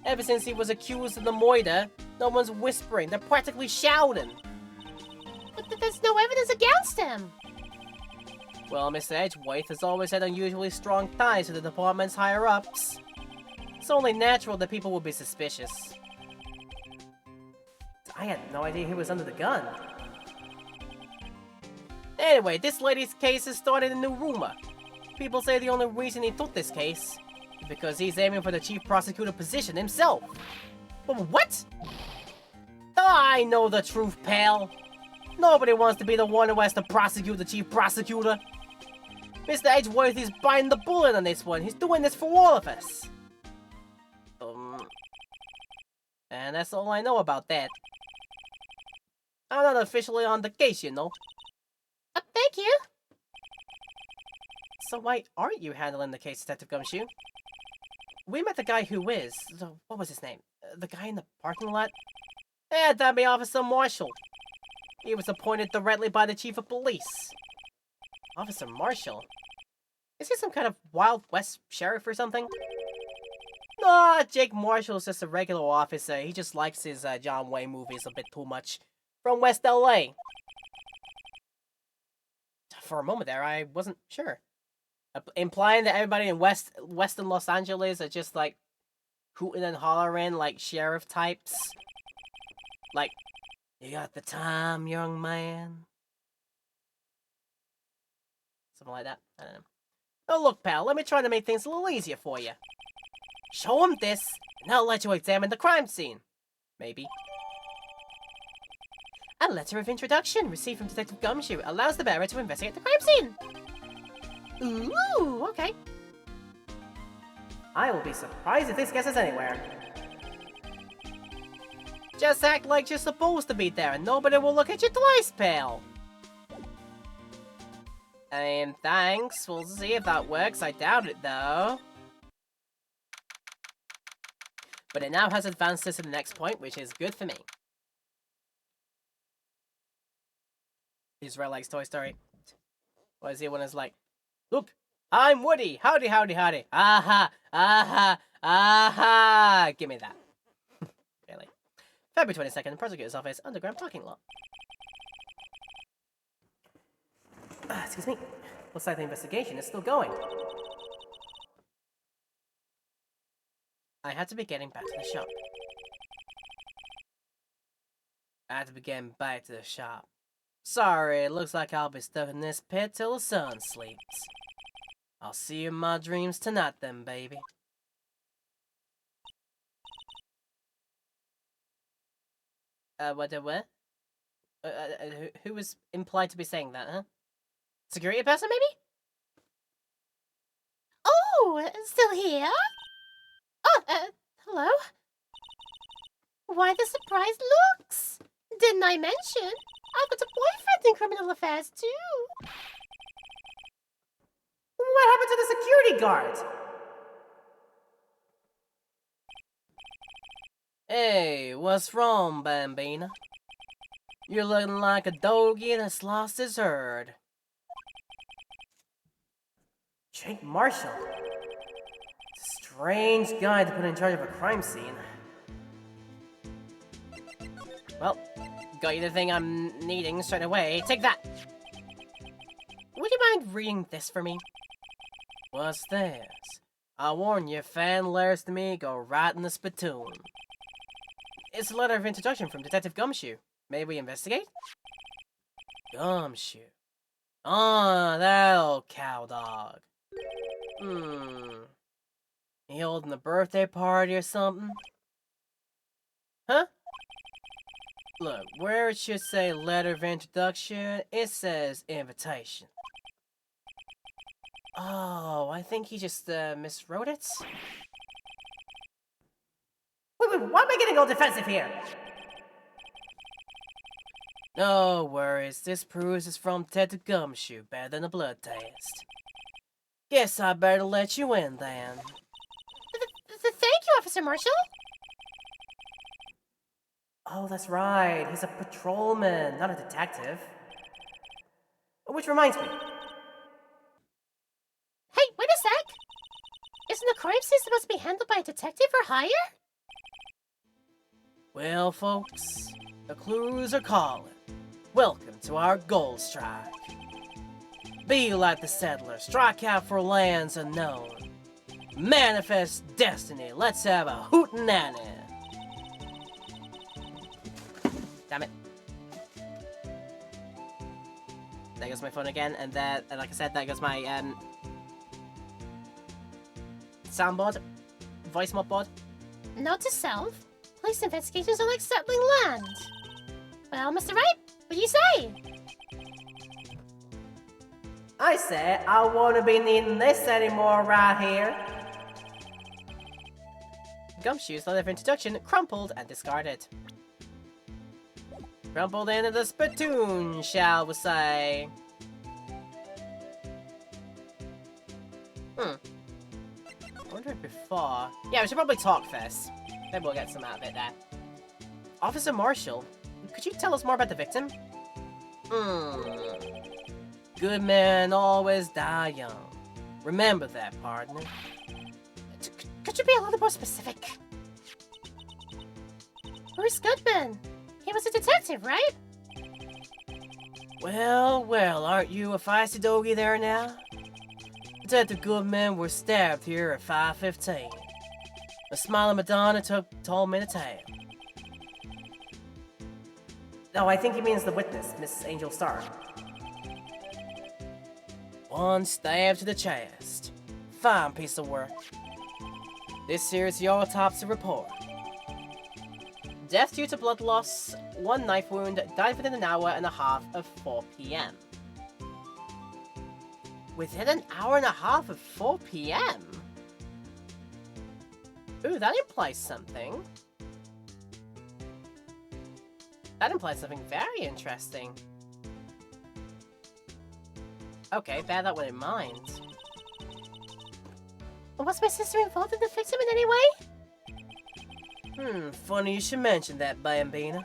Ever since he was accused of the murder, no one's whispering, they're practically shouting. But there's no evidence against him. Well, Mr. Edgeworth has always had unusually strong ties to the department's higher-ups. It's only natural that people would be suspicious. I had no idea he was under the gun. Anyway, this lady's case has started a new rumor. People say the only reason he took this case is because he's aiming for the chief prosecutor position himself. But what? I know the truth, pal. Nobody wants to be the one who has to prosecute the chief prosecutor. Mr. Edgeworth is biting the bullet on this one. He's doing this for all of us. And that's all I know about that. I'm not officially on the case, you know. Thank you. So why aren't you handling the case, Detective Gumshoe? We met the guy who is. So what was his name? The guy in the parking lot? Yeah, that'd be Officer Marshall. He was appointed directly by the Chief of Police. Officer Marshall? Is he some kind of Wild West sheriff or something? Nah, Jake Marshall's just a regular officer. He just likes his John Wayne movies a bit too much. From West LA. For a moment there, I wasn't sure. Implying that everybody in Western Los Angeles are just, like, hooting and hollering like sheriff types. Like, you got the time, young man? Something like that. I don't know. Oh, look, pal, let me try to make things a little easier for you. Show him this, and I'll let you examine the crime scene. Maybe. A letter of introduction received from Detective Gumshoe allows the bearer to investigate the crime scene. Ooh, okay. I will be surprised if this gets us anywhere. Just act like you're supposed to be there and nobody will look at you twice, pal. I mean, thanks. We'll see if that works. I doubt it, though. But it now has advanced us to the next point, which is good for me. Israel likes Toy Story. What is he when it's like, look, I'm Woody. Howdy, howdy, howdy. Aha, aha, aha. Give me that. Really. February 22nd, Prosecutor's Office, Underground Parking Lot. Excuse me. Looks like the investigation is still going. I had to be getting back to the shop. Sorry, it looks like I'll be stuck in this pit till the sun sleeps. I'll see you in my dreams tonight then, baby. What? Who was implied to be saying that, huh? Security person, maybe? Oh, still here? Oh, hello? Why the surprised looks? Didn't I mention? I've got a boyfriend in criminal affairs, too. What happened to the security guard? Hey, what's wrong, Bambina? You're looking like a doggy that's lost his herd. Jake Marshall? Strange guy to put in charge of a crime scene. Well, got you the thing I'm needing straight away. Take that! Would you mind reading this for me? What's this? I warn you, fan letters to me go right in the spittoon. It's a letter of introduction from Detective Gumshoe. May we investigate? Gumshoe. Ah, that old cow dog. He holding a birthday party or something? Huh? Look, where it should say letter of introduction, it says invitation. Oh, I think he just miswrote it. Wait, why am I getting all defensive here? No worries, this proves it's from Detective Gumshoe, better than a blood test. Guess I better let you in then. Thank you, Officer Marshall. Oh, that's right. He's a patrolman, not a detective. Which reminds me. Hey, wait a sec. Isn't the crime scene supposed to be handled by a detective for hire? Well, folks, the clues are calling. Welcome to our gold strike. Be like the settlers, strike out for lands unknown. Manifest destiny, let's have a hootenanny. Damn it. There goes my phone again, and like I said, there goes my soundboard, voice mod board. Note to self, police investigations are like settling land. Well, Mr. Wright, what do you say? I say I won't be needing this anymore right here. Gumshoe's letter of introduction crumpled and discarded. Crumpled into the spittoon, shall we say. I wonder if before... Yeah, we should probably talk first. Maybe we'll get some out of it there. Officer Marshall, could you tell us more about the victim? Good men always die young. Remember that, partner. Could you be a little more specific? Bruce Goodman. He was a detective, right? Well, aren't you a feisty doggy there now? Detective Goodman was stabbed here at 5:15. A smiling Madonna told me to tell. No, I think he means the witness, Miss Angel Star. One stab to the chest. Fine piece of work. This here is the autopsy report. Death due to blood loss, 1 knife wound, died within an hour and a half of 4 p.m. Within an hour and a half of 4 p.m.? Ooh, that implies something. That implies something very interesting. Okay, bear that one in mind. Was my sister involved in the victim in any way? Funny you should mention that, Bambina.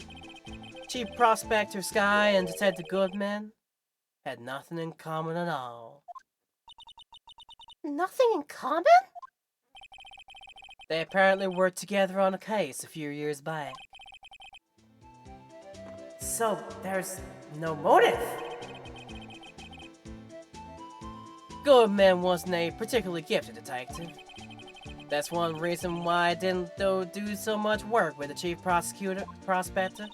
Chief Prospector Sky and Detective Goodman had nothing in common at all. Nothing in common? They apparently worked together on a case a few years back. So, there's no motive? Goodman wasn't a particularly gifted detective. That's one reason why I didn't do so much work with the chief prospector.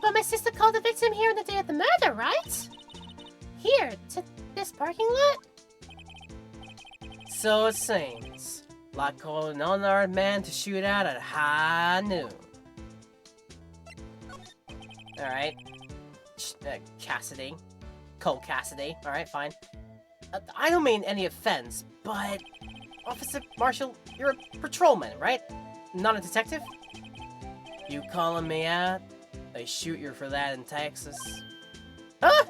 But my sister called the victim here on the day of the murder, right? Here, to this parking lot? So it seems. Like calling an unarmed man to shoot out at high noon. Alright. Cassidy. Cole Cassidy. Alright, fine. I don't mean any offense, but... Officer Marshall, you're a patrolman, right? Not a detective? You calling me out? They shoot you for that in Texas. Huh?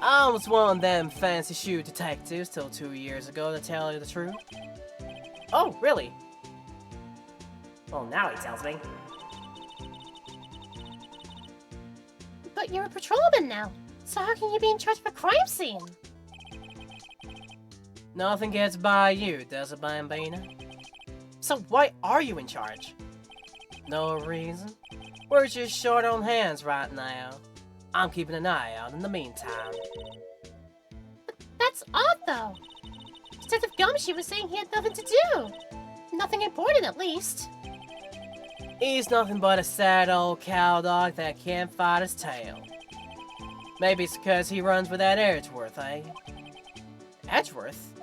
I was one of them fancy shoe detectives till 2 years ago, to tell you the truth. Oh, really? Well, now he tells me. But you're a patrolman now, so how can you be in charge of a crime scene? Nothing gets by you, does it, Bambina? So why are you in charge? No reason. We're just short on hands right now. I'm keeping an eye out in the meantime. But that's odd, though. Detective Gumshoe was saying he had nothing to do. Nothing important, at least. He's nothing but a sad old cowdog that can't fight his tail. Maybe it's because he runs with that Edgeworth, eh? Edgeworth?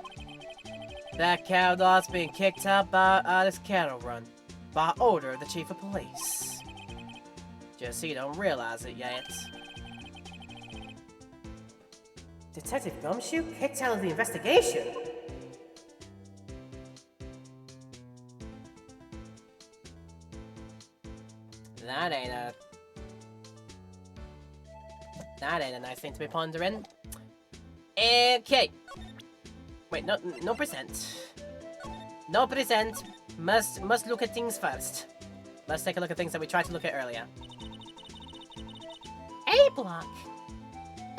That cowdog's being kicked out by this cattle run, by order of the chief of police. Just so you don't realize it yet. Detective Gumshoe kicked out of the investigation? That ain't a nice thing to be pondering. Okay. Wait, no percent. No percent. Must look at things first. Let's take a look at things that we tried to look at earlier. A block.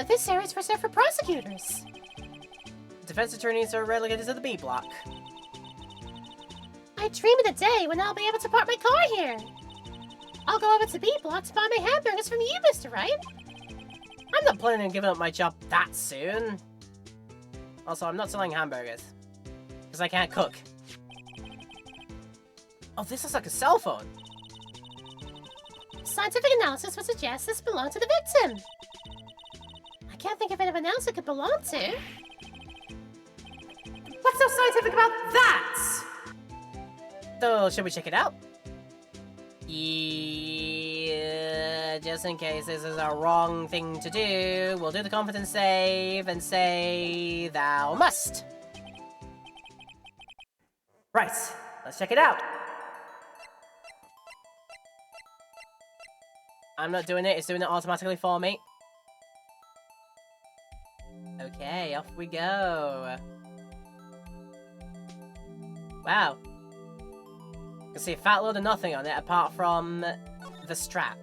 This area is reserved for prosecutors. Defense attorneys are relegated to the B block. I dream of the day when I'll be able to park my car here. I'll go over to B block to buy my hamburgers from you, Mr. Wright. I'm not planning on giving up my job that soon. Also, I'm not selling hamburgers. Because I can't cook. Oh, this looks like a cell phone. Scientific analysis would suggest this belonged to the victim. I can't think of anyone else it could belong to. What's so scientific about that? So, should we check it out? Yeah, just in case this is a wrong thing to do, we'll do the confidence save and say, thou must. Right, let's check it out. I'm not doing it, it's doing it automatically for me. Okay, off we go. Wow. You can see a fat load of nothing on it apart from the strap.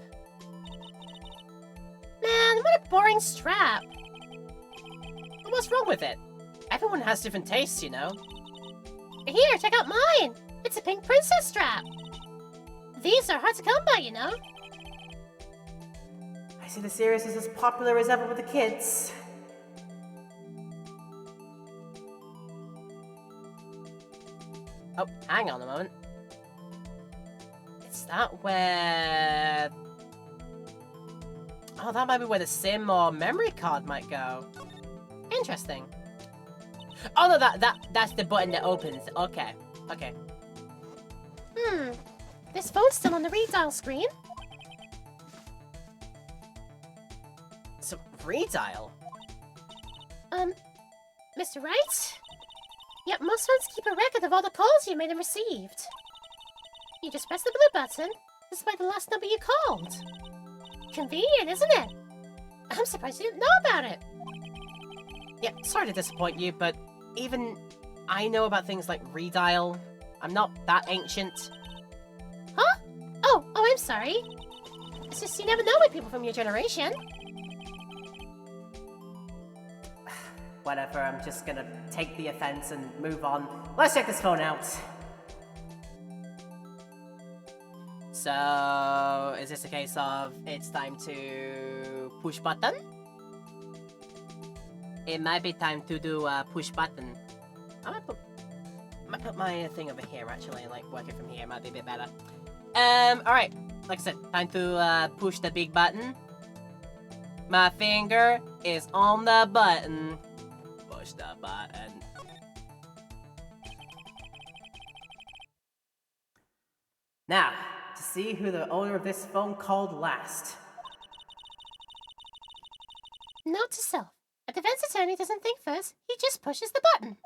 Man, what a boring strap. But what's wrong with it? Everyone has different tastes, you know. Here, check out mine. It's a pink princess strap. These are hard to come by, you know. I see the series is as popular as ever with the kids. Oh, hang on a moment. Is that where... Oh, that might be where the SIM or memory card might go. Interesting. Oh no, that's the button that opens. Okay, okay. This phone's still on the redial screen. So, redial? Mr. Wright? Yep, most phones keep a record of all the calls you made and received. You just press the blue button, despite the last number you called. Convenient, isn't it? I'm surprised you didn't know about it. Yeah, sorry to disappoint you, but even I know about things like redial. I'm not that ancient. Huh? Oh, I'm sorry. It's just you never know with people from your generation. Whatever, I'm just gonna take the offense and move on. Let's check this phone out. So, is this a case of it's time to push button? It might be time to do a push button. I might put my thing over here actually, like working from here might be a bit better. Alright, like I said, time to push the big button. My finger is on the button. Push the button. Now, to see who the owner of this phone called last. Note to self. A defense attorney doesn't think first, he just pushes the button.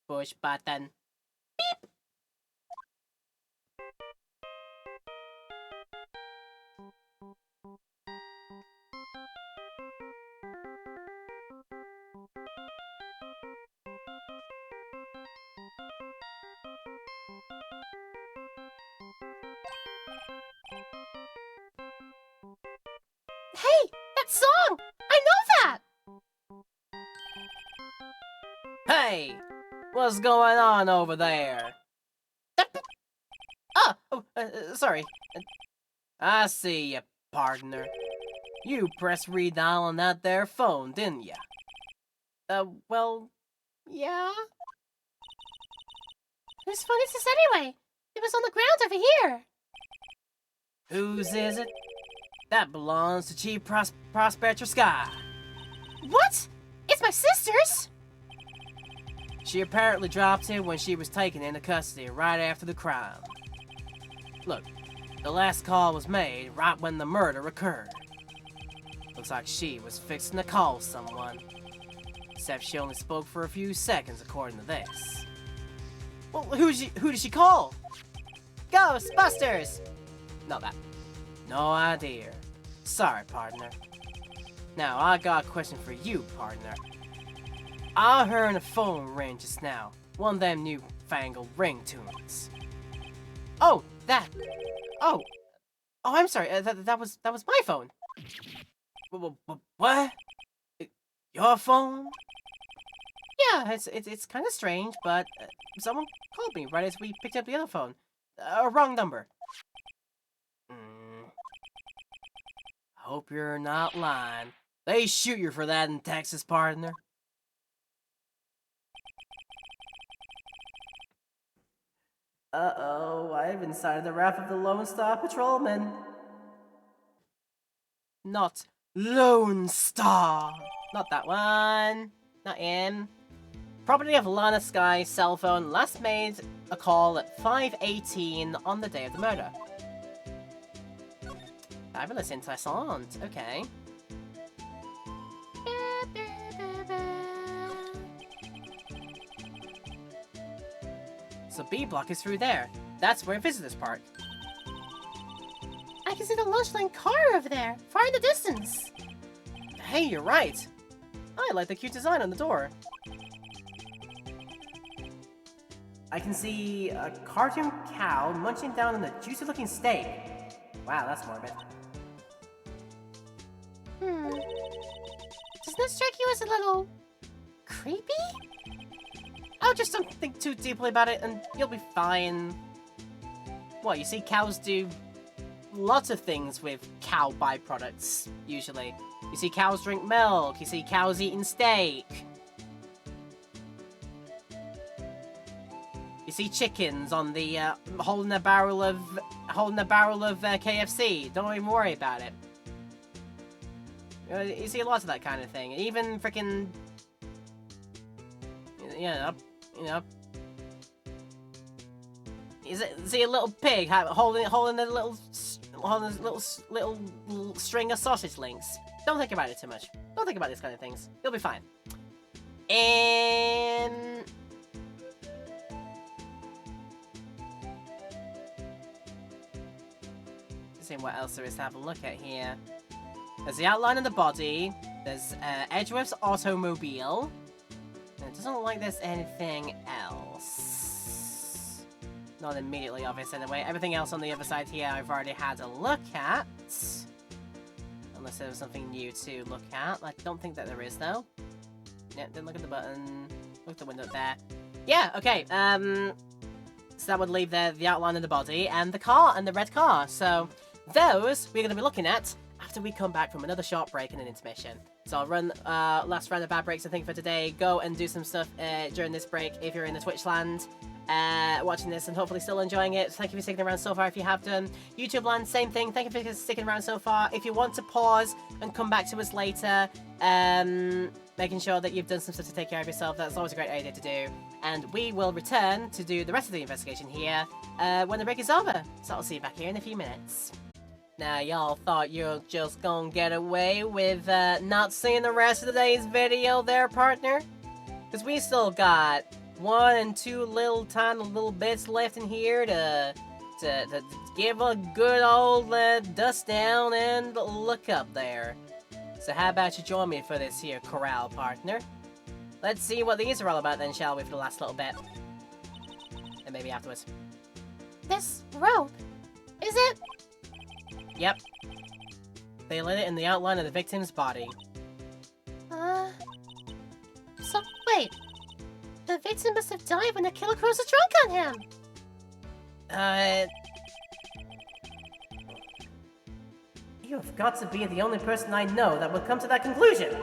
Push button. Beep! Hey, that song! I know that! Hey! What's going on over there? Sorry. I see ya, partner. You pressed redial on that there phone, didn't ya? Well, yeah? Whose phone is this anyway? It was on the ground over here. Whose is it? That belongs to Chief Prospector Sky. What? It's my sister's? She apparently dropped it when she was taken into custody right after the crime. Look, the last call was made right when the murder occurred. Looks like she was fixing to call someone. Except she only spoke for a few seconds according to this. Well, who did she call? Ghostbusters! Not that. No idea. Sorry, partner. Now, I got a question for you, partner. I heard a phone ring just now. One of them newfangled ringtones. Oh, that. Oh, I'm sorry. That was my phone. What? Your phone? Yeah, it's kind of strange, but someone called me right as we picked up the other phone. Wrong number. Hope you're not lying. They shoot you for that in Texas, partner. Uh-oh, I've incited the wrath of the Lone Star Patrolman. Not Lone Star. Not that one. Not him. Property of Lana Sky cell phone last made a call at 5:18 on the day of the murder. Fabulous, interessant. Okay. So B block is through there. That's where visitors park. I can see the lunch line car over there, far in the distance. Hey, you're right. I like the cute design on the door. I can see a cartoon cow munching down on a juicy-looking steak. Wow, that's morbid. Doesn't that strike you as a little creepy? Oh, just don't think too deeply about it and you'll be fine. What, you see cows do lots of things with cow byproducts, usually. You see cows drink milk, you see cows eating steak. You see chickens on the holding a barrel of KFC. Don't even worry about it. You see lots of that kind of thing. Even freaking, you know. See a little pig holding a little string of sausage links. Don't think about it too much. Don't think about these kind of things. You'll be fine. And see what else there is to have a look at here. There's the outline of the body. There's Edgeworth's automobile. And it doesn't look like there's anything else. Not immediately obvious anyway. Everything else on the other side here I've already had a look at. Unless there was something new to look at. I don't think that there is though. Yeah, didn't look at the button. Look at the window there. Yeah, okay. So that would leave the outline of the body and the car and the red car. So those we're going to be looking at after we come back from another short break and an intermission. So I'll run last round of bad breaks I think for today. Go and do some stuff during this break if you're in the Twitch land watching this and hopefully still enjoying it. Thank you for sticking around so far if you have done. YouTube land, same thing. Thank you for sticking around so far. If you want to pause and come back to us later, making sure that you've done some stuff to take care of yourself, that's always a great idea to do. And we will return to do the rest of the investigation here when the break is over. So I'll see you back here in a few minutes. Now, y'all thought you were just gonna get away with not seeing the rest of today's video there, partner? Because we still got 1 and 2 tiny little bits left in here to give a good old dust down and look up there. So how about you join me for this here corral, partner? Let's see what these are all about then, shall we, for the last little bit? And maybe afterwards. This rope, is it? Yep. They lit it in the outline of the victim's body. So, wait. The victim must have died when the killer closed the trunk on him. You have got to be the only person I know that would come to that conclusion.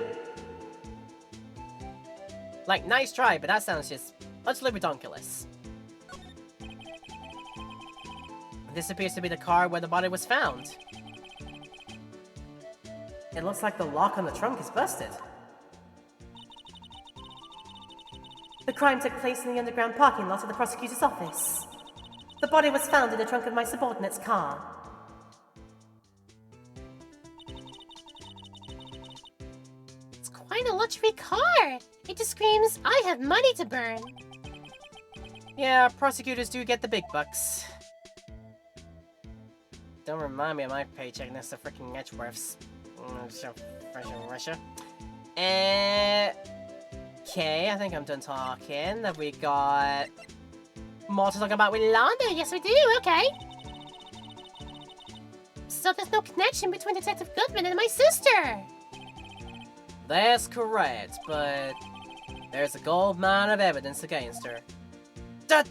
Like, nice try, but that sounds just utterly redonkulous. This appears to be the car where the body was found. It looks like the lock on the trunk is busted. The crime took place in the underground parking lot of the prosecutor's office. The body was found in the trunk of my subordinate's car. It's quite a luxury car. It just screams, I have money to burn. Yeah, prosecutors do get the big bucks. Don't remind me of my paycheck next to freaking Edgeworth's. Russia. Okay, I think I'm done talking. Have we got more to talk about with Lana? Yes, we do. Okay. So there's no connection between Detective Goodman and my sister. That's correct, but there's a gold mine of evidence against her. Duh!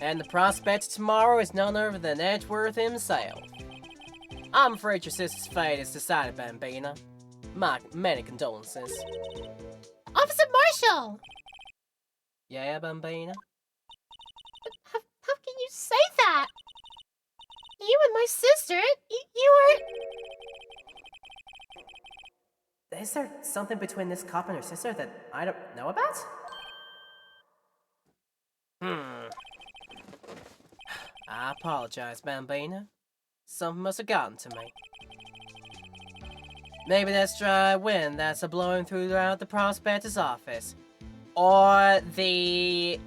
And the prospect tomorrow is none other than Edgeworth himself. I'm afraid your sister's fate is decided, Bambina. My many condolences. Officer Marshall! Yeah, Bambina? How can you say that? You and my sister, you were... Is there something between this cop and her sister that I don't know about? I apologize, Bambina. Something must have gotten to me. Maybe that's dry wind that's blowing throughout the prospector's office. Or the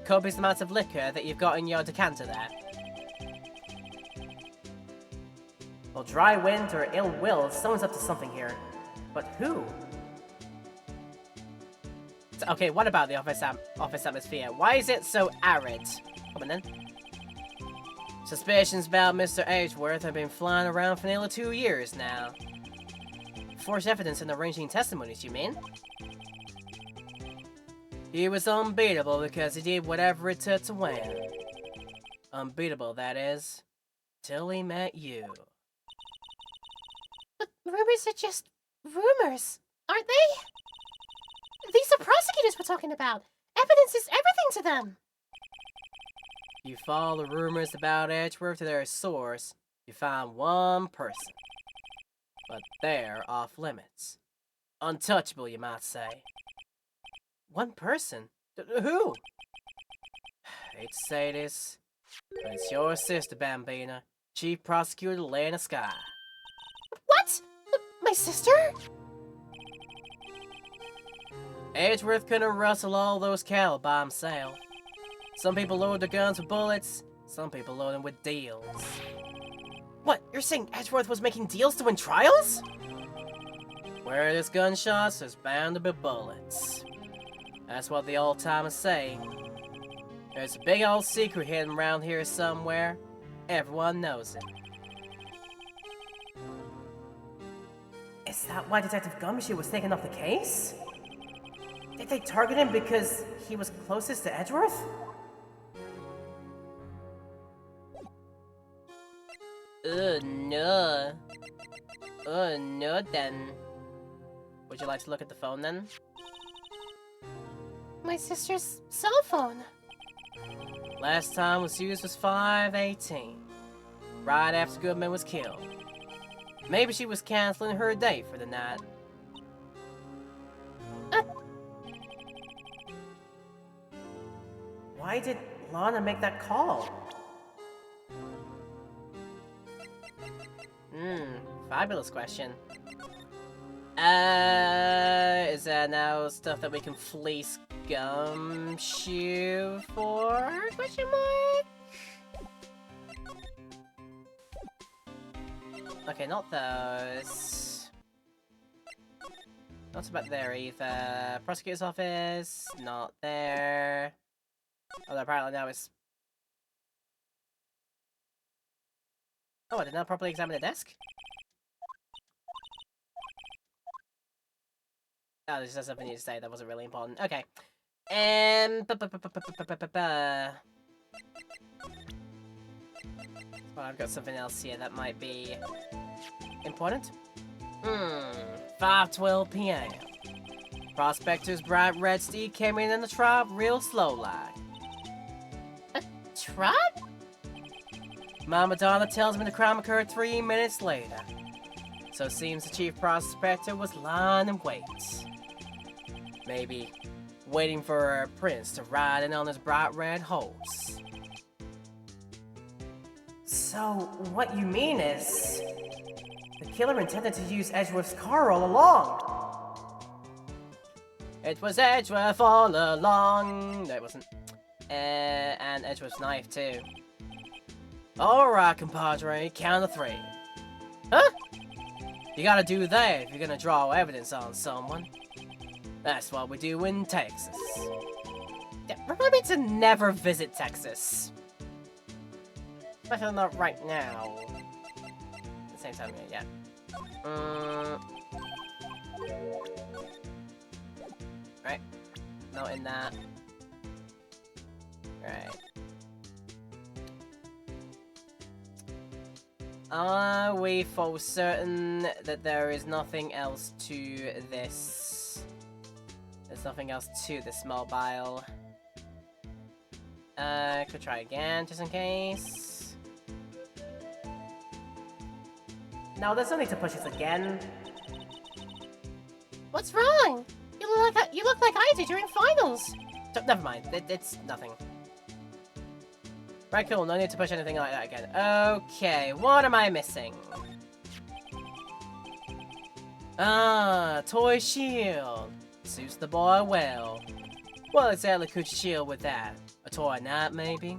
copious amounts of liquor that you've got in your decanter there. Well, dry wind or ill will, someone's up to something here. But who? Okay, what about the office atmosphere? Why is it so arid? Come on then. Suspicions about Mr. Edgeworth have been flying around for nearly 2 years now. Forced evidence in arranging testimonies, you mean? He was unbeatable because he did whatever it took to win. Unbeatable, that is. Till he met you. But rumors are just rumors, aren't they? These are prosecutors we're talking about. Evidence is everything to them. You follow the rumors about Edgeworth to their source, you find one person. But they're off limits. Untouchable, you might say. One person? Who? Hate to say this, but it's your sister, Bambina, Chief Prosecutor Lena Sky. What? My sister? Edgeworth couldn't rustle all those cattle by himself. Some people load their guns with bullets, some people load them with deals. What, you're saying Edgeworth was making deals to win trials? Where there's gunshots, there's bound to be bullets. That's what the old-timers say. There's a big old secret hidden around here somewhere. Everyone knows it. Is that why Detective Gumshoe was taken off the case? Did they target him because he was closest to Edgeworth? No. No then. Would you like to look at the phone then? My sister's cell phone. Last time was used was 5/18, right after Goodman was killed. Maybe she was canceling her date for the night. Why did Lana make that call? Fabulous question. Is there now stuff that we can fleece Gumshoe for? Question mark? Okay, not those. Not about there either. Prosecutor's office, not there. Although apparently now it's... Oh, I did not properly examine the desk? Oh, there's just something you to say that wasn't really important. Okay. Well, I've got something else here that might be important. 5:12 p.m. Prospector's bright red steed came in the trot real slow like. A trot? Mama Donna tells me the crime occurred 3 minutes later. So it seems the chief prospector was lying in wait. Maybe waiting for a prince to ride in on his bright red horse. So, what you mean is... the killer intended to use Edgeworth's car all along! It was Edgeworth all along! No, it wasn't. And Edgeworth's knife, too. Alright, compadre, count of 3. Huh? You gotta do that if you're gonna draw evidence on someone. That's what we do in Texas. Yeah, remind me to never visit Texas. Especially not right now. At the same time, yeah. Right. Not in that. Right. Are we for certain that there is nothing else to this? There's nothing else to this mobile. Could try again, just in case. No, there's no need to push this again. What's wrong? You look like I did during finals. Never mind, it's nothing. Right, cool, no need to push anything like that again. Okay, what am I missing? Ah, toy shield. Suits the boy well. What exactly could shield with that? A toy knot, maybe?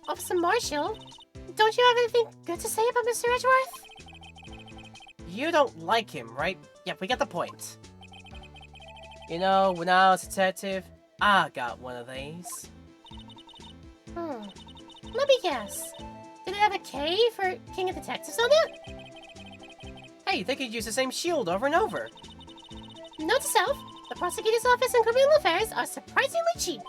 Officer Marshall, don't you have anything good to say about Mr. Edgeworth? You don't like him, right? Yep, we get the point. You know, when I was a detective, I got one of these. Let me guess. Did it have a K for King of Detectives on it? Hey, they could use the same shield over and over. Note to self, the prosecutor's office and criminal affairs are surprisingly cheap.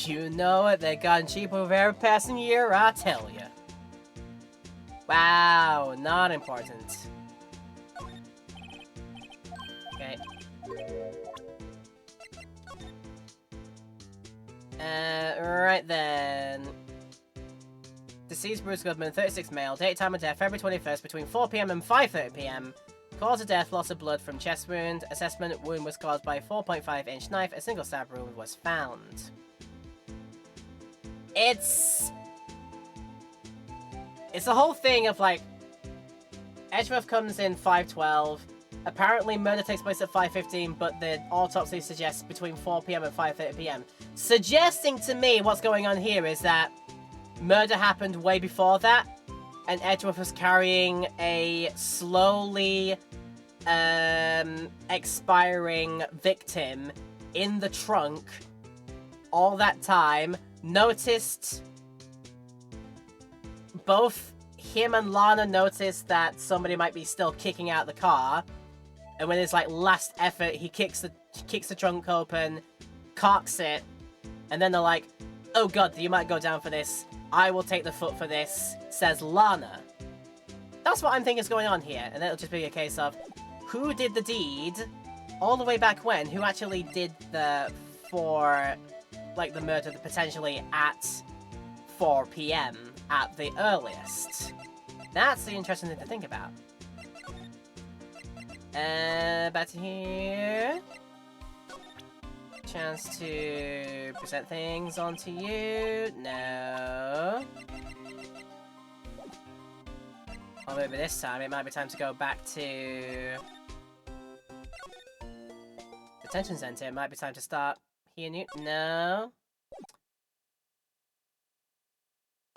You know it, they've gotten cheaper with every passing year, I tell ya. Wow, not important. Okay. Right then. Deceased Bruce Goodman, 36 male, date time of death February 21st between 4 PM and 5:30 PM. Cause of death, loss of blood from chest wound. Assessment, wound was caused by a 4.5-inch knife. A single stab wound was found. It's the whole thing of like, Edgeworth comes in 5:12. Apparently murder takes place at 5:15, but the autopsy suggests between 4 PM and 5:30 PM. Suggesting to me what's going on here is that murder happened way before that, and Edgeworth was carrying a slowly expiring victim in the trunk all that time, noticed both him and Lana noticed that somebody might be still kicking out the car, and with his like last effort he kicks the trunk open, cocks it, and then they're like, oh god, you might go down for this, I will take the foot for this, says Lana. That's what I'm thinking is going on here, and it'll just be a case of who did the deed all the way back when, who actually did the murder potentially at 4 PM at the earliest. That's the interesting thing to think about. Back to here. Chance to present things onto you. No. Or maybe this time it might be time to go back to detention center. It might be time to start here. No.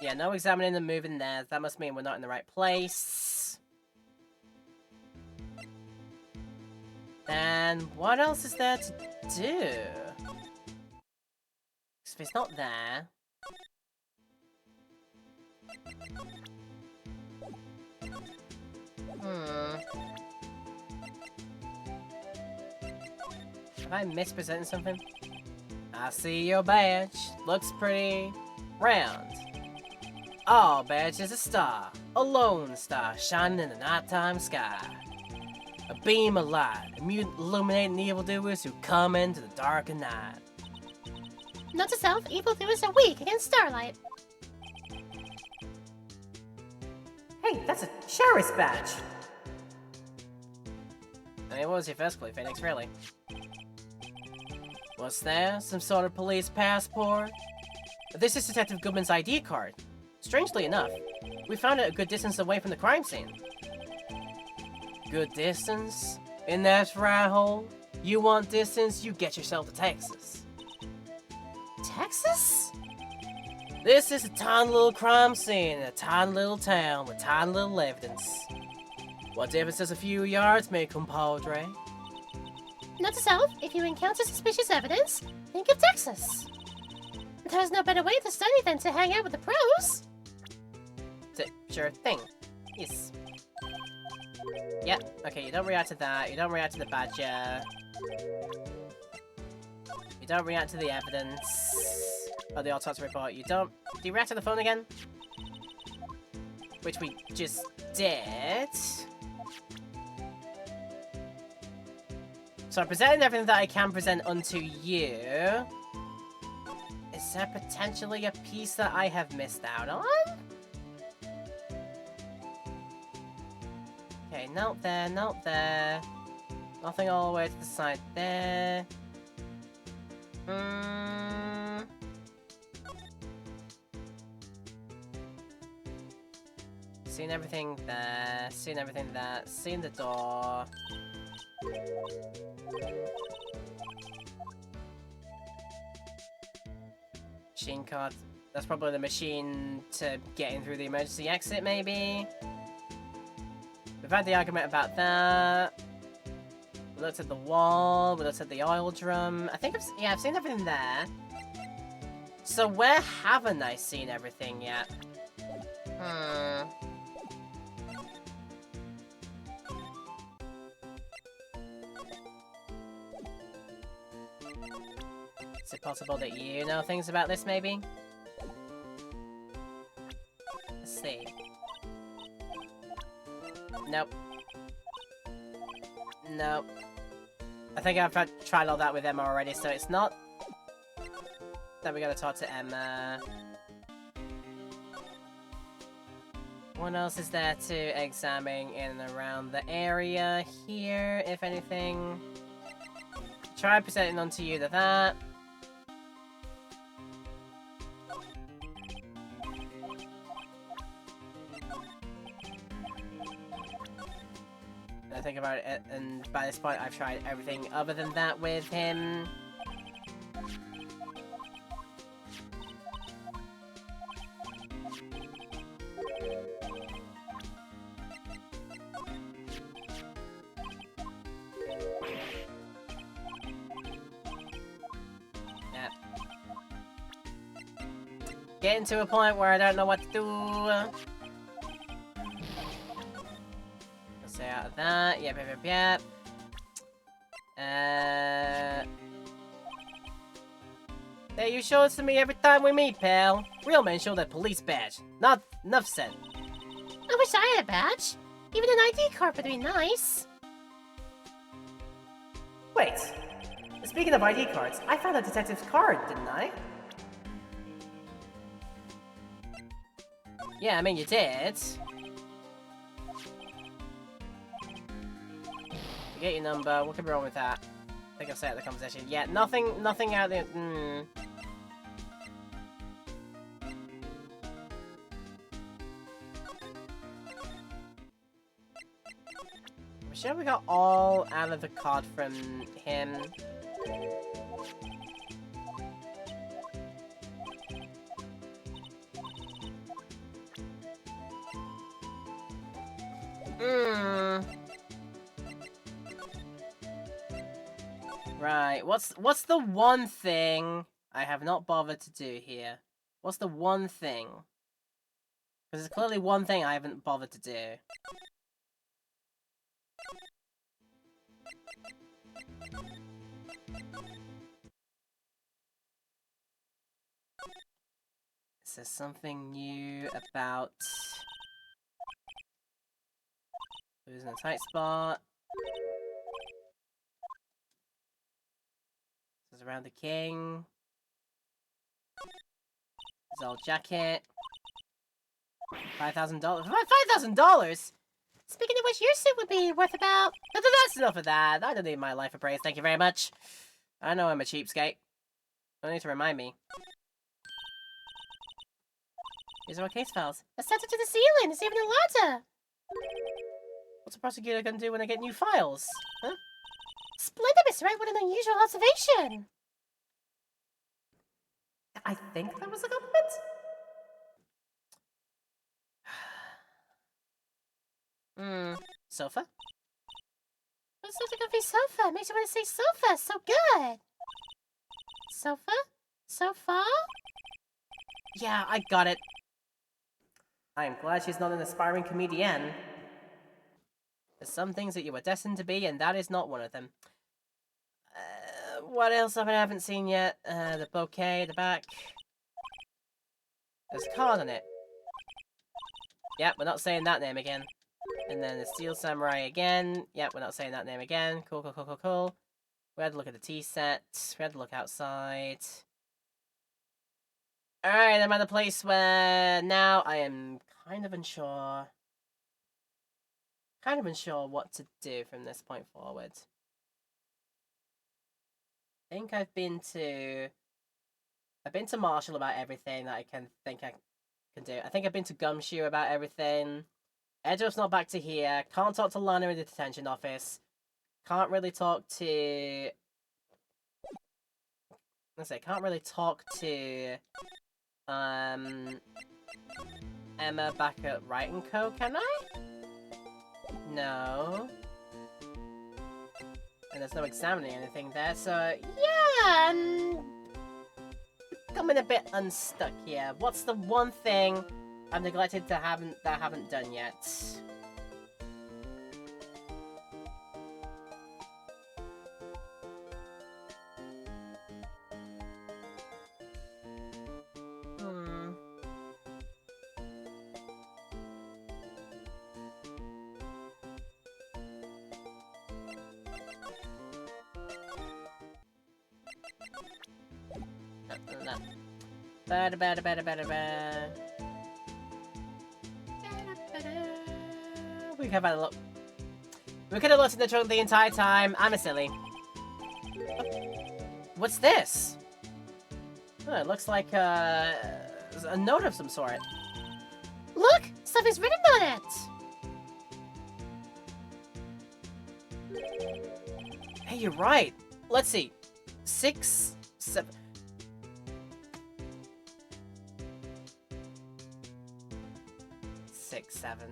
Yeah, no examining and moving there. That must mean we're not in the right place. Then what else is there to do? If it's not there... Have I mispresented something? I see your badge. Looks pretty round. Our badge is a star. A lone star shining in the nighttime sky. A beam of light, illuminating evildoers who come into the dark of night. Note to self, evildoers are weak against starlight. Hey, that's a sheriff's badge! I mean, what was your first clue, Phoenix, really? What's there? Some sort of police passport? This is Detective Goodman's ID card. Strangely enough, we found it a good distance away from the crime scene. Good distance? In that rat hole? You want distance, you get yourself to Texas. Texas? This is a tiny little crime scene in a tiny little town with tiny little evidence. What difference does a few yards make, compadre? Note to self, if you encounter suspicious evidence, think of Texas. There's no better way to study than to hang out with the pros. Sure thing. Yes. Yep, okay, you don't react to that, you don't react to the badger. You don't react to the evidence. Or the autopsy report, you don't... Do you react to the phone again? Which we just did. So I'm presenting everything that I can present unto you. Is there potentially a piece that I have missed out on? Okay, not there, not there. Nothing all the way to the side there. Seen everything there, seen everything there, seen the door. Machine card. That's probably the machine to get in through the emergency exit, maybe? We've had the argument about that. We looked at the wall, we looked at the oil drum. I think I've seen everything there. So where haven't I seen everything yet? Is it possible that you know things about this, maybe? Let's see. Nope. Nope. I think I've tried all that with Emma already, so it's not... Then we gotta talk to Emma. What else is there to examine in and around the area here, if anything? Try presenting onto you that. I think about it, and by this point I've tried everything other than that with him. Yeah. Getting to a point where I don't know what to do. Stay out of that. Yep. Hey, you show it to me every time we meet, pal. Real men show their police badge. Not enough said. I wish I had a badge. Even an ID card would be nice. Wait. Speaking of ID cards, I found a detective's card, didn't I? Yeah, I mean, you did. Get your number. What could be wrong with that? I think I've set the conversation. Yeah, nothing out there. I'm sure we got all out of the card from him. Right, what's the one thing I have not bothered to do here? What's the one thing? Because there's clearly one thing I haven't bothered to do. Is there something new about who's in a tight spot? This is around the king. His old jacket. $5,000. $5,000? Speaking of which, your suit would be worth about... That's enough of that. I don't need my life appraised, thank you very much. I know I'm a cheapskate. Don't need to remind me. These are our case files. Let's set it to the ceiling. It's even a ladder. What's a prosecutor gonna do when I get new files? Huh? Splendid, Miss Wright. What an unusual observation. I think that was a compliment? Sofa? It's such a comfy sofa. Makes you want to say sofa. So good. Sofa? Sofa? Yeah, I got it. I am glad she's not an aspiring comedian. There's some things that you were destined to be, and that is not one of them. What else I haven't seen yet? The bouquet at the back. There's a card on it. Yep, we're not saying that name again. And then the Steel Samurai again. Yep, we're not saying that name again. Cool. We had to look at the tea set. We had to look outside. Alright, I'm at a place where now I am kind of unsure. What to do from this point forward. I think I've been to Marshall about everything that I can do. I think I've been to Gumshoe about everything. Edgeworth's not back to here. Can't talk to Lana in the detention office. Can't really talk to... can't really talk to... Emma back at Wright & Co, can I? No. And there's no examining anything there, so... Yeah, I'm a bit unstuck here. What's the one thing I've neglected that I haven't done yet? We could have had a look. We could have looked in the trunk the entire time. I'm a silly. What's this? Oh, it looks like a note of some sort. Look! Stuff is written on it! Hey, you're right. Let's see. 6, 7... 6, 7...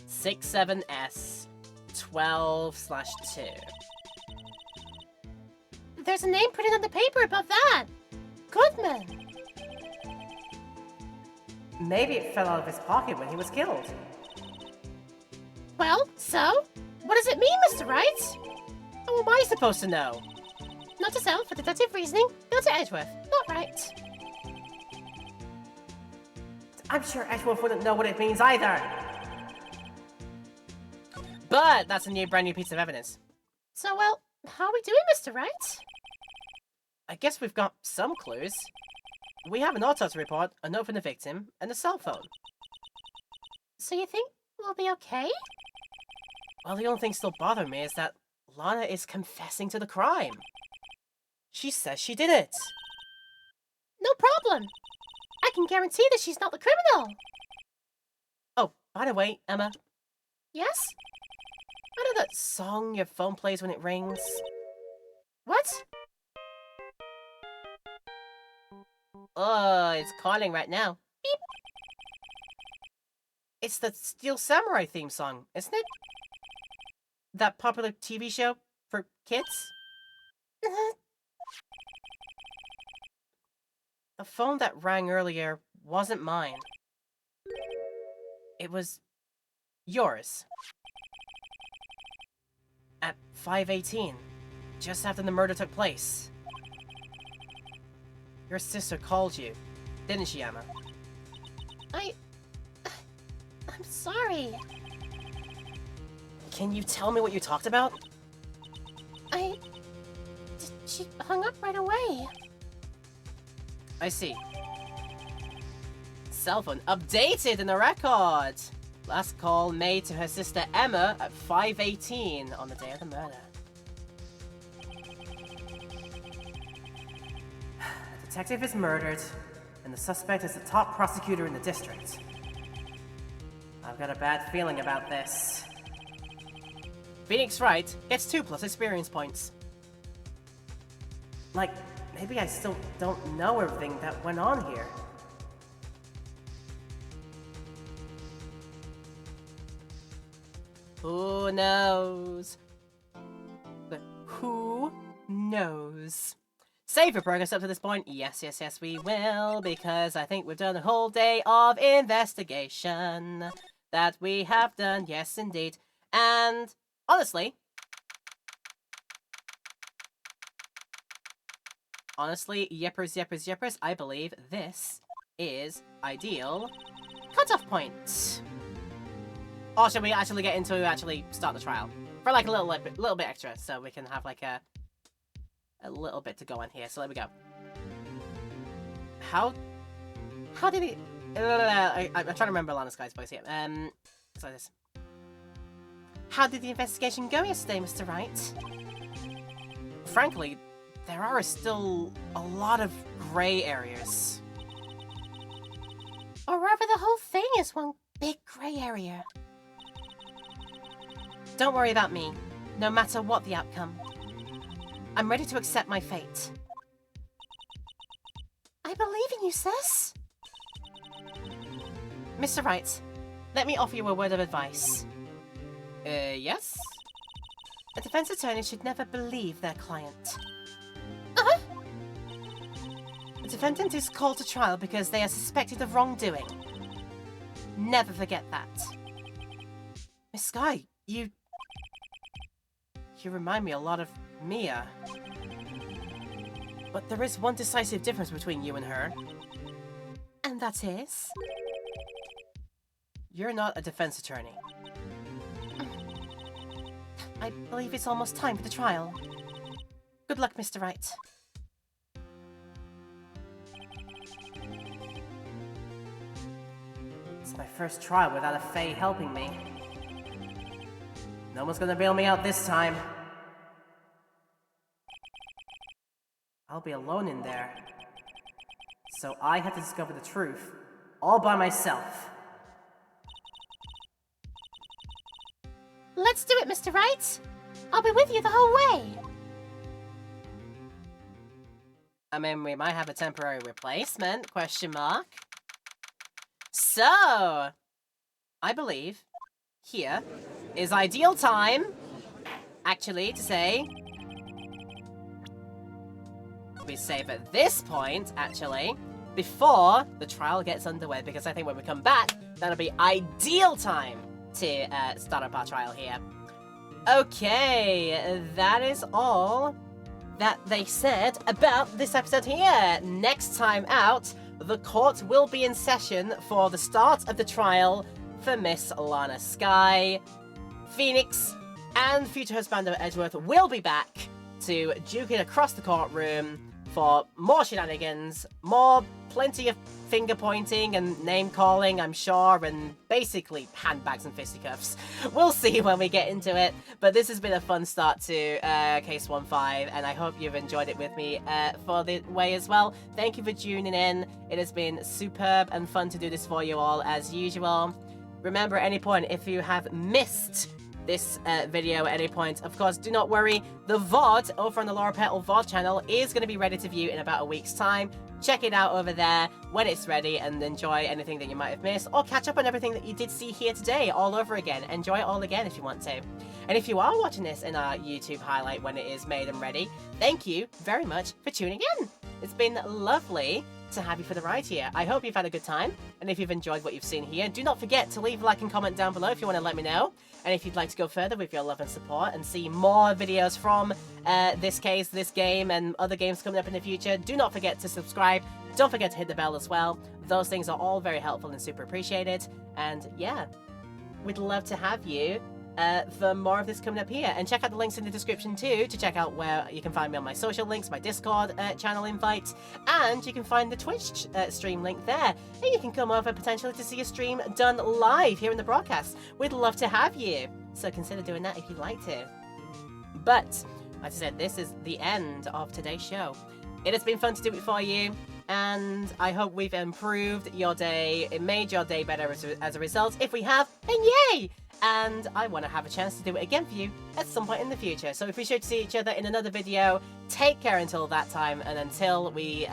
67S 12/2. There's a name printed on the paper above that. Goodman. Maybe it fell out of his pocket when he was killed. Well, so? What does it mean, Mr. Wright? How am I supposed to know? Not to sound for deductive reasoning, go to Edgeworth, not Wright. I'm sure Edgeworth wouldn't know what it means either. But that's a brand new piece of evidence. So, well, how are we doing, Mr. Wright? I guess we've got some clues. We have an autopsy report, a note from the victim, and a cell phone. So you think we'll be okay? Well, the only thing still bothering me is that Lana is confessing to the crime. She says she did it. No problem. I can guarantee that she's not the criminal. Oh, by the way, Emma, Yes? I know that song your phone plays when it rings. What? Oh, it's calling right now. Beep. It's the Steel Samurai theme song, isn't it? That popular TV show for kids? The phone that rang earlier wasn't mine. It was yours. At 5:18, just after the murder took place. Your sister called you, didn't she, Emma? I'm sorry. Can you tell me what you talked about? She hung up right away. I see. Cell phone updated in the record. Last call made to her sister Emma at 5:18 on the day of the murder. The detective is murdered, and the suspect is the top prosecutor in the district. I've got a bad feeling about this. Phoenix Wright gets 2+ experience points. Like, maybe I still don't know everything that went on here. Who knows? But who knows? Save your progress up to this point. Yes, we will, because I think we've done a whole day of investigation. That we have done, yes indeed. And, honestly, yippers, I believe this is ideal cutoff point. Or should we actually get into start the trial? For like a little bit extra, so we can have like a little bit to go on here. So there we go. How did he... I'm trying to remember Lana's guy's voice here. It's like this. How did the investigation go yesterday, Mr. Wright? Frankly, there are still a lot of gray areas. Or rather, the whole thing is one big gray area. Don't worry about me, no matter what the outcome. I'm ready to accept my fate. I believe in you, sis. Mr. Wright, let me offer you a word of advice. Yes? A defense attorney should never believe their client. Uh-huh. The defendant is called to trial because they are suspected of wrongdoing. Never forget that. Miss Sky, you remind me a lot of Mia. But there is one decisive difference between you and her. And that is... you're not a defense attorney. I believe it's almost time for the trial. Good luck, Mr. Wright. It's my first trial without a Fae helping me. No one's gonna bail me out this time. I'll be alone in there. So I had to discover the truth, all by myself. Let's do it, Mr. Wright. I'll be with you the whole way. I mean, we might have a temporary replacement, question mark. So, I believe here is ideal time, actually, to say... We save at this point, actually, before the trial gets underway, because I think when we come back, that'll be ideal time to start up our trial here. Okay, that is all that they said about this episode here. Next time out, the court will be in session for the start of the trial for Miss Lana Skye. Phoenix and future husband Edgeworth will be back to duke it across the courtroom for more shenanigans, plenty of finger pointing and name calling, I'm sure, and basically handbags and fisticuffs. We'll see when we get into it, but this has been a fun start to Case 1-5, and I hope you've enjoyed it with me for the way as well. Thank you for tuning in. It has been superb and fun to do this for you all, as usual. Remember, at any point, if you have missed this video at any point, of course, do not worry. The VOD over on the Laura Petal VOD channel is going to be ready to view in about a week's time. Check it out over there when it's ready and enjoy anything that you might have missed, or catch up on everything that you did see here today all over again. Enjoy it all again if you want to. And if you are watching this in our YouTube highlight when it is made and ready, thank you very much for tuning in. It's been lovely to have you for the ride here. I hope you've had a good time, and if you've enjoyed what you've seen here, do not forget to leave a like and comment down below if you want to let me know. And if you'd like to go further with your love and support and see more videos from this case, this game, and other games coming up in the future, do not forget to subscribe. Don't forget to hit the bell as well. Those things are all very helpful and super appreciated. And yeah, we'd love to have you for more of this coming up here. And check out the links in the description too to check out where you can find me on my social links, my Discord channel invite, and you can find the Twitch stream link there. And you can come over potentially to see a stream done live here in the broadcast. We'd love to have you, so consider doing that if you'd like to. But, like I said, this is the end of today's show. It has been fun to do it for you, and I hope we've improved your day. It made your day better as a result. If we have, then yay! And I want to have a chance to do it again for you at some point in the future. So if we should see each other in another video, take care until that time, and until we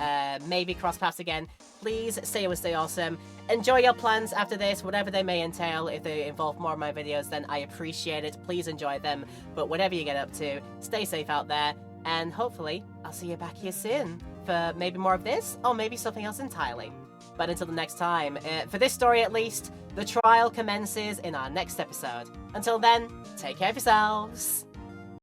maybe cross paths again, please stay awesome. Enjoy your plans after this, whatever they may entail. If they involve more of my videos, then I appreciate it. Please enjoy them. But whatever you get up to, stay safe out there, and hopefully I'll see you back here soon for maybe more of this, or maybe something else entirely. But until the next time, for this story at least, the trial commences in our next episode. Until then, take care of yourselves.